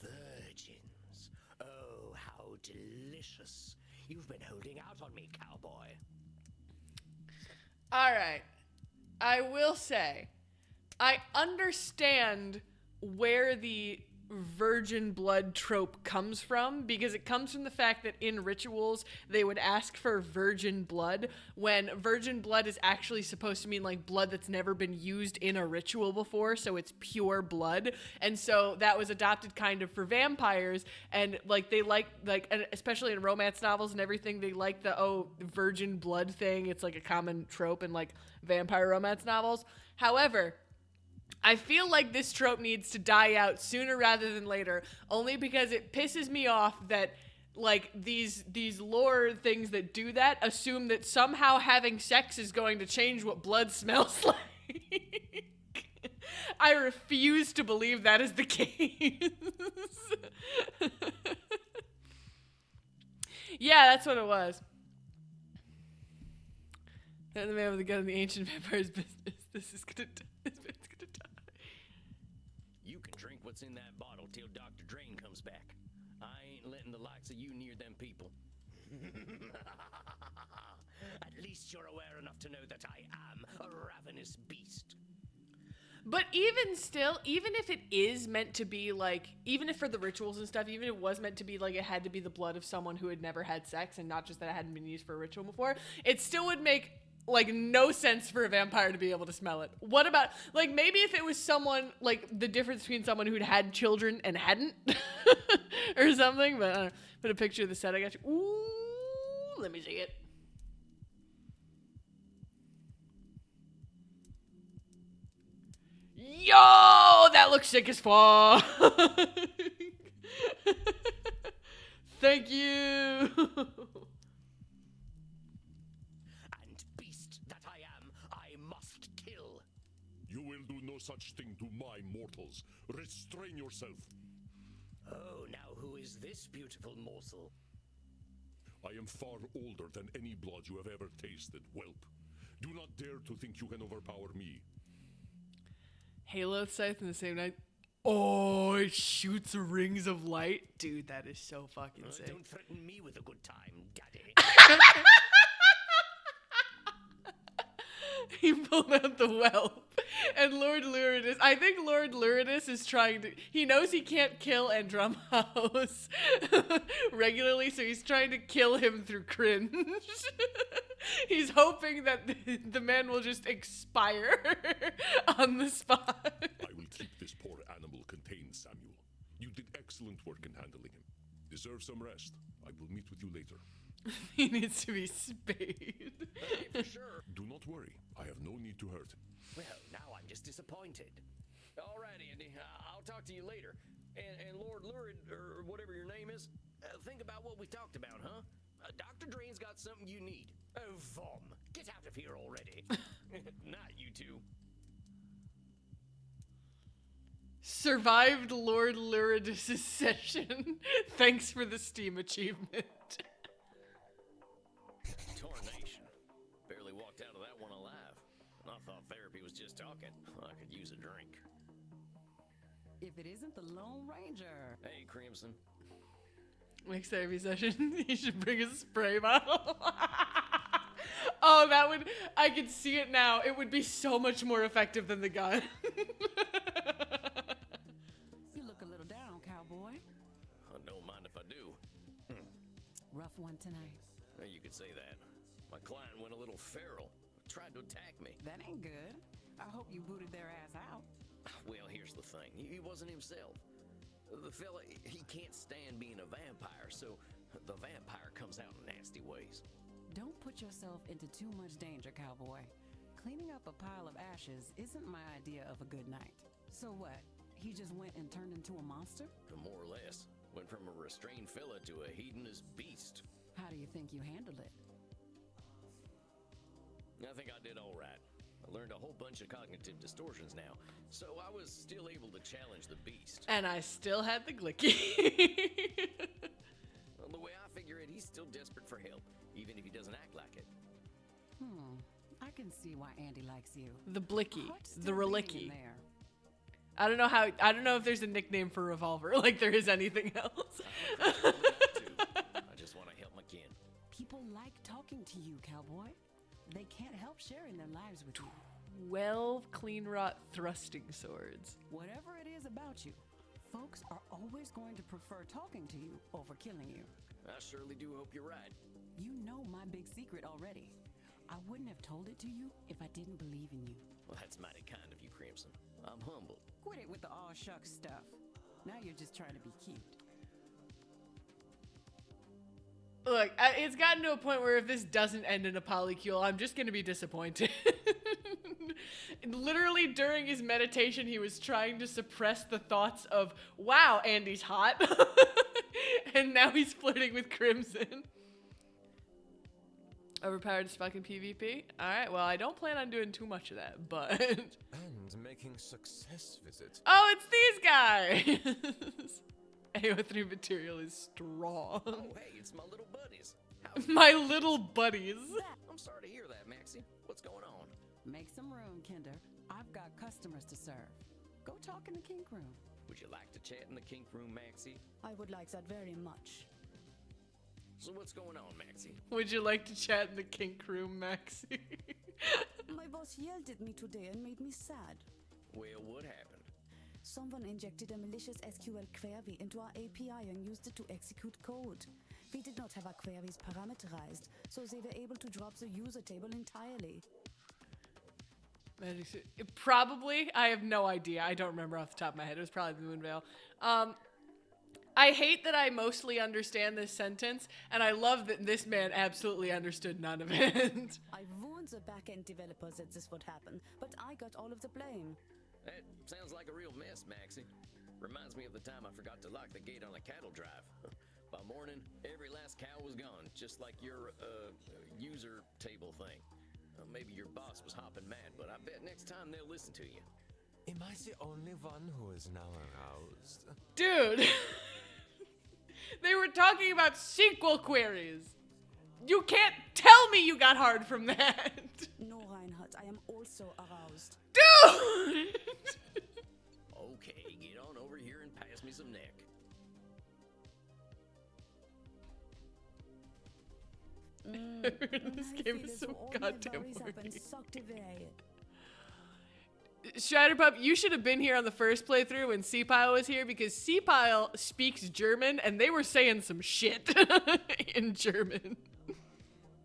virgins. Oh, how delicious. You've been holding out on me, cowboy. All right. I will say, I understand where the virgin blood trope comes from, because it comes from the fact that in rituals they would ask for virgin blood when virgin blood is actually supposed to mean like blood that's never been used in a ritual before, so it's pure blood. And so that was adopted kind of for vampires, and like they like and especially in romance novels and everything, they like the virgin blood thing. It's like a common trope in like vampire romance novels. However, I feel like this trope needs to die out sooner rather than later, only because it pisses me off that like these lore things that do that assume that somehow having sex is going to change what blood smells like. I refuse to believe that is the case. Yeah, that's what it was. The man with the gun in the ancient vampire's business. This is gonna die. This man's gonna die. You can drink what's in that bottle till Dr. Drain comes back. I ain't letting the likes of you near them people. At least you're aware enough to know that I am a ravenous beast. But even still, even if it is meant to be like, even if for the rituals and stuff, even if it was meant to be like it had to be the blood of someone who had never had sex and not just that it hadn't been used for a ritual before, it still would make like no sense for a vampire to be able to smell it. What about, like, maybe if it was someone, like the difference between someone who'd had children and hadn't or something, but put a picture of the set, I got you. Ooh, let me see it. Yo, that looks sick as fuck. Thank you. And beast that I am, I must kill. You will do no such thing to my mortals. Restrain yourself. Oh, now who is this beautiful morsel? I am far older than any blood you have ever tasted, whelp. Do not dare to think you can overpower me. Halo scythe in the same night. Oh, it shoots rings of light. Dude, that is so fucking sick. Don't threaten me with a good time, daddy. He pulled out the whelp. And Lord Luridus, I think Lord Luridus is trying to, he knows he can't kill Andromhouse regularly, so he's trying to kill him through cringe. He's hoping that the man will just expire on the spot. I will keep this poor animal contained, Samuel. You did excellent work in handling him. Deserve some rest. I will meet with you later. He needs to be spayed. Hey, for sure. Do not worry. I have no need to hurt him. Well, now I'm just disappointed. All right, Andy. I'll talk to you later. And Lord Lurid, or whatever your name is, Think about what we talked about, huh? Dr. Drain's got something you need. Oh, Vom, get out of here already. not you two. Survived Lord Luridus' session. Thanks for the Steam achievement. Tornation. Barely walked out of that one alive. I thought therapy was just talking. I could use a drink. If it isn't the Lone Ranger. Hey, Crimson. Next therapy session, you should bring a spray bottle. Oh, that would, I could see it now. It would be so much more effective than the gun. You look a little down, cowboy. I don't mind if I do. Rough one tonight. You could say that. My client went a little feral. Tried to attack me. That ain't good. I hope you booted their ass out. Well, here's the thing. He wasn't himself. The fella, he can't stand being a vampire, so the vampire comes out in nasty ways. Don't put yourself into too much danger, cowboy. Cleaning up a pile of ashes isn't my idea of a good night. So what? He just went and turned into a monster? More or less. Went from a restrained fella to a hedonist beast. How do you think you handled it? I think I did all right. I learned a whole bunch of cognitive distortions now, so I was still able to challenge the beast. And I still had the glicky. Well, the way I figure it, he's still desperate for help, even if he doesn't act like it. I can see why Andy likes you. The blicky. Heart's The still beating in relicky. there. I don't know if there's a nickname for Revolver, like there is anything else. I just want to help my kin. People like talking to you, cowboy. They can't help sharing their lives with you. 12 clean rot thrusting swords. Whatever it is about you, folks are always going to prefer talking to you over killing you. I surely do hope you're right. You know my big secret already. I wouldn't have told it to you if I didn't believe in you. Well, that's mighty kind of you, Crimson. I'm humbled. Quit it with the aw shucks stuff. Now you're just trying to be cute. Look, it's gotten to a point where if this doesn't end in a polycule, I'm just going to be disappointed. Literally, during his meditation, he was trying to suppress the thoughts of, wow, Andy's hot. And now he's flirting with Crimson. Overpowered as fucking PvP? Alright, well, I don't plan on doing too much of that, but... And making success visits. Oh, it's these guys! AO3 material is strong. Oh, hey, it's my little buddies. My little buddies. I'm sorry to hear that, Maxie. What's going on? Make some room, Kinder. I've got customers to serve. Go talk in the kink room. Would you like to chat in the kink room, Maxie? I would like that very much. So what's going on, Maxie? Would you like to chat in the kink room, Maxie? My boss yelled at me today and made me sad. Well, what happened? Someone injected a malicious SQL query into our API and used it to execute code. We did not have our queries parameterized, so they were able to drop the user table entirely. Probably. I have no idea. I don't remember off the top of my head. It was probably the Moonveil. I hate that I mostly understand this sentence, and I love that this man absolutely understood none of it. I warned the back-end developers that this would happen, but I got all of the blame. That sounds like a real mess, Maxie. Reminds me of the time I forgot to lock the gate on a cattle drive. By morning, every last cow was gone, just like your, user table thing. Maybe your boss was hopping mad, but I bet next time they'll listen to you. Am I the only one who is now aroused? Dude. They were talking about SQL queries. You can't tell me you got hard from that. No, Reinhardt, I am also aroused. Dude! Okay, get on over here and pass me some neck. This game is so goddamn horny. Sucked away. Shatterpup, you should have been here on the first playthrough when C-Pile was here, because C-Pile speaks German and they were saying some shit in German.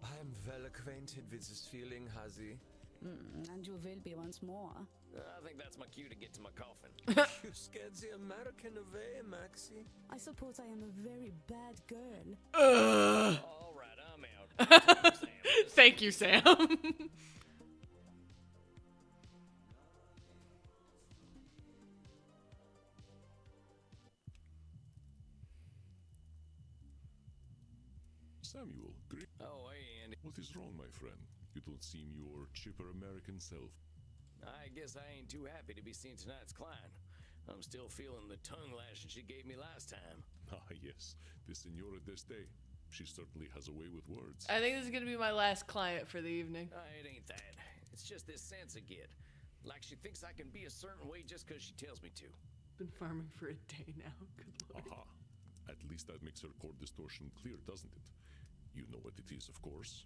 I am well acquainted with this feeling, Hazi. And you will be once more. I think that's my cue to get to my coffin. You scared the American away, Maxie. I suppose I am a very bad girl. All right, I'm out. Thank you, Sam. Samuel, great. Oh, hey, Andy. What is wrong, my friend? You don't seem your chipper American self. I guess I ain't too happy to be seeing tonight's client. I'm still feeling the tongue lashing she gave me last time. Ah, yes, the Senora d'Este. She certainly has a way with words. I think this is going to be my last client for the evening. It ain't that. It's just this sense I get. Like she thinks I can be a certain way just because she tells me to. Been farming for a day now. Good lord. Aha. At least that makes her chord distortion clear, doesn't it? You know what it is, of course.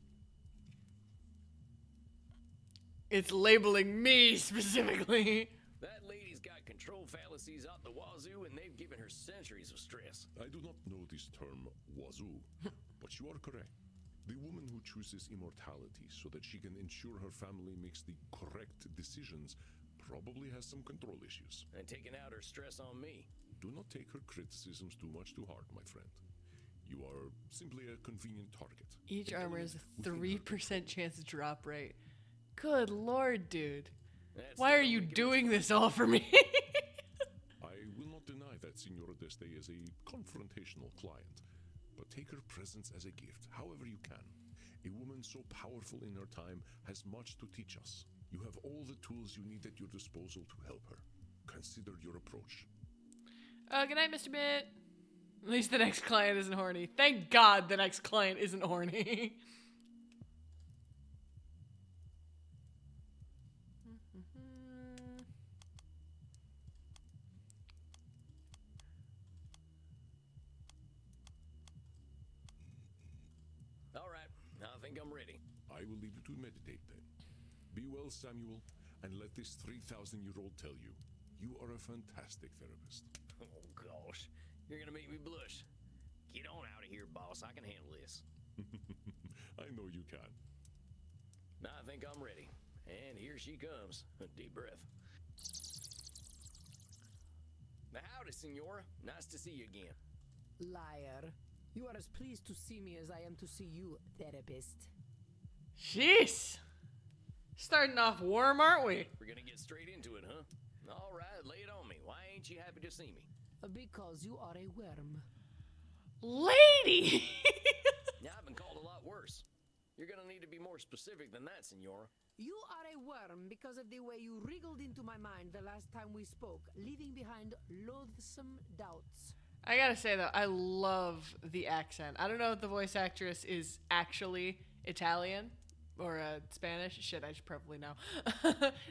It's labeling me specifically. That lady's got control fallacies out the wazoo, and they've given her centuries of stress. I do not know this term, wazoo, but you are correct. The woman who chooses immortality so that she can ensure her family makes the correct decisions probably has some control issues. And taking out her stress on me. Do not take her criticisms too much to heart, my friend. You are simply a convenient target. Each armor has a 3% chance drop rate. Good lord, dude. Why are you doing this all for me? I will not deny that Senora d'Este is a confrontational client, but take her presence as a gift, however you can. A woman so powerful in her time has much to teach us. You have all the tools you need at your disposal to help her. Consider your approach. Good night, Mr. Bit. At least the next client isn't horny. Thank God the next client isn't horny. All right, I think I'm ready. I will leave you to meditate then. Be well, Samuel, and let this 3,000-year-old tell you, you are a fantastic therapist. Oh, gosh. You're gonna make me blush. Get on out of here, boss. I can handle this. I know you can. I think I'm ready. And here she comes. A deep breath. Now, howdy, Senora. Nice to see you again. Liar. You are as pleased to see me as I am to see you, therapist. Jeez. Starting off warm, aren't we? We're gonna get straight into it, huh? All right, lay it on me. Why ain't you happy to see me? Because you are a worm. Lady! Yeah, I've been called a lot worse. You're gonna need to be more specific than that, Senora. You are a worm because of the way you wriggled into my mind the last time we spoke, leaving behind loathsome doubts. I gotta say, though, I love the accent. I don't know if the voice actress is actually Italian or Spanish. Shit, I should probably know.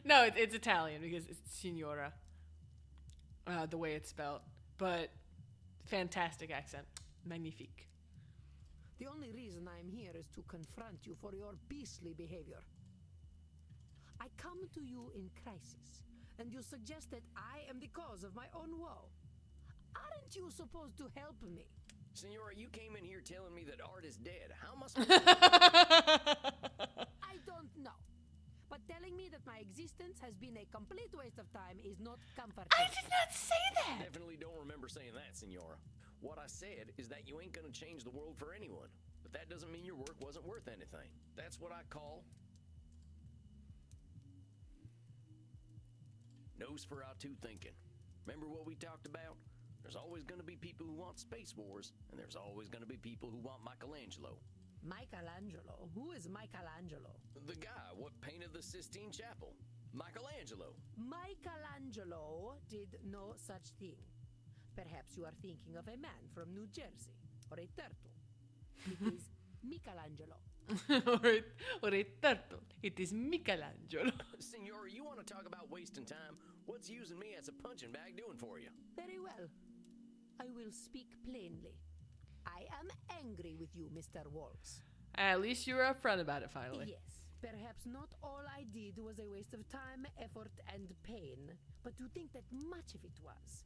No, it's Italian because it's Signora, the way it's spelled. But fantastic accent. Magnifique. The only reason I am here is to confront you for your beastly behavior. I come to you in crisis. and you suggest that I am the cause of my own woe. Aren't you supposed to help me? Senora, you came in here telling me that art is dead. How am I I don't know. But telling me that my existence has been a complete waste of time is not comforting. I did not say that! Definitely don't remember saying that, Senora. What I said is that you ain't gonna change the world for anyone. But that doesn't mean your work wasn't worth anything. That's what I call Nosferatu thinking. Remember what we talked about? There's always gonna be people who want Space Wars, and there's always gonna be people who want Michelangelo. Michelangelo? Who is Michelangelo? The guy what painted the Sistine Chapel. Michelangelo. Michelangelo did no such thing. Perhaps you are thinking of a man from New Jersey, or a turtle. It is Michelangelo. or a turtle. It is Michelangelo. Senora, you want to talk about wasting time? What's using me as a punching bag doing for you? Very well. I will speak plainly. I am angry with you, Mr. Walls. At least you were upfront about it finally. Yes, perhaps not all I did was a waste of time, effort, and pain, but to think that much of it was.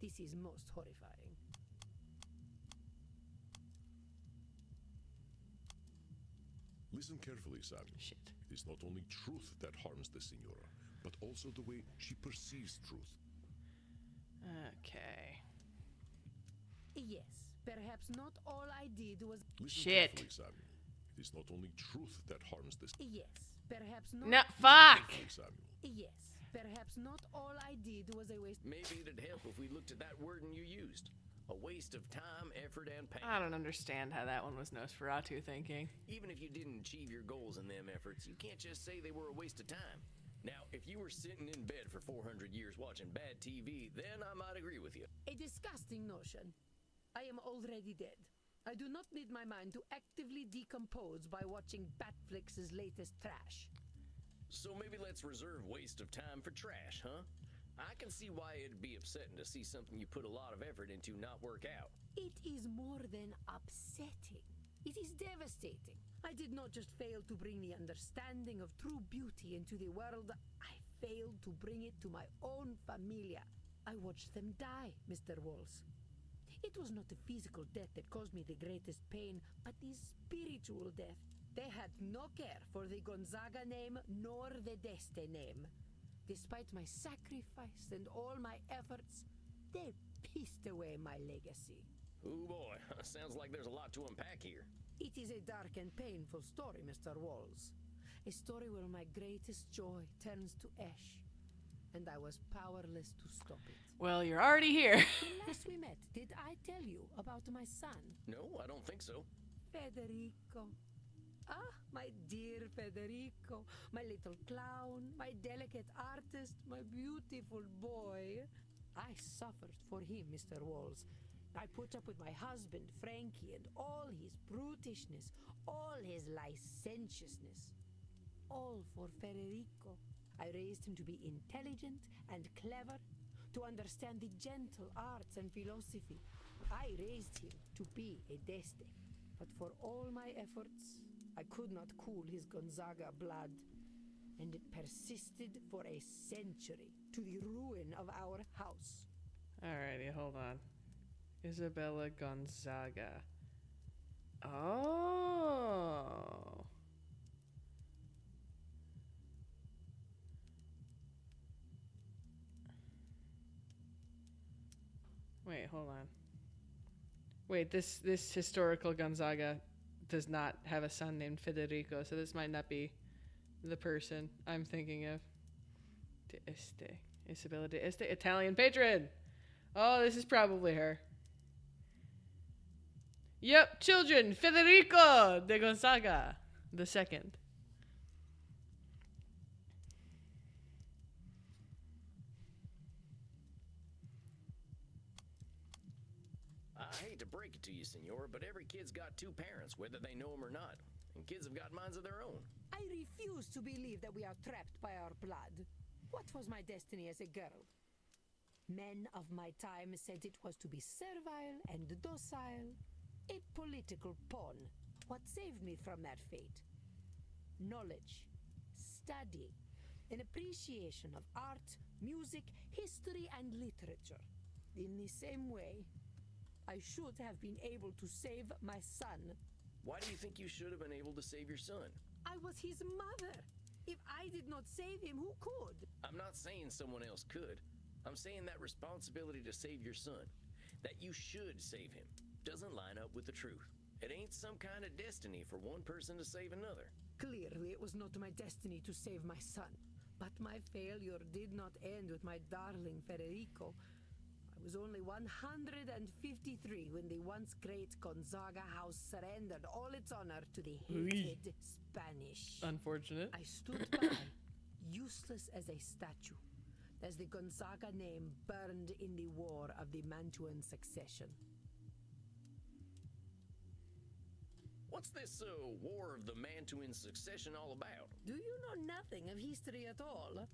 This is most horrifying. Listen carefully, Samuel. Shit. It is not only truth that harms the Senora, but also the way she perceives truth. Okay. Yes, perhaps not all I did was... Listen Shit. carefully, Samuel. It is not only truth that harms the Yes, perhaps not... No, fuck! Carefully, Samuel. Yes, perhaps not all I did was a waste... Maybe it'd help if we looked at that wording you used. A waste of time, effort, and pain. I don't understand how that one was Nosferatu thinking. Even if you didn't achieve your goals in them efforts, you can't just say they were a waste of time. Now, if you were sitting in bed for 400 years watching bad TV, then I might agree with you. A disgusting notion. I am already dead. I do not need my mind to actively decompose by watching Batflix's latest trash. So maybe let's reserve waste of time for trash, huh? I can see why it'd be upsetting to see something you put a lot of effort into not work out. It is more than upsetting. It is devastating. I did not just fail to bring the understanding of true beauty into the world, I failed to bring it to my own familia. I watched them die, Mr. Walls. It was not the physical death that caused me the greatest pain, but the spiritual death. They had no care for the Gonzaga name nor the Deste name. Despite my sacrifice and all my efforts, they pissed away my legacy. Oh boy, sounds like there's a lot to unpack here. It is a dark and painful story, Mr. Walls. A story where my greatest joy turns to ash, and I was powerless to stop it. Well, you're already here. When last we met, did I tell you about my son? No, I don't think so. Federico. Ah, my dear Federico, my little clown, my delicate artist, my beautiful boy. I suffered for him, Mr. Walls. I put up with my husband, Frankie, and all his brutishness, all his licentiousness. All for Federico. I raised him to be intelligent and clever, to understand the gentle arts and philosophy. I raised him to be a Deste. But for all my efforts, I could not cool his Gonzaga blood, and it persisted for a century, to the ruin of our house. Alrighty, hold on. Isabella Gonzaga. Oh. Wait, hold on. Wait, this historical Gonzaga does not have a son named Federico, so this might not be the person I'm thinking of. D'Este. Isabella D'Este, Italian patron. Oh, this is probably her. Yep, children, Federico de Gonzaga the second. I hate to break it to you, senor, but every kid's got two parents, whether they know them or not. And kids have got minds of their own. I refuse to believe that we are trapped by our blood. What was my destiny as a girl? Men of my time said it was to be servile and docile, a political pawn. What saved me from that fate? Knowledge, study, an appreciation of art, music, history, and literature. In the same way, I should have been able to save my son. Why do you think you should have been able to save your son? I was his mother. If I did not save him, who could? I'm not saying someone else could. I'm saying that responsibility to save your son, that you should save him, doesn't line up with the truth. It ain't some kind of destiny for one person to save another. Clearly, it was not my destiny to save my son. But my failure did not end with my darling Federico. I was only 153 when the once great Gonzaga house surrendered all its honor to the hated Spanish. Unfortunate. I stood by, useless as a statue, as the Gonzaga name burned in the war of the Mantuan succession. What's this war of the Mantuan succession all about? Do you know nothing of history at all?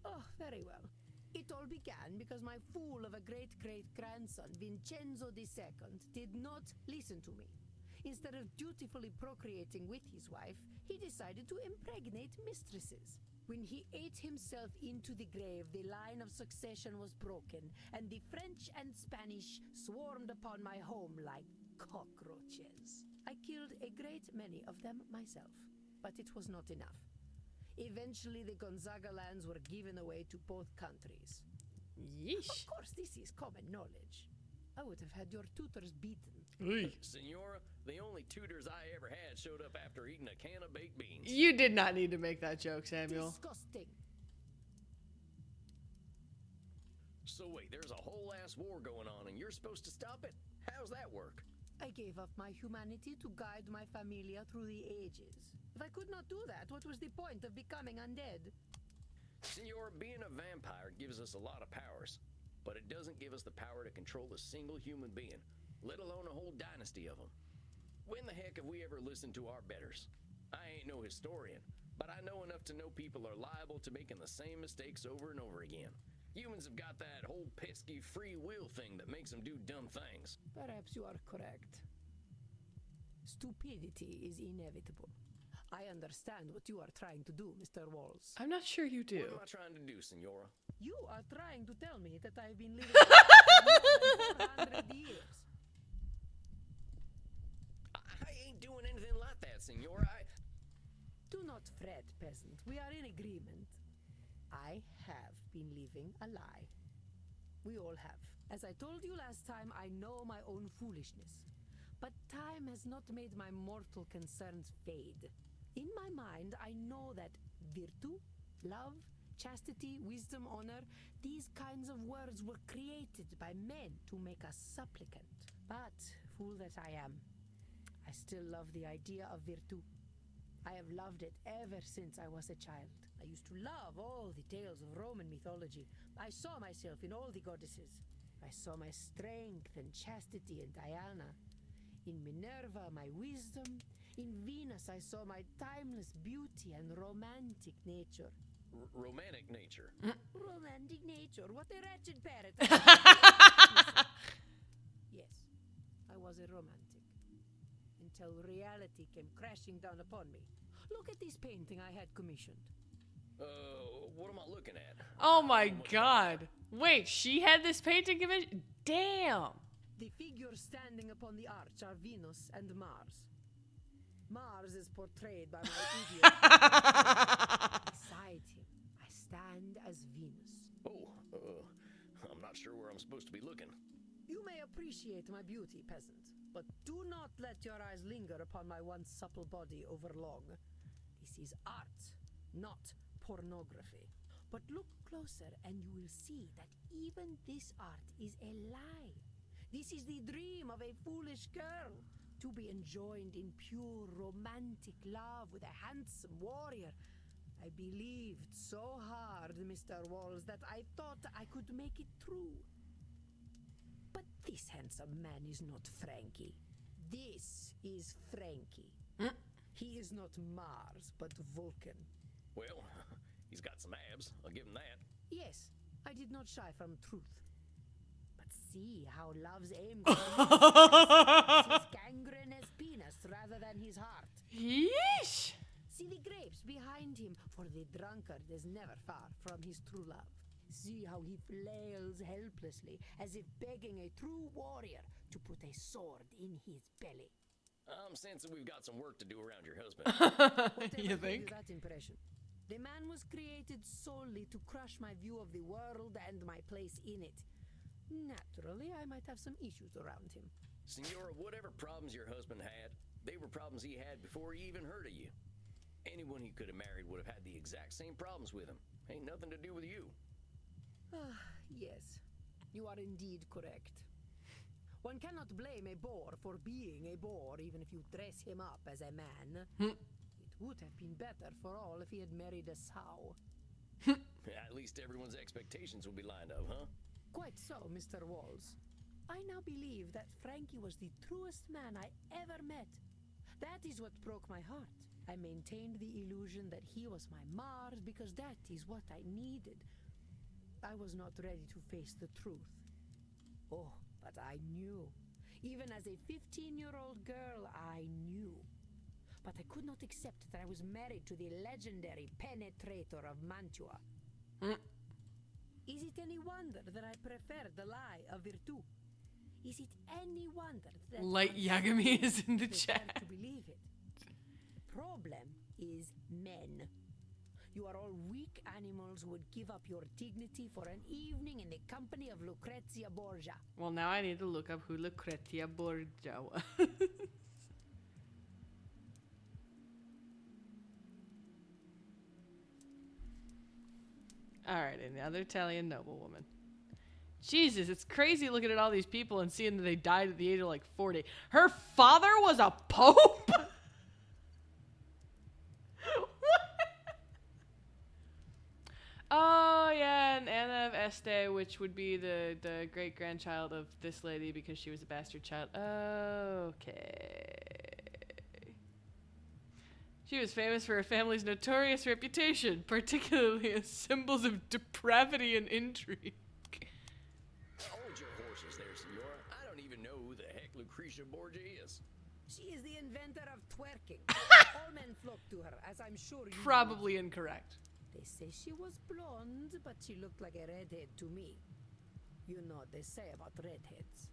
Oh, very well. It all began because my fool of a great-great-grandson, Vincenzo II, did not listen to me. Instead of dutifully procreating with his wife, he decided to impregnate mistresses. When he ate himself into the grave, the line of succession was broken, and the French and Spanish swarmed upon my home like cockroaches. I killed a great many of them myself, but it was not enough. Eventually, the Gonzaga lands were given away to both countries. Yeesh. Of course, this is common knowledge. I would have had your tutors beaten. Senora, the only tutors I ever had showed up after eating a can of baked beans. You did not need to make that joke, Samuel. Disgusting. So wait, there's a whole ass war going on and you're supposed to stop it? How's that work? I gave up my humanity to guide my familia through the ages. If I could not do that, what was the point of becoming undead? Senor, being a vampire gives us a lot of powers, but it doesn't give us the power to control a single human being, let alone a whole dynasty of them. When the heck have we ever listened to our betters? I ain't no historian, but I know enough to know people are liable to making the same mistakes over and over again. Humans have got that whole pesky free will thing that makes them do dumb things. Perhaps you are correct. Stupidity is inevitable. I understand what you are trying to do, Mr. Walls. I'm not sure you do. What am I trying to do, Senora? You are trying to tell me that I've been living for more than 400 years. I ain't doing anything like that, Senora. Do not fret, peasant. We are in agreement. I have been living a lie. We all have. As I told you last time, I know my own foolishness. But time has not made my mortal concerns fade. In my mind, I know that virtue, love, chastity, wisdom, honor, these kinds of words were created by men to make us supplicant. But, fool that I am, I still love the idea of virtue. I have loved it ever since I was a child. I used to love all the tales of Roman mythology. I saw myself in all the goddesses. I saw my strength and chastity in Diana. In Minerva, my wisdom. In Venus, I saw my timeless beauty and romantic nature. Romantic nature? Romantic nature? What a wretched parrot. Yes, I was a romantic. Until reality came crashing down upon me. Look at this painting I had commissioned. What am I looking at? Oh my god. Wait, she had this painting commission? Damn. The figures standing upon the arch are Venus and Mars. Mars is portrayed by my idiot. Beside him, I stand as Venus. I'm not sure where I'm supposed to be looking. You may appreciate my beauty, peasant, but do not let your eyes linger upon my once supple body over long. This is art, not pornography. But look closer and you will see that even this art is a lie. This is the dream of a foolish girl, to be enjoined in pure romantic love with a handsome warrior. I believed so hard, Mr. Walls, that I thought I could make it true. But this handsome man is not Frankie. This is Frankie. He is not Mars, but Vulcan. Well, he's got some abs. I'll give him that. Yes, I did not shy from truth. But see how love's aim goes. His gangrenous penis rather than his heart. Yeesh. See the grapes behind him, for the drunkard is never far from his true love. See how he flails helplessly, as if begging a true warrior to put a sword in his belly. I'm sensing we've got some work to do around your husband. You think? That impression. The man was created solely to crush my view of the world and my place in it. Naturally, I might have some issues around him. Senora, whatever problems your husband had, they were problems he had before he even heard of you. Anyone he could have married would have had the exact same problems with him. Ain't nothing to do with you. Yes, you are indeed correct. One cannot blame a boar for being a boar, even if you dress him up as a man. It would have been better for all if he had married a sow. At least everyone's expectations will be lined up, huh? Quite so, Mr. Walls. I now believe that Frankie was the truest man I ever met. That is what broke my heart. I maintained the illusion that he was my Mars because that is what I needed. I was not ready to face the truth. Oh, but I knew. Even as a 15-year-old girl, I knew. But I could not accept that I was married to the legendary penetrator of Mantua. Is it any wonder that I prefer the lie of virtù? Is it any wonder that Light Yagami is in the chat. to believe it? The problem is men. You are all weak animals who would give up your dignity for an evening in the company of Lucrezia Borgia. Well, now I need to look up who Lucrezia Borgia was. Alright, another Italian noblewoman. Jesus, it's crazy looking at all these people and seeing that they died at the age of like 40. Her father was a pope? Oh, yeah, and Anna of Este, which would be the great-grandchild of this lady because she was a bastard child. Okay. She was famous for her family's notorious reputation, particularly as symbols of depravity and intrigue. Hold your horses there, Senora. I don't even know who the heck Lucretia Borgia is. She is the inventor of twerking. All men flock to her, as I'm sure you Probably incorrect. They say she was blonde, but she looked like a redhead to me. You know what they say about redheads.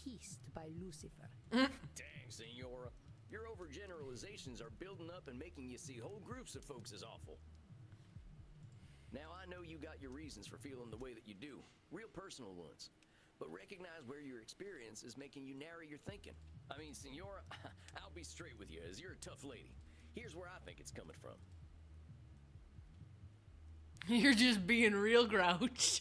Kissed by Lucifer. Dang, Senora. Your overgeneralizations are building up and making you see whole groups of folks as awful. Now, I know you got your reasons for feeling the way that you do. Real personal ones. But recognize where your experience is making you narrow your thinking. I mean, Senora, I'll be straight with you, as you're a tough lady. Here's where I think it's coming from. You're just being real grouch.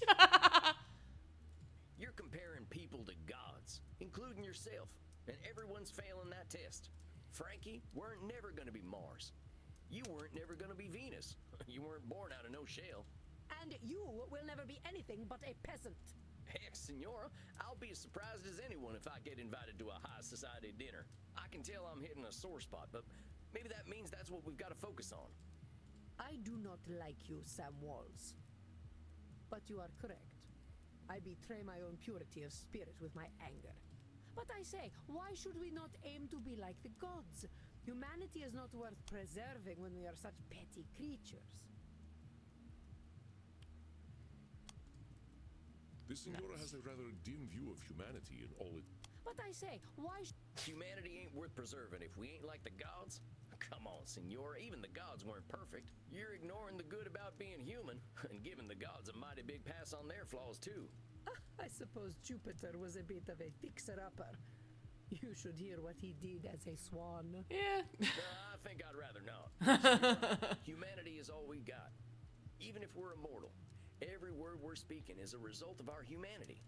You're comparing people to gods, including yourself, and everyone's failing that test. Frankie weren't never going to be Mars. You weren't never going to be Venus. You weren't born out of no shell. And you will never be anything but a peasant. Heck, Senora, I'll be as surprised as anyone if I get invited to a high society dinner. I can tell I'm hitting a sore spot, but maybe that means that's what we've got to focus on. I do not like you, Sam Walls. But you are correct. I betray my own purity of spirit with my anger. But I say, why should we not aim to be like the gods? Humanity is not worth preserving when we are such petty creatures. The Senora has a rather dim view of humanity and all it... But I say, why Humanity ain't worth preserving if we ain't like the gods? Come on, Senora, even the gods weren't perfect. You're ignoring the good about being human, and giving the gods a mighty big pass on their flaws, too. I suppose Jupiter was a bit of a fixer-upper. You should hear what he did as a swan. Yeah. I think I'd rather not. Humanity is all we got. Even if we're immortal, every word we're speaking is a result of our humanity.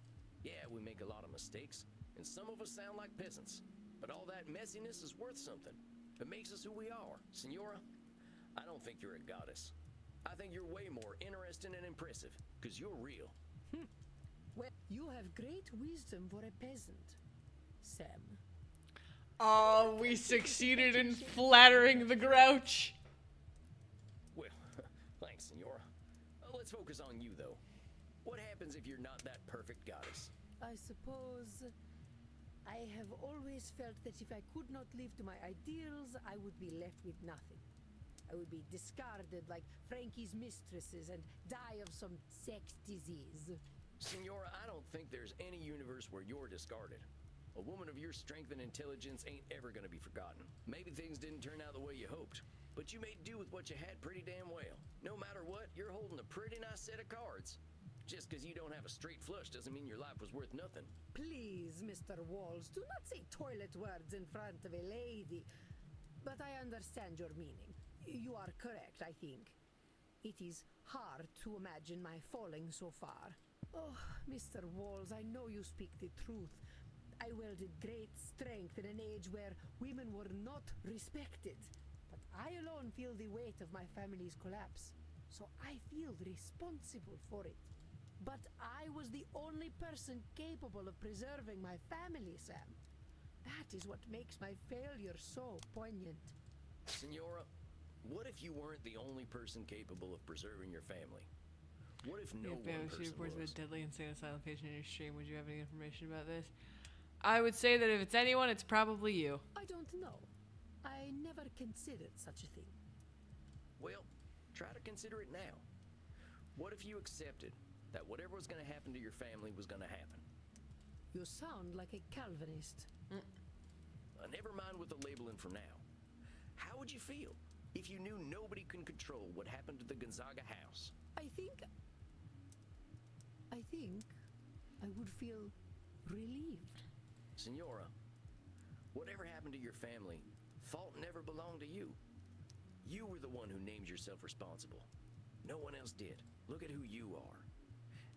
Yeah, we make a lot of mistakes, and some of us sound like peasants. But all that messiness is worth something. It makes us who we are. Senora, I don't think you're a goddess. I think you're way more interesting and impressive, because you're real. Well, you have great wisdom for a peasant, Sam. Oh, we succeeded in flattering the grouch. Well, thanks, Senora. Let's focus on you, though. What happens if you're not that perfect goddess? I suppose I have always felt that if I could not live to my ideals, I would be left with nothing. I would be discarded like Frankie's mistresses and die of some sex disease. Senora, I don't think there's any universe where you're discarded. A woman of your strength and intelligence ain't ever gonna be forgotten. Maybe things didn't turn out the way you hoped, but you made do with what you had pretty damn well. No matter what, you're holding a pretty nice set of cards. Just because you don't have a straight flush doesn't mean your life was worth nothing. Please, Mr. Walls, do not say toilet words in front of a lady. But I understand your meaning. You are correct, I think. It is hard to imagine my falling so far. Oh, Mr. Walls, I know you speak the truth. I wielded great strength in an age where women were not respected. But I alone feel the weight of my family's collapse, so I feel responsible for it. But I was the only person capable of preserving my family, Sam. That is what makes my failure so poignant. Senora, what if you weren't the only person capable of preserving your family? What if no one person reports was? about deadly insane asylum patient in your stream. Would you have any information about this? I would say that if it's anyone, it's probably you. I don't know. I never considered such a thing. Well, try to consider it now. What if you accepted that whatever was going to happen to your family was going to happen? You sound like a Calvinist. Never mind with the labeling for now. How would you feel if you knew nobody can control what happened to the Gonzaga house? I think I would feel relieved. Senora, whatever happened to your family, fault never belonged to you. You were the one who named yourself responsible. No one else did. Look at who you are.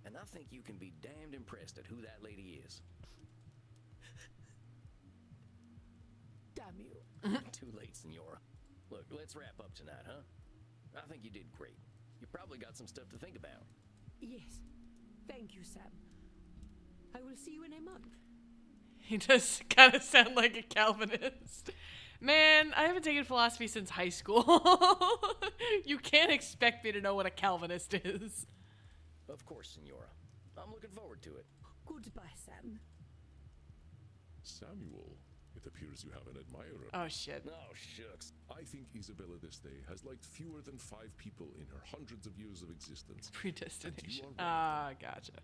And I think you can be damned impressed at who that lady is. Damn you. Too late, Senora. Look, let's wrap up tonight, huh? I think you did great. You probably got some stuff to think about. Yes. Thank you, Sam. I will see you in a month. He does kind of sound like a Calvinist. Man, I haven't taken philosophy since high school. You can't expect me to know what a Calvinist is. Of course, Senora. I'm looking forward to it. Goodbye, Sam. Samuel, it appears you have an admirer. Oh, shit. Oh, shucks. I think Isabella d'Este has liked fewer than 5 people in her hundreds of years of existence. Predestination. And you are one of them. Gotcha.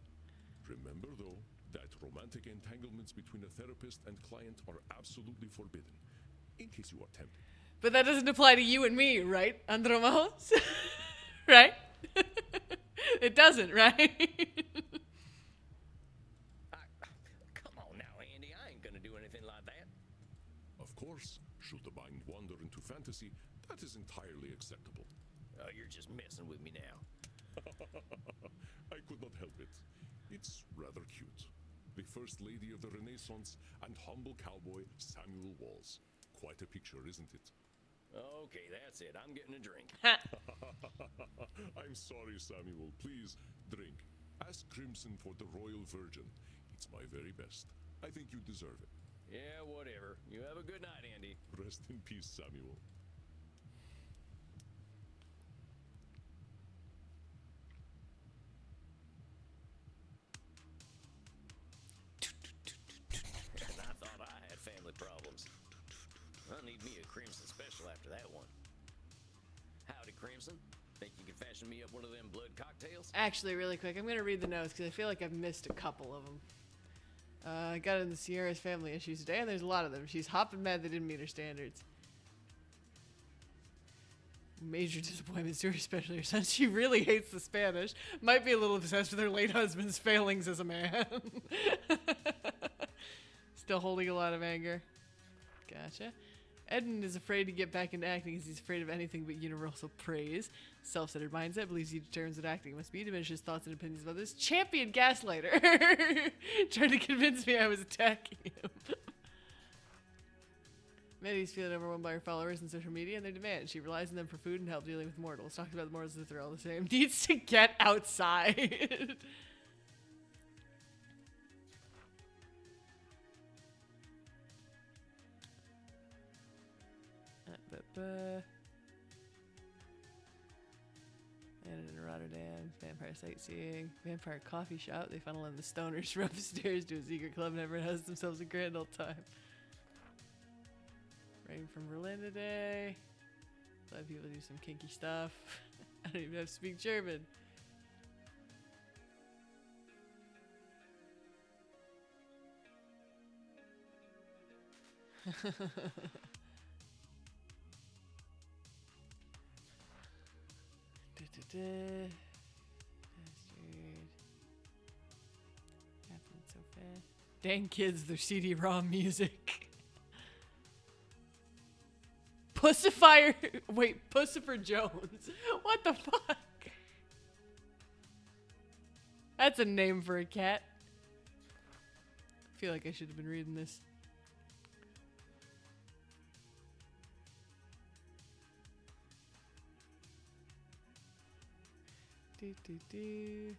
Remember, though, that romantic entanglements between a therapist and client are absolutely forbidden, in case you are tempted. But that doesn't apply to you and me, right, Andromos? Right? It doesn't, right? Come on now, Andy. I ain't gonna do anything like that. Of course, should the mind wander into fantasy, that is entirely acceptable. Oh, you're just messing with me now. I could not help it. It's rather cute. The First Lady of the Renaissance and humble cowboy Samuel Walls. Quite a picture, isn't it? Okay, that's it. I'm getting a drink. I'm sorry, Samuel. Please, drink. Ask Crimson for the Royal Virgin. It's my very best. I think you deserve it. Yeah, whatever. You have a good night, Andy. Rest in peace, Samuel. And I thought I had family problems. I need me a Crimson special after that one. Howdy, Crimson. Think you can fashion me up one of them blood cocktails? Actually, really quick, I'm going to read the notes because I feel like I've missed a couple of them. I got into Sierra's family issues today, and there's a lot of them. She's hopping mad they didn't meet her standards. Major disappointments to her, especially her son. She really hates the Spanish. Might be a little obsessed with her late husband's failings as a man. Still holding a lot of anger. Gotcha. Edmund is afraid to get back into acting because he's afraid of anything but universal praise. Self-centered mindset, believes he determines what acting must be, diminishes thoughts and opinions about this. Champion gaslighter! Trying to convince me I was attacking him. Maddie's feeling overwhelmed by her followers and social media and their demands. She relies on them for food and help dealing with mortals. Talks about the mortals as if they're all the same. Needs to get outside. Landed in Rotterdam. Vampire sightseeing. Vampire coffee shop. They funnel in the stoners from upstairs to a secret club and everyone has themselves a grand old time. Rain from Berlin today. also have people do some kinky stuff. I don't even have to speak German. Bastard. Happened so fast. Dang kids, their CD-ROM music. Pussifier. Wait, Pussifer Jones. What the fuck? That's a name for a cat. I feel like I should have been reading this. Do.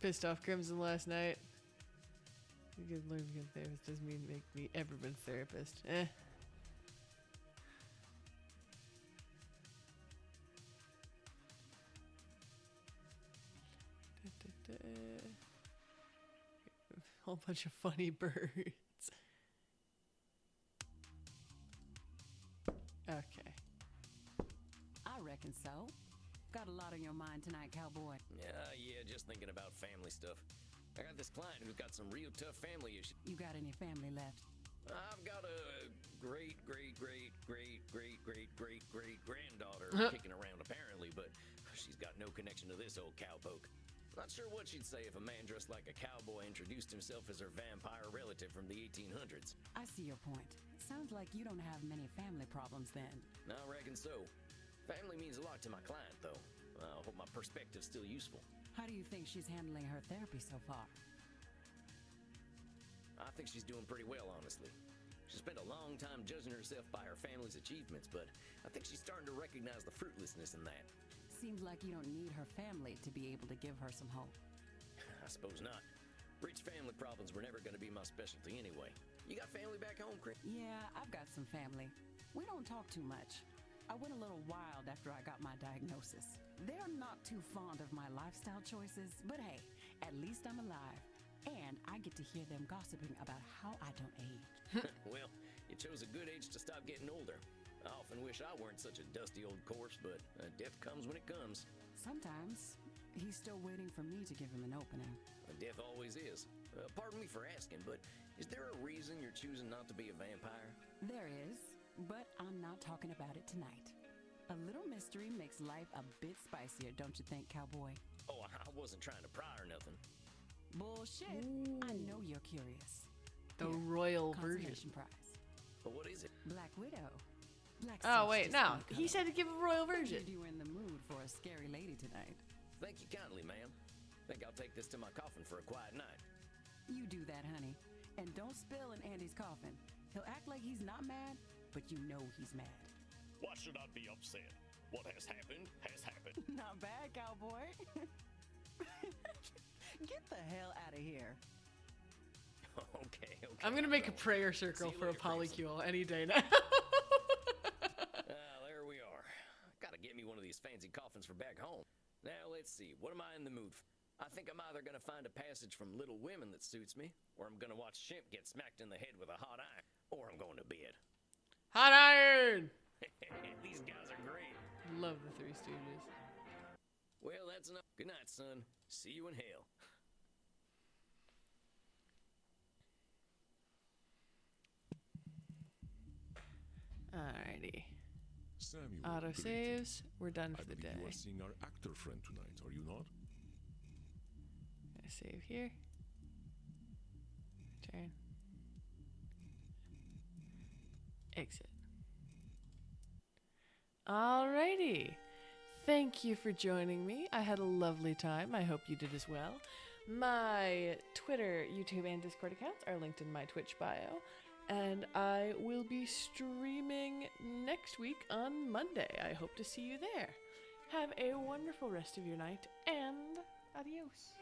Pissed off Crimson last night. A good learn to become a therapist doesn't mean make me ever been a therapist. A whole bunch of funny birds. Okay. I reckon so. Got a lot on your mind tonight, cowboy. Yeah, just thinking about family stuff. I got this client who's got some real tough family issues. You got any family left? I've got a great granddaughter kicking around apparently, but she's got no connection to this old cowpoke. Not sure what she'd say if a man dressed like a cowboy introduced himself as her vampire relative from the 1800s. I see your point. Sounds like you don't have many family problems then. I reckon so. Family means a lot to my client, though. I hope my perspective's still useful. How do you think she's handling her therapy so far? I think she's doing pretty well, honestly. She spent a long time judging herself by her family's achievements, but I think she's starting to recognize the fruitlessness in that. Seems like you don't need her family to be able to give her some hope. I suppose not. Rich family problems were never going to be my specialty anyway. You got family back home, Chris? Yeah, I've got some family. We don't talk too much. I went a little wild after I got my diagnosis. They're not too fond of my lifestyle choices, but hey, at least I'm alive. And I get to hear them gossiping about how I don't age. Well, you chose a good age to stop getting older. I often wish I weren't such a dusty old corpse, but death comes when it comes. Sometimes he's still waiting for me to give him an opening. Death always is. Pardon me for asking, but is there a reason you're choosing not to be a vampire? There is, but I'm not talking about it tonight. A little mystery makes life a bit spicier, don't you think, cowboy? Oh, I wasn't trying to pry or nothing. Bullshit. Ooh. I know you're curious. The Here, royal version. consolation prize. But what is it? Black Widow. Black Oh, Silk's wait, just no. uncut He up. said to give a royal version. You in the mood for a scary lady tonight. Thank you kindly, ma'am. Think I'll take this to my coffin for a quiet night. You do that, honey. And don't spill in Andy's coffin. He'll act like he's not mad, but you know he's mad. Why should I be upset? What has happened has happened. Not bad, cowboy. Get the hell out of here. Okay. I'm gonna make a Well, prayer circle see you for a later, Francis. polycule any day now. There we are. Gotta get me one of these fancy coffins for back home. Now, let's see. What am I in the mood for? I think I'm either gonna find a passage from Little Women that suits me, or I'm gonna watch Shemp get smacked in the head with a hot iron, or I'm going to bed. Hot iron! These guys are great. Love the Three Stooges. Well, that's enough. Good night, son. See you in hell. Alrighty. Samuel, Auto greetings. saves. We're done I for the believe day. you are seeing our actor friend tonight, are you not? Gonna save here. Turn. Exit. Alrighty. Thank you for joining me. I had a lovely time. I hope you did as well. My Twitter, YouTube, and Discord accounts are linked in my Twitch bio. And I will be streaming next week on Monday. I hope to see you there. Have a wonderful rest of your night, and adios.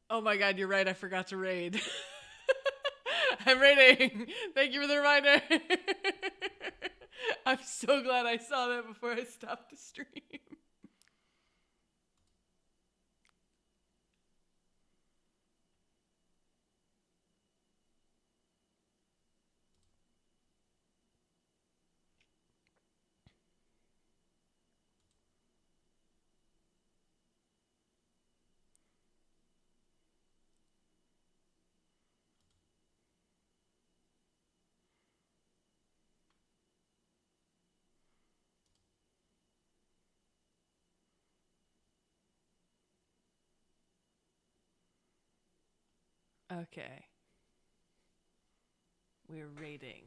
Oh my god, you're right. I forgot to raid. I'm raiding. Thank you for the reminder. I'm so glad I saw that before I stopped the stream. Okay. We're raiding.